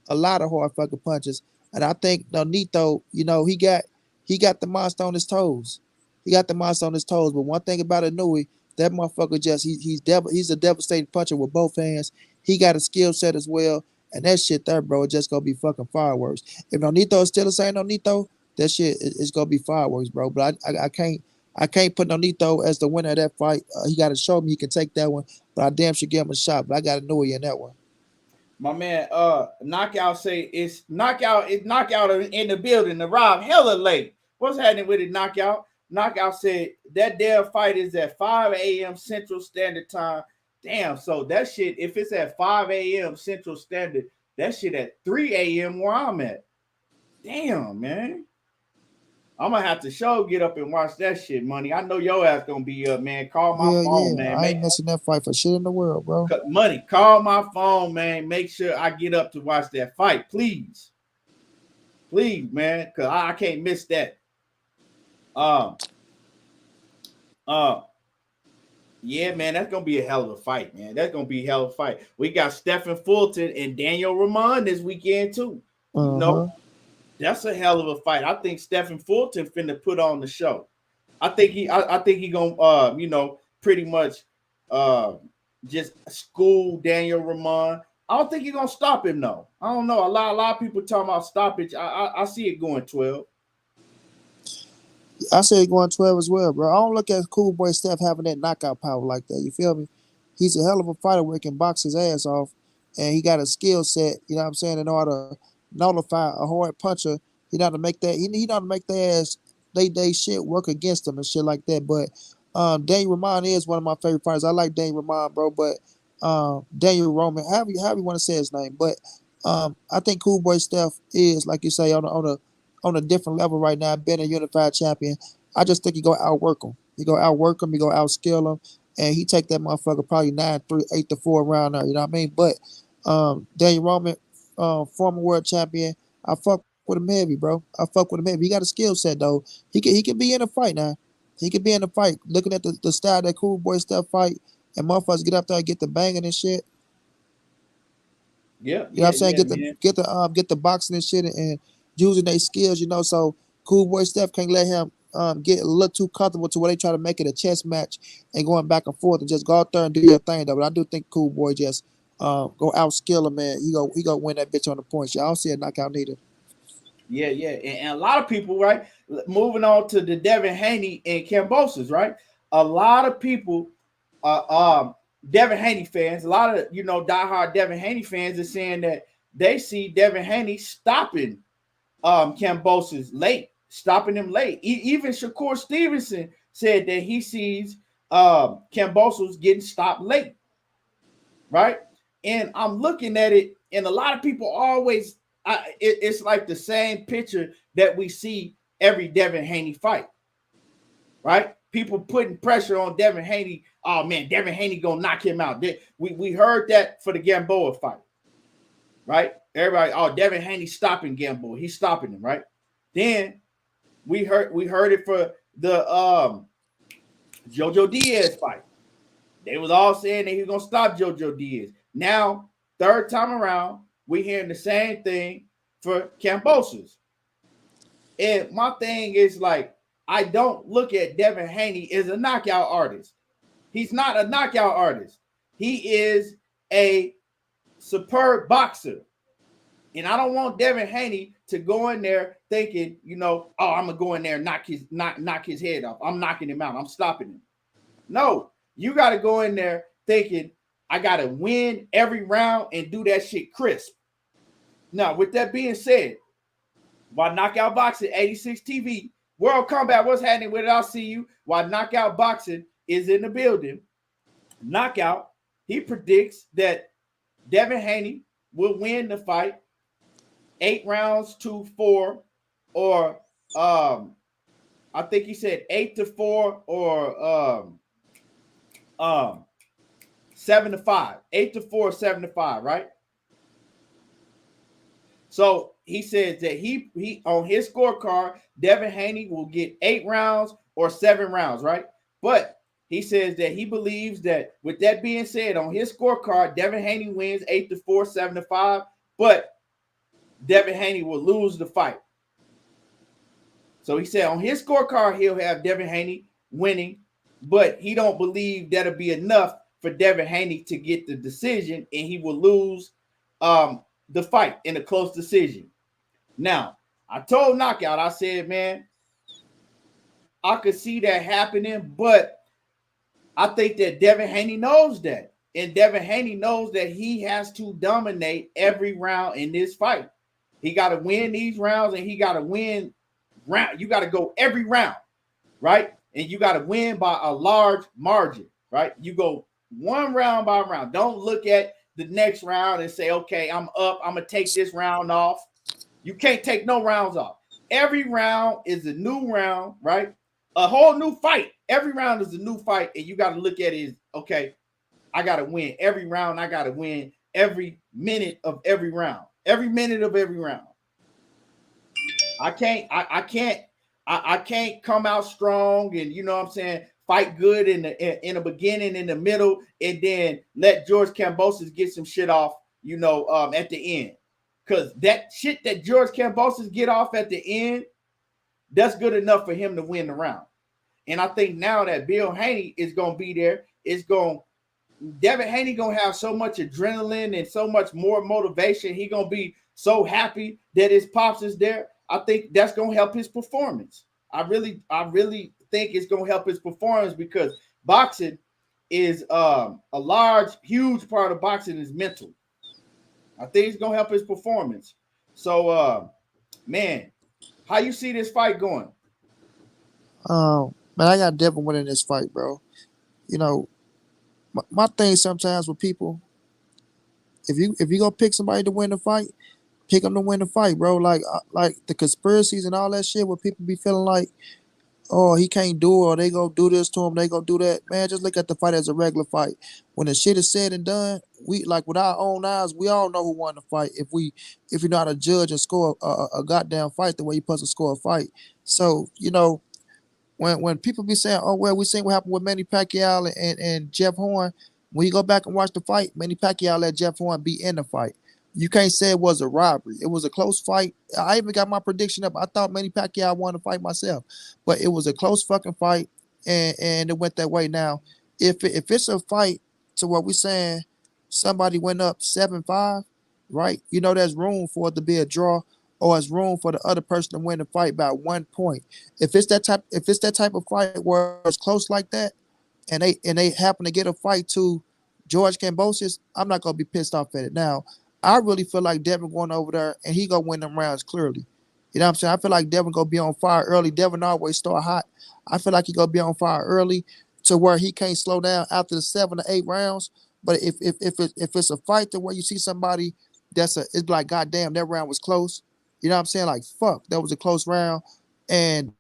A lot of hard fucking punches. And I think Nonito, he got the monster on his toes. He got the monster on his toes. But one thing about Inouye, that motherfucker he's a devastating puncher with both hands. He got a skill set as well. And that shit there, bro, it's just gonna be fucking fireworks. If Nonito is still the same Nonito, that shit is gonna be fireworks, bro. But I can't put Nonito as the winner of that fight. He got to show me he can take that one, but I damn sure give him a shot. But I got Inouye in that one.
My man, knockout say it's knockout in the building. The Rob hella late. What's happening with it, knockout? Knockout said that damn fight is at 5 a.m. Central Standard Time. Damn, so that shit, if it's at 5 a.m. Central Standard, that shit at 3 a.m. where I'm at. Damn, man. I'm gonna have to get up and watch that shit, Money. I know your ass gonna be up, man. Call my phone, man.
I ain't missing that fight for shit in the world, bro.
Money, call my phone, man. Make sure I get up to watch that fight, please. Please, man, because I can't miss that. Yeah, man, that's gonna be a hell of a fight, man. That's gonna be a hell of a fight. We got Stephen Fulton and Daniel Ramon this weekend too. That's a hell of a fight. I think Stephen Fulton finna put on the show. I think he gonna pretty much just school Daniel Ramon. I don't think he's gonna stop him though. I don't know. A lot of people talking about stoppage. I see it going 12.
I say going 12 as well, bro. I don't look at Cool Boy Steph having that knockout power like that. You feel me? He's a hell of a fighter where he can box his ass off, and he got a skill set, you know what I'm saying, in order to nullify a hard puncher. He know how to make that. He know how to make their ass, they shit work against him and shit like that. But Daniel Ramon is one of my favorite fighters. I like Daniel Ramon, bro. But Daniel Roman, however you want to say his name, but I think Cool Boy Steph is, like you say, on a different level right now, being a unified champion. I just think he go outwork him. He go outskill him, and he take that motherfucker probably 9-3, 8-4 around there. You know what I mean? But Daniel Roman, former world champion, I fuck with him heavy, bro. I fuck with him heavy. He got a skill set though. He can be in a fight now. He can be in a fight. Looking at the style that Cool Boy Steph fight, and motherfuckers get up there and get the banging and shit.
Yeah,
you know what I'm saying? Get the boxing and shit and using their skills, so Cool Boy Steph can't let him get a little too comfortable to where they try to make it a chess match and going back and forth and just go out there and do your thing though. But I do think Cool Boy just go outskill him, man. He go win that bitch on the points. Y'all don't see a knockout neither.
Yeah. And a lot of people, right? Moving on to the Devin Haney and Kambosos, right? A lot of people Devin Haney fans, a lot of diehard Devin Haney fans are saying that they see Devin Haney stopping Kambosos late, stopping him late. Even Shakur Stevenson said that he sees Kambosos getting stopped late, right? And I'm looking at it, and a lot of people always, it's like the same picture that we see every Devin Haney fight, right? People putting pressure on Devin Haney. Oh man, Devin Haney gonna knock him out. We heard that for the Gamboa fight, right? Everybody, Devin Haney stopping Gamboa. He's stopping him, right? Then we heard it for the Jojo Diaz fight. They was all saying that he was gonna stop Jojo Diaz. Now, third time around, we hearing the same thing for Kambosos. And my thing is like, I don't look at Devin Haney as a knockout artist. He's not a knockout artist. He is a superb boxer. And I don't want Devin Haney to go in there thinking, you know, oh, I'm gonna go in there and knock his head off. I'm knocking him out. I'm stopping him. No, you got to go in there thinking I got to win every round and do that shit crisp. Now, with that being said, while Knockout Boxing 86 TV, World Combat, what's happening with it? I'll see you. While Knockout Boxing is in the building, Knockout, he predicts that Devin Haney will win the fight 8 rounds to 4, or I think he said 8-4 or 7-5. 8-4, 7-5, right? So he says that he on his scorecard, Devin Haney will get 8 rounds or 7 rounds, right? But he says that he believes that, with that being said, on his scorecard, Devin Haney wins 8-4, 7-5, but Devin Haney will lose the fight. So he said on his scorecard, he'll have Devin Haney winning, but he don't believe that'll be enough for Devin Haney to get the decision, and he will lose the fight in a close decision. Now, I told Knockout, I said, man, I could see that happening, but I think that Devin Haney knows that. And Devin Haney knows that he has to dominate every round in this fight. He got to win these rounds, and he got to win round. You got to go every round, right? And you got to win by a large margin, right? You go one round by round. Don't look at the next round and say, okay, I'm up. I'm going to take this round off. You can't take no rounds off. Every round is a new round, right? A whole new fight. Every round is a new fight, and you got to look at it as, okay, I got to win every round. I got to win every minute of every round. Every minute of every round. I can't come out strong and, you know what I'm saying, fight good in the beginning, in the middle, and then let George Kambosos get some shit off, you know, at the end. Because that shit that George Kambosos get off at the end, that's good enough for him to win the round. And I think now that Bill Haney is going to be there, Devin Haney going to have so much adrenaline and so much more motivation. He going to be so happy that his pops is there. I think that's going to help his performance. I really think it's going to help his performance, because boxing is a large, huge part of boxing is mental. I think it's going to help his performance. So, man, how you see this fight going?
Man, I got Devin winning this fight, bro. You know, my thing sometimes with people, if you gonna pick somebody to win the fight, pick them to win the fight, bro. Like the conspiracies and all that shit, where people be feeling like, oh, he can't do it, or they go do this to him, they go do that. Man, just look at the fight as a regular fight. When the shit is said and done, we, like, with our own eyes, we all know who won the fight. If you know how to judge and score a goddamn fight the way you're supposed to score a fight. So, you know, when people be saying, oh, well, we seen what happened with Manny Pacquiao and Jeff Horn, when you go back and watch the fight, Manny Pacquiao let Jeff Horn be in the fight. You can't say it was a robbery. It was a close fight. I even got my prediction up. I thought Manny Pacquiao won the fight myself, but it was a close fucking fight, and it went that way. Now, if it's a fight to what we're saying, somebody went up 7-5, right? You know, there's room for it to be a draw, or it's room for the other person to win the fight by 1 point. If it's that type of fight where it's close like that, and they happen to get a fight to George Kambosos, I'm not gonna be pissed off at it. Now, I really feel like Devin going over there and he gonna win them rounds clearly. You know what I'm saying? I feel like Devin gonna be on fire early. Devin always start hot. I feel like he gonna be on fire early to where he can't slow down after the 7 or 8 rounds. But if it's a fight to where you see somebody it's like, goddamn, that round was close. You know what I'm saying? Like, fuck, that was a close round. And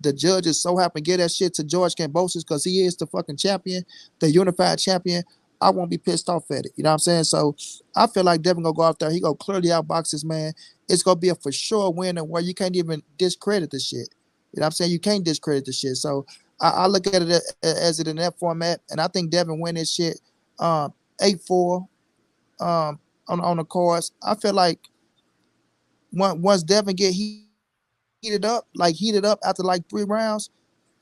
the judges so happen to get that shit to George Kambosos because he is the fucking champion, the unified champion. I won't be pissed off at it. You know what I'm saying? So I feel like Devin gonna go out there. He gonna clearly outbox this man. It's gonna be a for sure win, and where you can't even discredit the shit. You know what I'm saying? You can't discredit the shit. So I look at it as it in that format, and I think Devin win this shit 8-4 on the cards. I feel like once Devin get heated up after like 3 rounds,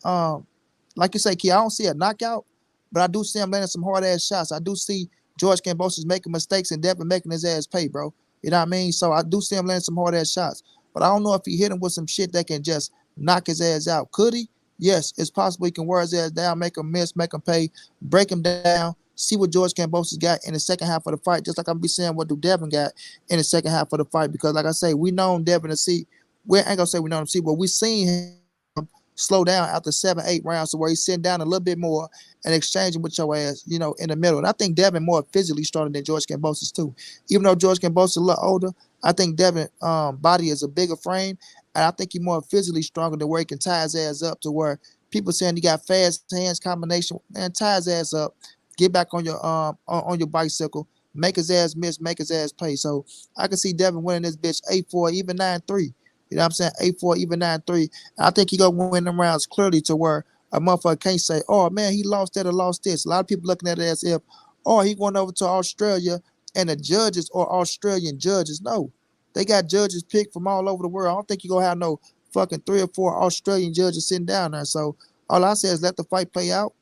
like you say, Key, I don't see a knockout, but I do see him landing some hard ass shots. I do see George Kambosos making mistakes and Devin making his ass pay, bro. You know what I mean? So I do see him landing some hard ass shots, but I don't know if he hit him with some shit that can just knock his ass out. Could he? Yes, it's possible he can wear his ass down, make him miss, make him pay, break him down, see what George Kambosos got in the second half of the fight, just like I'm be saying what do Devin got in the second half of the fight. Because like I say, we known Devin to see, we ain't gonna say we know him to see, but we seen him slow down after 7-8 rounds to where he's sitting down a little bit more and exchanging with your ass, you know, in the middle. And I think Devin more physically stronger than George Kambosos too. Even though George Kambosos is a little older, I think Devin body is a bigger frame, and I think he's more physically stronger than where he can tie his ass up to where people saying he got fast hands combination. Man, tie his ass up, get back on your bicycle, make his ass miss, make his ass pay. So I can see Devin winning this bitch 8-4, even 9-3. You know what I'm saying? 8-4, even 9-3. I think he gonna win them rounds clearly to where a motherfucker can't say, oh man, he lost that or lost this. A lot of people looking at it as if, oh, he going over to Australia and the judges are Australian judges. No, they got judges picked from all over the world. I don't think you're gonna have no fucking 3 or 4 Australian judges sitting down there. So all I say is let the fight play out.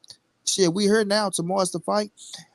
Shit, we here now. Tomorrow's the fight.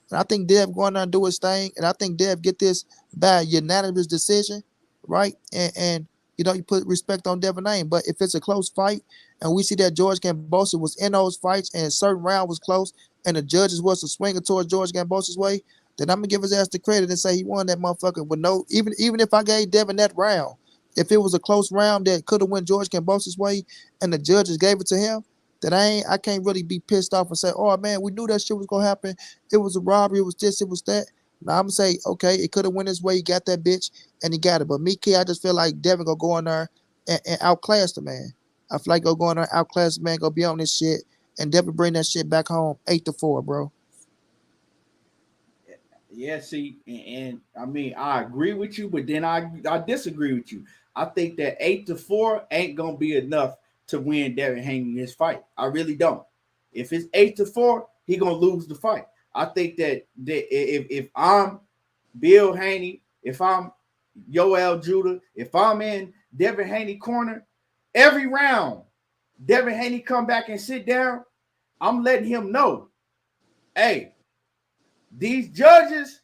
And I think Dev going there and do his thing. And I think Dev get this by unanimous decision, right? And you know, you put respect on Devin name. But if it's a close fight and we see that George Kambosos was in those fights and a certain round was close and the judges was to swing it towards George Kambosos' way, then I'm gonna give his ass the credit and say he won that motherfucker with no, even if I gave Devin that round, if it was a close round that could have went George Kambosos' way and the judges gave it to him, then I can't really be pissed off and say, oh man, we knew that shit was gonna happen. It was a robbery, it was this, it was that. Now I'm gonna say, okay, it could have went his way. He got that bitch and he got it. But me, kid, I just feel like Devin gonna go in there and outclass the man. I feel like go in there, outclass the man, go be on this shit, and Devin bring that shit back home 8-4, bro.
Yeah, see, and I mean, I agree with you, but then I disagree with you. I think that 8-4 ain't gonna be enough to win Devin Haney this fight. I really don't. If it's 8-4, he gonna lose the fight. I think that if I'm Bill Haney, if I'm Yoel Judah, if I'm in Devin Haney corner, every round Devin Haney come back and sit down, I'm letting him know, hey, these judges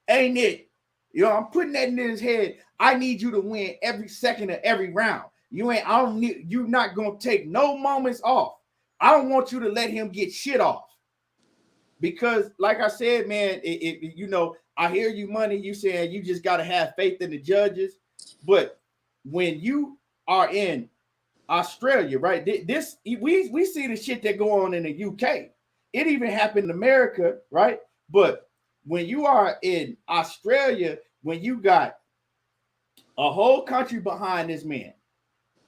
ain't it. You know, I'm putting that in his head. I need you to win every second of every round. You're not gonna take no moments off. I don't want you to let him get shit off. Because, like I said, man, you know, I hear you, money. You saying you just gotta have faith in the judges, but when you are in Australia, right? We see the shit that go on in the UK. It even happened in America, right? But when you are in Australia, when you got a whole country behind this man,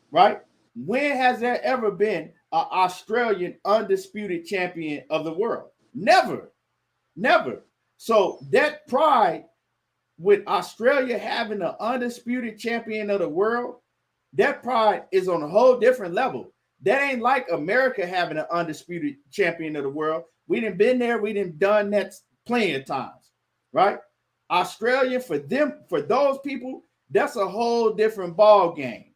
right? When has there ever been an Australian undisputed champion of the world? Never. So that pride with Australia having an undisputed champion of the world, that pride is on a whole different level. That ain't like America having an undisputed champion of the world. We done been there. We done done that plenty of times, right? Australia, for those people, that's a whole different ball game.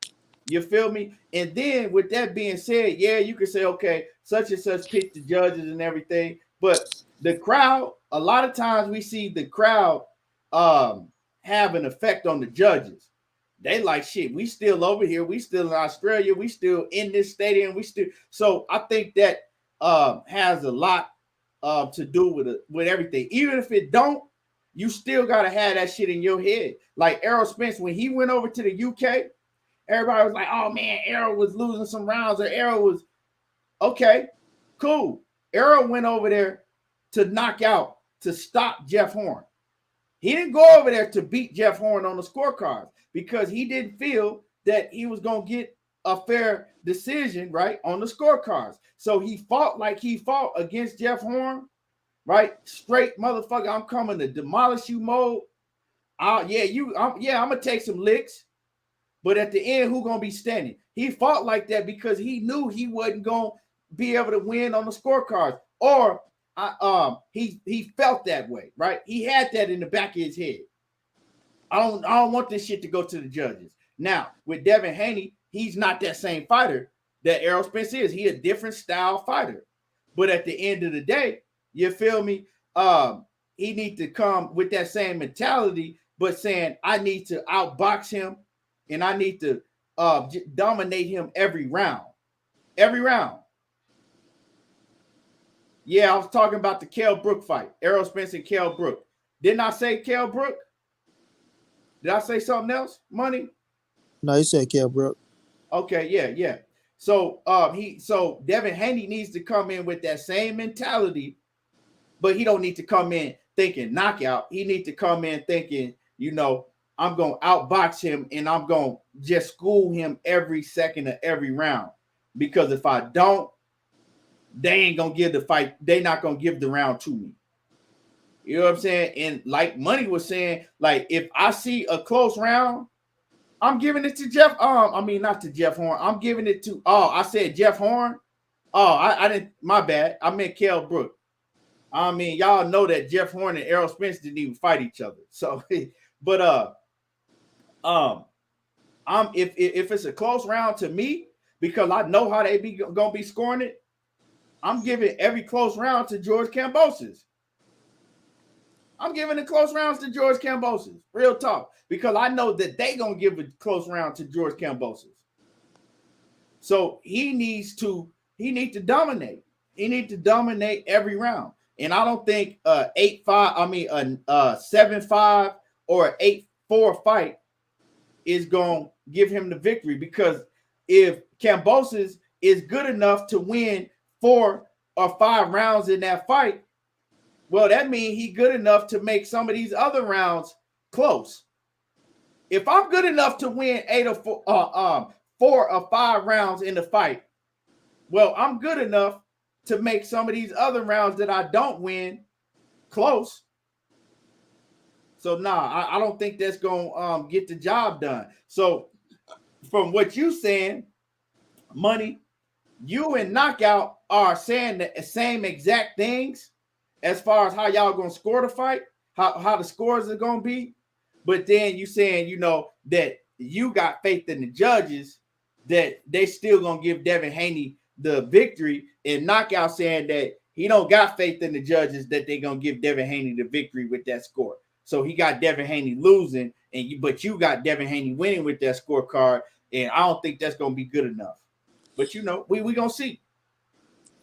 You feel me? And then with that being said, yeah, you can say, okay, such and such picked the judges and everything. But the crowd, a lot of times we see the crowd have an effect on the judges. They like, shit, we still over here. We still in Australia. We still in this stadium. So I think that has a lot to do with everything. Even if it don't, you still got to have that shit in your head. Like Errol Spence, when he went over to the UK, everybody was like, oh man, Errol was losing some rounds, or Errol was, okay, cool. Errol went over there to knock out, to stop Jeff Horn. He didn't go over there to beat Jeff Horn on the scorecards because he didn't feel that he was going to get a fair decision, right, on the scorecards. So he fought like he fought against Jeff Horn, right? Straight motherfucker, I'm coming to demolish you mode. I'm going to take some licks. But at the end, who going to be standing? He fought like that because he knew he wasn't going to be able to win on the scorecards, or he felt that way, right? He had that in the back of his head. I don't want this shit to go to the judges. Now with Devin Haney, he's not that same fighter that Errol Spence is. He a different style fighter. But at the end of the day, you feel me? He needs to come with that same mentality but saying I need to outbox him and I need to dominate him every round. Every round. Yeah, I was talking about the Kell Brook fight. Errol Spence and Kell Brook. Didn't I say Kell Brook? Did I say something else? Money?
No, you said Kell Brook.
Okay, yeah. So Devin Haney needs to come in with that same mentality, but he don't need to come in thinking knockout. He needs to come in thinking, I'm going to outbox him and I'm going to just school him every second of every round. Because if I don't, they ain't going to give the fight. They not going to give the round to me. You know what I'm saying? And like Money was saying, like if I see a close round, I'm giving it to Jeff. Not to Jeff Horn. I'm giving it to, I said Jeff Horn. I didn't, my bad. I meant Kell Brook. Y'all know that Jeff Horn and Errol Spence didn't even fight each other. So, but if it's a close round to me, because I know how they gonna be scoring it, I'm giving every close round to George Kambosos. I'm giving the close rounds to George Kambosos. Real talk. Because I know that they gonna give a close round to George Kambosos. So he needs to dominate. He needs to dominate every round. And I don't think 7-5 or 8-4 fight is gonna give him the victory, because if Kambosos is good enough to win 4 or 5 rounds in that fight, well, that means he's good enough to make some of these other rounds close. If I'm good enough to win 4 or 5 rounds in the fight, well, I'm good enough to make some of these other rounds that I don't win close. So I don't think that's gonna get the job done. So from what you saying, Money, you and Knockout are saying the same exact things as far as how y'all gonna score the fight, how the scores are gonna be. But then you saying, that you got faith in the judges, that they still gonna give Devin Haney the victory, and Knockout saying that he don't got faith in the judges that they gonna give Devin Haney the victory with that score. So he got Devin Haney losing, but you got Devin Haney winning with that scorecard, and I don't think that's gonna be good enough. But we gonna see.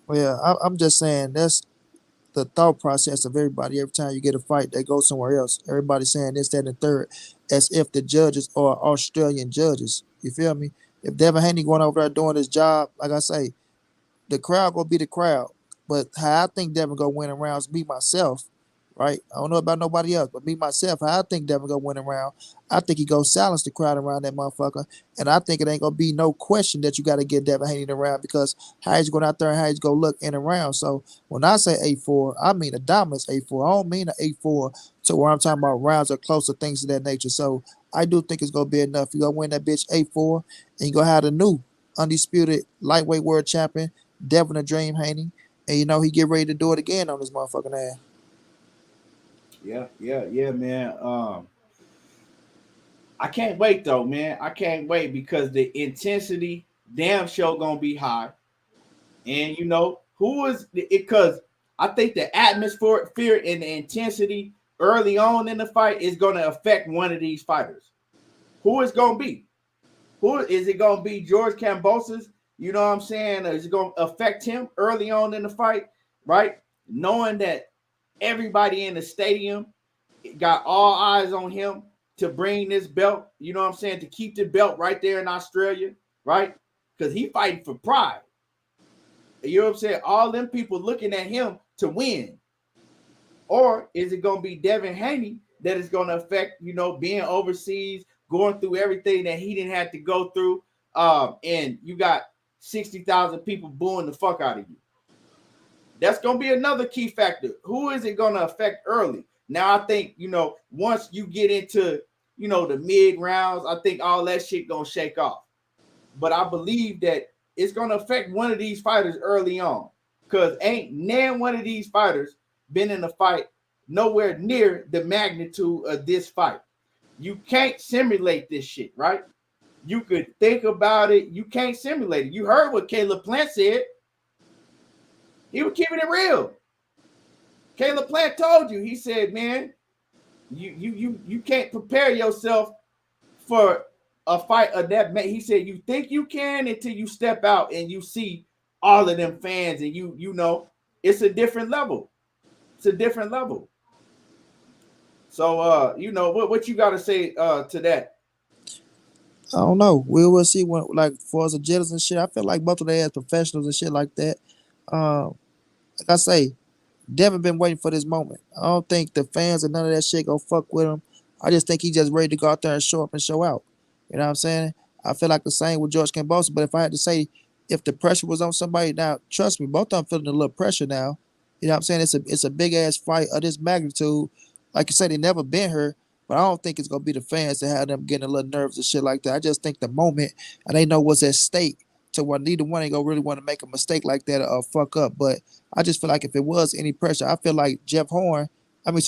Well, yeah, I'm just saying that's the thought process of everybody. Every time you get a fight, they go somewhere else. Everybody saying this, that, and the third, as if the judges are Australian judges. You feel me? If Devin Haney going over there doing his job, like I say, the crowd gonna be the crowd. But how I think Devin gonna win in rounds, me myself, right? I don't know about nobody else, but me myself, how I think Devin gonna win around. I think he gonna silence the crowd around that motherfucker, and I think it ain't gonna be no question that you got to get Devin Haney around, because how he's going out there and how he's gonna look in around. So when I say 8-4, I mean a dominance 8-4. I don't mean an 8-4 to where I'm talking about rounds or closer things of that nature. So I do think it's gonna be enough. You gonna win that bitch 8-4, and you gonna have the new undisputed lightweight world champion Devin Adrien Haney, and he get ready to do it again on this motherfucking ass.
Yeah, man. I can't wait though, man. I can't wait, because the intensity damn sure gonna be high. And who is it? Because I think the atmosphere, fear, and the intensity early on in the fight is gonna affect one of these fighters. Who is gonna be? Who is it gonna be? George Kambosos? You know what I'm saying? Is it gonna affect him early on in the fight, right? Knowing that everybody in the stadium got all eyes on him to bring this belt, you know what I'm saying, to keep the belt right there in Australia, right? Because he fighting for pride. You know what I'm saying? All them people looking at him to win. Or is it going to be Devin Haney that is going to affect, being overseas, going through everything that he didn't have to go through, and you got 60,000 people booing the fuck out of you? That's going to be another key factor. Who is it going to affect early? Now, I think, once you get into, the mid rounds, I think all that shit going to shake off. But I believe that it's going to affect one of these fighters early on, because ain't none one of these fighters been in a fight nowhere near the magnitude of this fight. You can't simulate this shit, right? You could think about it. You can't simulate it. You heard what Caleb Plant said. He was keeping it real. Caleb Plant told you, he said, man, You can't prepare yourself for a fight of that man. He said you think you can until you step out and you see all of them fans, and you know it's a different level. It's a different level. So you know what you got to say to that?
I don't know. We will see when, like, for us jitters and shit. I feel like both of them as professionals and shit like that. Like I say, Devin been waiting for this moment. I don't think the fans and none of that shit go fuck with him. I just think he just ready to go out there and show up and show out. You know what I'm saying? I feel like the same with George Kambosos. But if I had to say, if the pressure was on somebody now, trust me, both of them feeling a little pressure now. You know what I'm saying? It's a big ass fight of this magnitude. Like you said, they never been here, but I don't think it's gonna be the fans that have them getting a little nervous and shit like that. I just think the moment and they know what's at stake to where neither one ain't gonna really want to make a mistake like that or fuck up. But I just feel like if it was any pressure, I feel like not Jeff Horn, George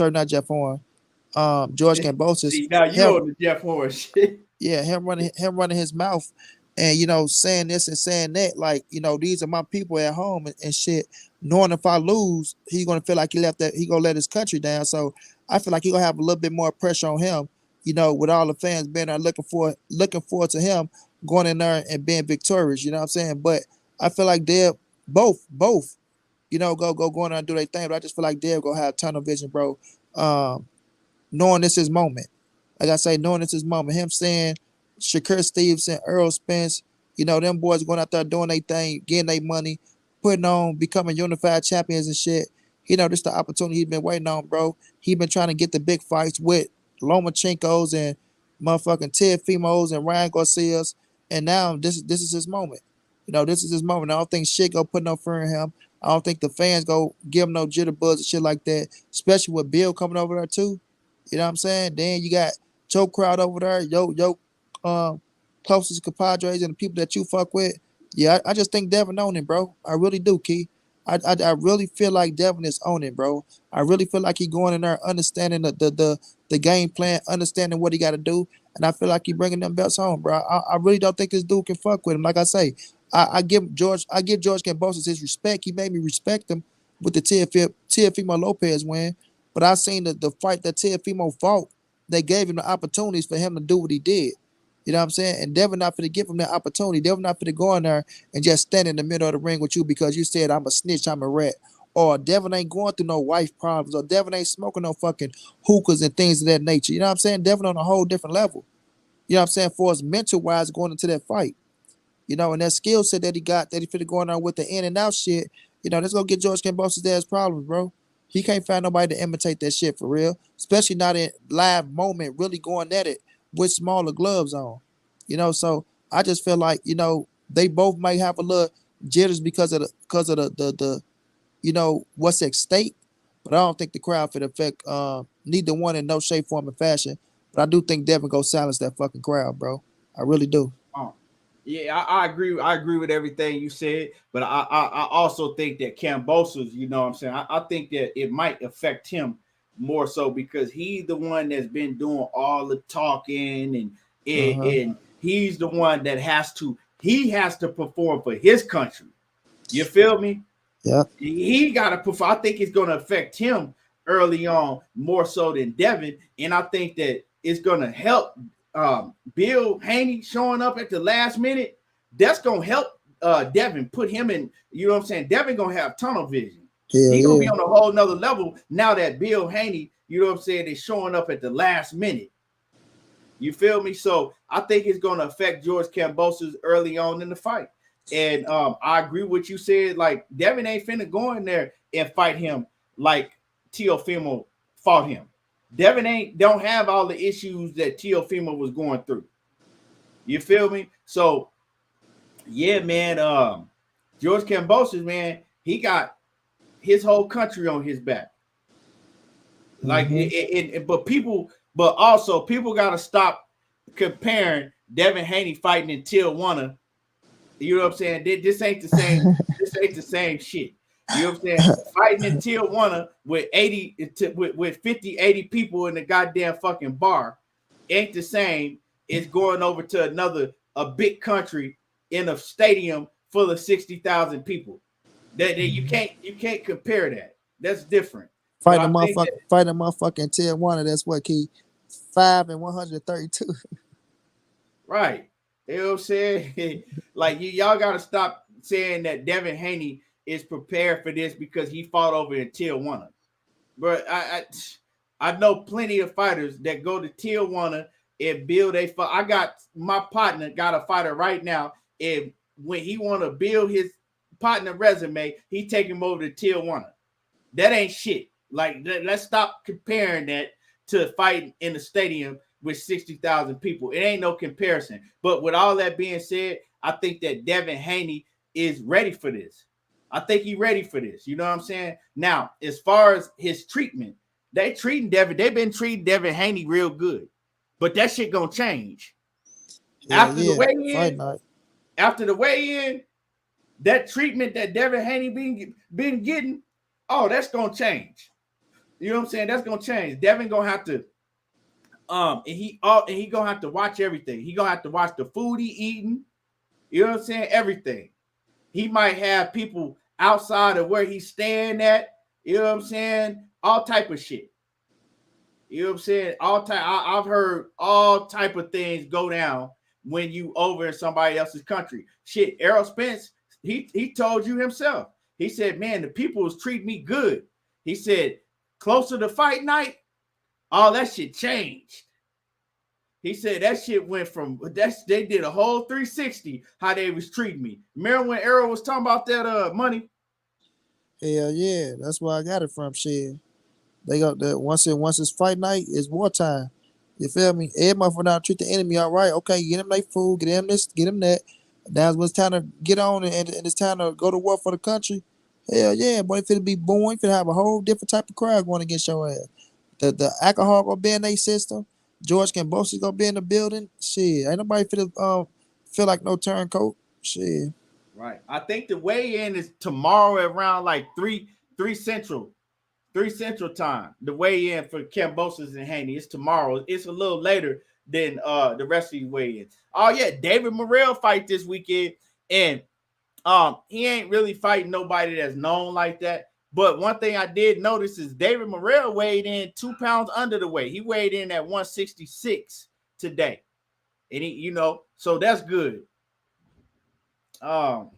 Kambosos,
See, now you on the Jeff Horn shit.
yeah, him running his mouth and, you know, saying this and saying that, like, you know, these are my people at home and shit, knowing if I lose, he's gonna feel like he gonna let his country down. So I feel like he gonna have a little bit more pressure on him, you know, with all the fans being there looking forward to him going in there and being victorious, you know what I'm saying? But I feel like they're both, you know, go in there and do their thing. But I just feel like they're gonna have tunnel vision, bro. Knowing this is moment. Like I say, knowing this is moment. Him saying Shakur Stevenson, Earl Spence, you know, them boys going out there doing their thing, getting their money, putting on, becoming unified champions and shit. You know, this the opportunity he's been waiting on, bro. He been trying to get the big fights with Lomachenkos and motherfucking Ted Fimos and Ryan Garcias. And now this is his moment. You know, this is his moment. I don't think shit go put no fear in him. I don't think the fans go give him no jitterbugs and shit like that, especially with Bill coming over there too. You know what I'm saying? Then you got Joe Crowd over there, closest compadres and the people that you fuck with. Yeah, I just think Devin on it, bro. I really do, Key. I really feel like Devin is on it, bro. I really feel like he going in there understanding the game plan, understanding what he got to do, and I feel like he bringing them belts home, bro. I really don't think this dude can fuck with him. Like I say, I give George Kambosos his respect. He made me respect him with the Teofimo Lopez win, but I seen the fight that Teofimo fought. They gave him the opportunities for him to do what he did. You know what I'm saying? And Devin not finna give him that opportunity. Devin not finna go in there and just stand in the middle of the ring with you because you said I'm a snitch, I'm a rat. Or Devin ain't going through no wife problems. Or Devin ain't smoking no fucking hookahs and things of that nature. You know what I'm saying? Devin on a whole different level. You know what I'm saying? For us mental-wise going into that fight. You know, and that skill set that he got, that he finna go in there with the in and out shit, you know, that's gonna get George Kambosos' dad's problems, bro. He can't find nobody to imitate that shit for real. Especially not in live moment, really going at it with smaller gloves on. You know, so I just feel like, you know, they both might have a little jitters because of the you know, what's at stake. But I don't think the crowd could affect neither one in no shape, form, or fashion. But I do think Devin go silence that fucking crowd, bro. I really do.
Yeah, I agree. I agree with everything you said, but I also think that Kambosos, you know what I'm saying? I think that it might affect him more so because he's the one that's been doing all the talking and he's the one that has to perform for his country. You feel me?
Yeah.
He got to perform. I think it's going to affect him early on more so than Devin, and I think that it's going to help Bill Haney showing up at the last minute. That's going to help Devin put him in, you know what I'm saying? Devin going to have tunnel vision. He's going to be on a whole nother level now that Bill Haney, you know what I'm saying, is showing up at the last minute. You feel me? So I think it's going to affect George Kambosos early on in the fight. And I agree with what you said. Like, Devin ain't finna go in there and fight him like Teofimo fought him. Devin don't have all the issues that Teofimo was going through. You feel me? So, yeah, man. George Kambosos, man, he got his whole country on his back. Like, but also people got to stop comparing Devin Haney fighting in Tijuana. You know what I'm saying? This ain't the same. This ain't the same shit. You know what I'm saying? Fighting in Tijuana with 50, 80 people in the goddamn fucking bar ain't the same as going over to a big country in a stadium full of 60,000 people. That you can't compare that. That's different.
Fighting a motherfucking Tijuana. That's what key 5 and 132.
Right. You know what I'm saying? Like y'all gotta stop saying that Devin Haney is prepared for this because he fought over in Tijuana. But I know plenty of fighters that go to Tijuana and build a fight. I got my partner got a fighter right now, and when he want to build his partner resume, he take him over to Tijuana. That ain't shit. Like, let's stop comparing that to fighting in the stadium with 60,000 people. It ain't no comparison. But with all that being said, I think that Devin Haney is ready for this. I think he's ready for this. You know what I'm saying? Now, as far as his treatment, they've been treating Devin Haney real good. But that shit gonna change. After the weigh-in, that treatment that Devin Haney been getting, oh, that's gonna change. You know what I'm saying? That's gonna change. Devin gonna have to, and he gonna have to watch everything. He gonna have to watch the food he eating. You know what I'm saying? Everything. He might have people outside of where he's staying at. You know what I'm saying? All type of shit. You know what I'm saying? I've heard all type of things go down when you over in somebody else's country. Shit, Errol Spence, he told you himself. He said, man, the people was treating me good. He said, closer to fight night, all that shit changed. He said that shit went from they did a whole 360 how they was treating me. Remember when Errol was talking about that money?
Hell yeah, that's where I got it from. Shit. They got that once it's fight night, it's wartime. You feel me? Every motherfucker now treat the enemy all right. Okay, get him their food, get him this, get him that. Now when it's time to get on and it's time to go to war for the country. Hell yeah, boy, if it be born, if it have a whole different type of crowd going against your ass. The alcohol gonna be in their system. George Kambosos gonna be in the building. Shit, ain't nobody feel like no turncoat. Shit.
Right. I think the weigh-in is tomorrow around like 3 Central time. The weigh-in for Kambosos and Haney is tomorrow. It's a little later than the rest of these weigh-ins. Oh yeah, David Morrell fight this weekend, and he ain't really fighting nobody that's known like that. But one thing I did notice is David Morrell weighed in 2 pounds under the weight. He weighed in at 166 today, and he, so that's good. So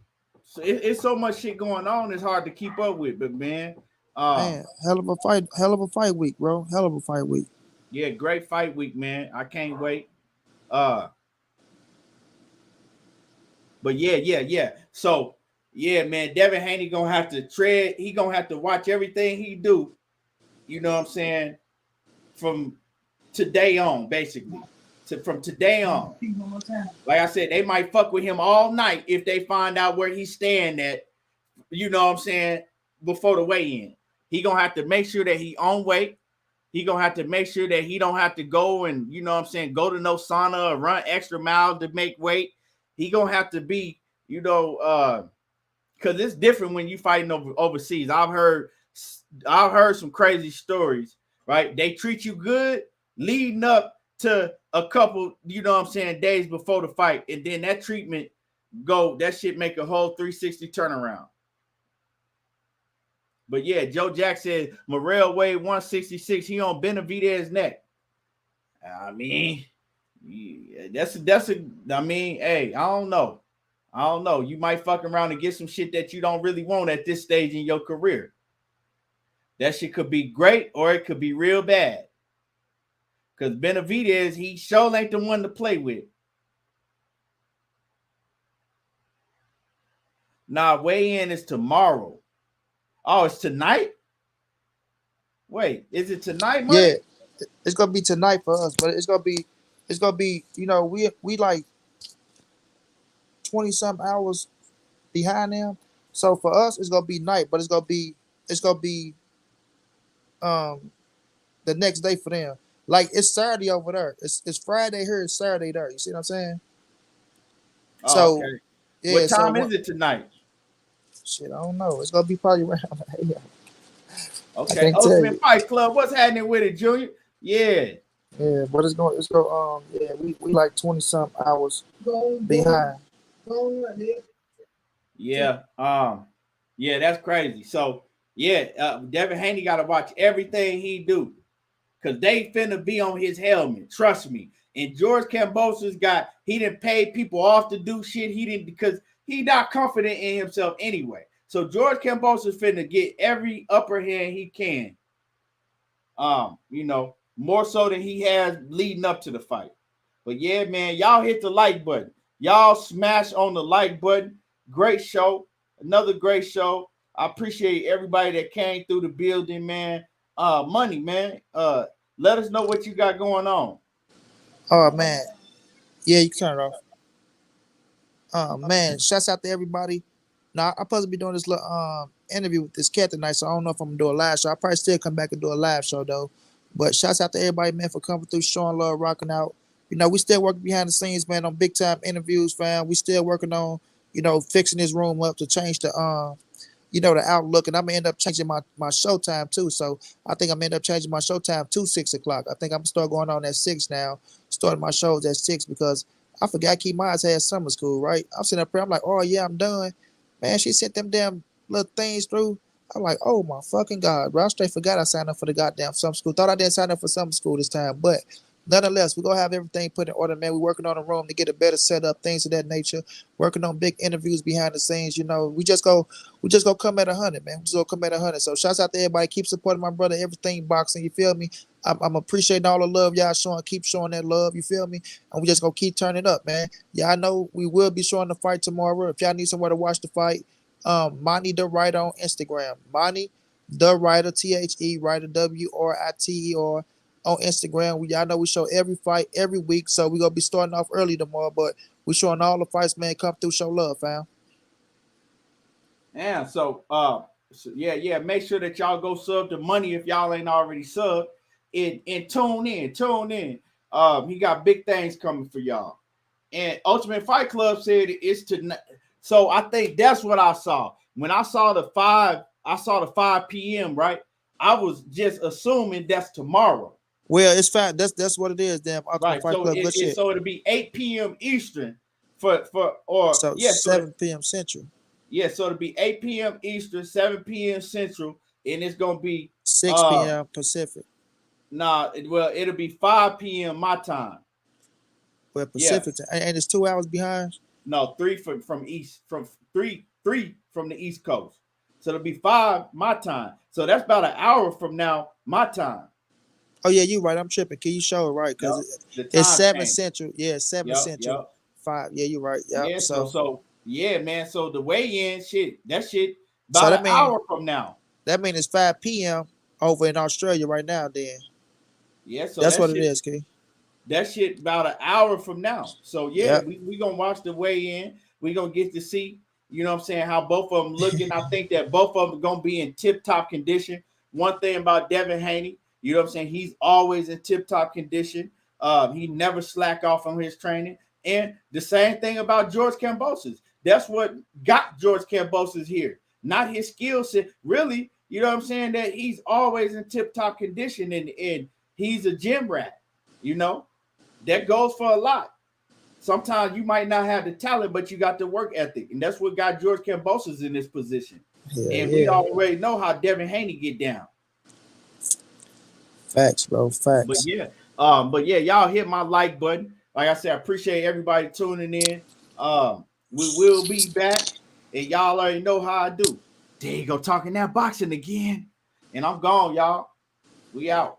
it's so much shit going on. It's hard to keep up with, but man,
hell of a fight week, bro. Hell of a fight week.
Yeah, great fight week, man. I can't wait. But yeah. So yeah, man, Devin Haney gonna have to tread. He gonna have to watch everything he do. You know what I'm saying? From today on, basically. From today on. Like I said, they might fuck with him all night if they find out where he's staying at. You know what I'm saying? Before the weigh-in, he gonna have to make sure that he on weight. He gonna have to make sure that he don't have to go and go to no sauna or run extra miles to make weight. He gonna have to be, because it's different when you fighting overseas. I've heard some crazy stories, right? They treat you good leading up to a couple, days before the fight, and then that treatment that shit make a whole 360 turnaround. But yeah, Joe Jack said Morrell weighed 166. He on Benavidez's neck. I mean, hey, I don't know. You might fuck around and get some shit that you don't really want at this stage in your career. That shit could be great or it could be real bad. Because Benavidez, he sure ain't the one to play with. Nah, weigh-in is tomorrow. Oh, it's tonight? Wait, is it tonight, Mike?
Yeah, it's gonna be tonight for us, but it's gonna be, we like 20-something hours behind them. So for us, it's gonna be night, but it's gonna be the next day for them. Like it's Saturday over there. It's Friday here, it's Saturday there. You see what I'm saying?
Oh,
so
okay.
Yeah.
What time is it tonight?
Shit, I don't know. It's gonna be probably around.
Okay. Ultimate Fight Club. What's happening with it, Junior? Yeah.
Yeah, but we like 20-something hours behind.
Yeah. Yeah, that's crazy. So Yeah, Devin Haney got to watch everything he do, because they finna be on his helmet. Trust me. And George Kambosos he didn't pay people off to do shit. He didn't, because he not confident in himself anyway. So George Kambosos finna get every upper hand he can. More so than he has leading up to the fight. But yeah, man, y'all hit the like button. Y'all smash on the like button. Great show. Another great show. I appreciate everybody that came through the building, man. Money, man. Let us know what you got going on.
Oh man. Yeah, you can turn it off. Man, shouts out to everybody. Now I'm supposed to be doing this little interview with this cat tonight, so I don't know if I'm gonna do a live show. I'll probably still come back and do a live show though. But shouts out to everybody, man, for coming through, showing love, rocking out. We still working behind the scenes, man, on big time interviews, fam. We still working on, fixing this room up to change the the outlook, and I'm gonna end up changing my showtime too. So I think I'm gonna end up changing my showtime to 6 o'clock. I think I'm gonna start going on at 6 now, starting my shows at 6 because I forgot Key Myers had summer school, right? I'm sitting up here, I'm like, oh yeah, I'm done. Man, she sent them damn little things through. I'm like, oh my fucking God, bro. I straight forgot I signed up for the goddamn summer school. Thought I didn't sign up for summer school this time, but nonetheless, we're gonna have everything put in order, man. We're working on a room to get a better setup, things of that nature. Working on big interviews behind the scenes. We just go come at 100, man. We just go come at 100. So shouts out to everybody. Keep supporting my brother. Everything boxing. You feel me? I'm appreciating all the love y'all showing. Keep showing that love. You feel me? And we just gonna keep turning up, man. Yeah, I know we will be showing the fight tomorrow. If y'all need somewhere to watch the fight, Monty the Writer on Instagram. Monty the Writer, THE Writer, WRITER. On Instagram. Y'all know we show every fight every week, so we're gonna be starting off early tomorrow, but we showing all the fights, man. Come through, show love, fam.
Yeah, so make sure that y'all go sub to Money if y'all ain't already subbed, and tune in. He got big things coming for y'all. And Ultimate Fight Club said it's tonight. So I think that's what I saw. When I saw the 5 p.m., right? I was just assuming that's tomorrow.
Well, it's fine. That's what it is. Damn,
right.
Fight Club. Good shit.
So it'll be 8 p.m. Eastern so
7 p.m. Central.
Yeah, so it'll be 8 p.m. Eastern, 7 p.m. Central, and it's gonna be
6 p.m. Pacific.
It'll be 5 p.m. my time.
Well, Pacific, and it's 2 hours behind.
No, 3 from three from the East Coast. So it'll be 5 my time. So that's about an hour from now my time.
Oh yeah, you're right. I'm tripping. Can you show it right? Because it's 7 Central. Yeah, 7 Central. 5. Yeah, you're right. Yep.
Yeah. So yeah, man. So the weigh-in that shit about an hour from now.
That means it's 5 p.m. over in Australia right now. Then.
Yeah. So
that's what it is, Key.
That shit about an hour from now. So yeah, we gonna watch the weigh-in. We gonna get to see. You know what I'm saying? How both of them looking. I think that both of them are gonna be in tip-top condition. One thing about Devin Haney. You know what I'm saying? He's always in tip-top condition. He never slack off on his training. And the same thing about George Kambosos. That's what got George Kambosos here. Not his skill set. Really, you know what I'm saying? That he's always in tip-top condition and he's a gym rat. That goes for a lot. Sometimes you might not have the talent, but you got the work ethic. And that's what got George Kambosos in this position. We already know how Devin Haney get down.
Facts, bro. Facts.
But yeah, y'all hit my like button. Like I said, I appreciate everybody tuning in. We will be back, and y'all already know how I do. There you go, talking that boxing again. And I'm gone, y'all. We out.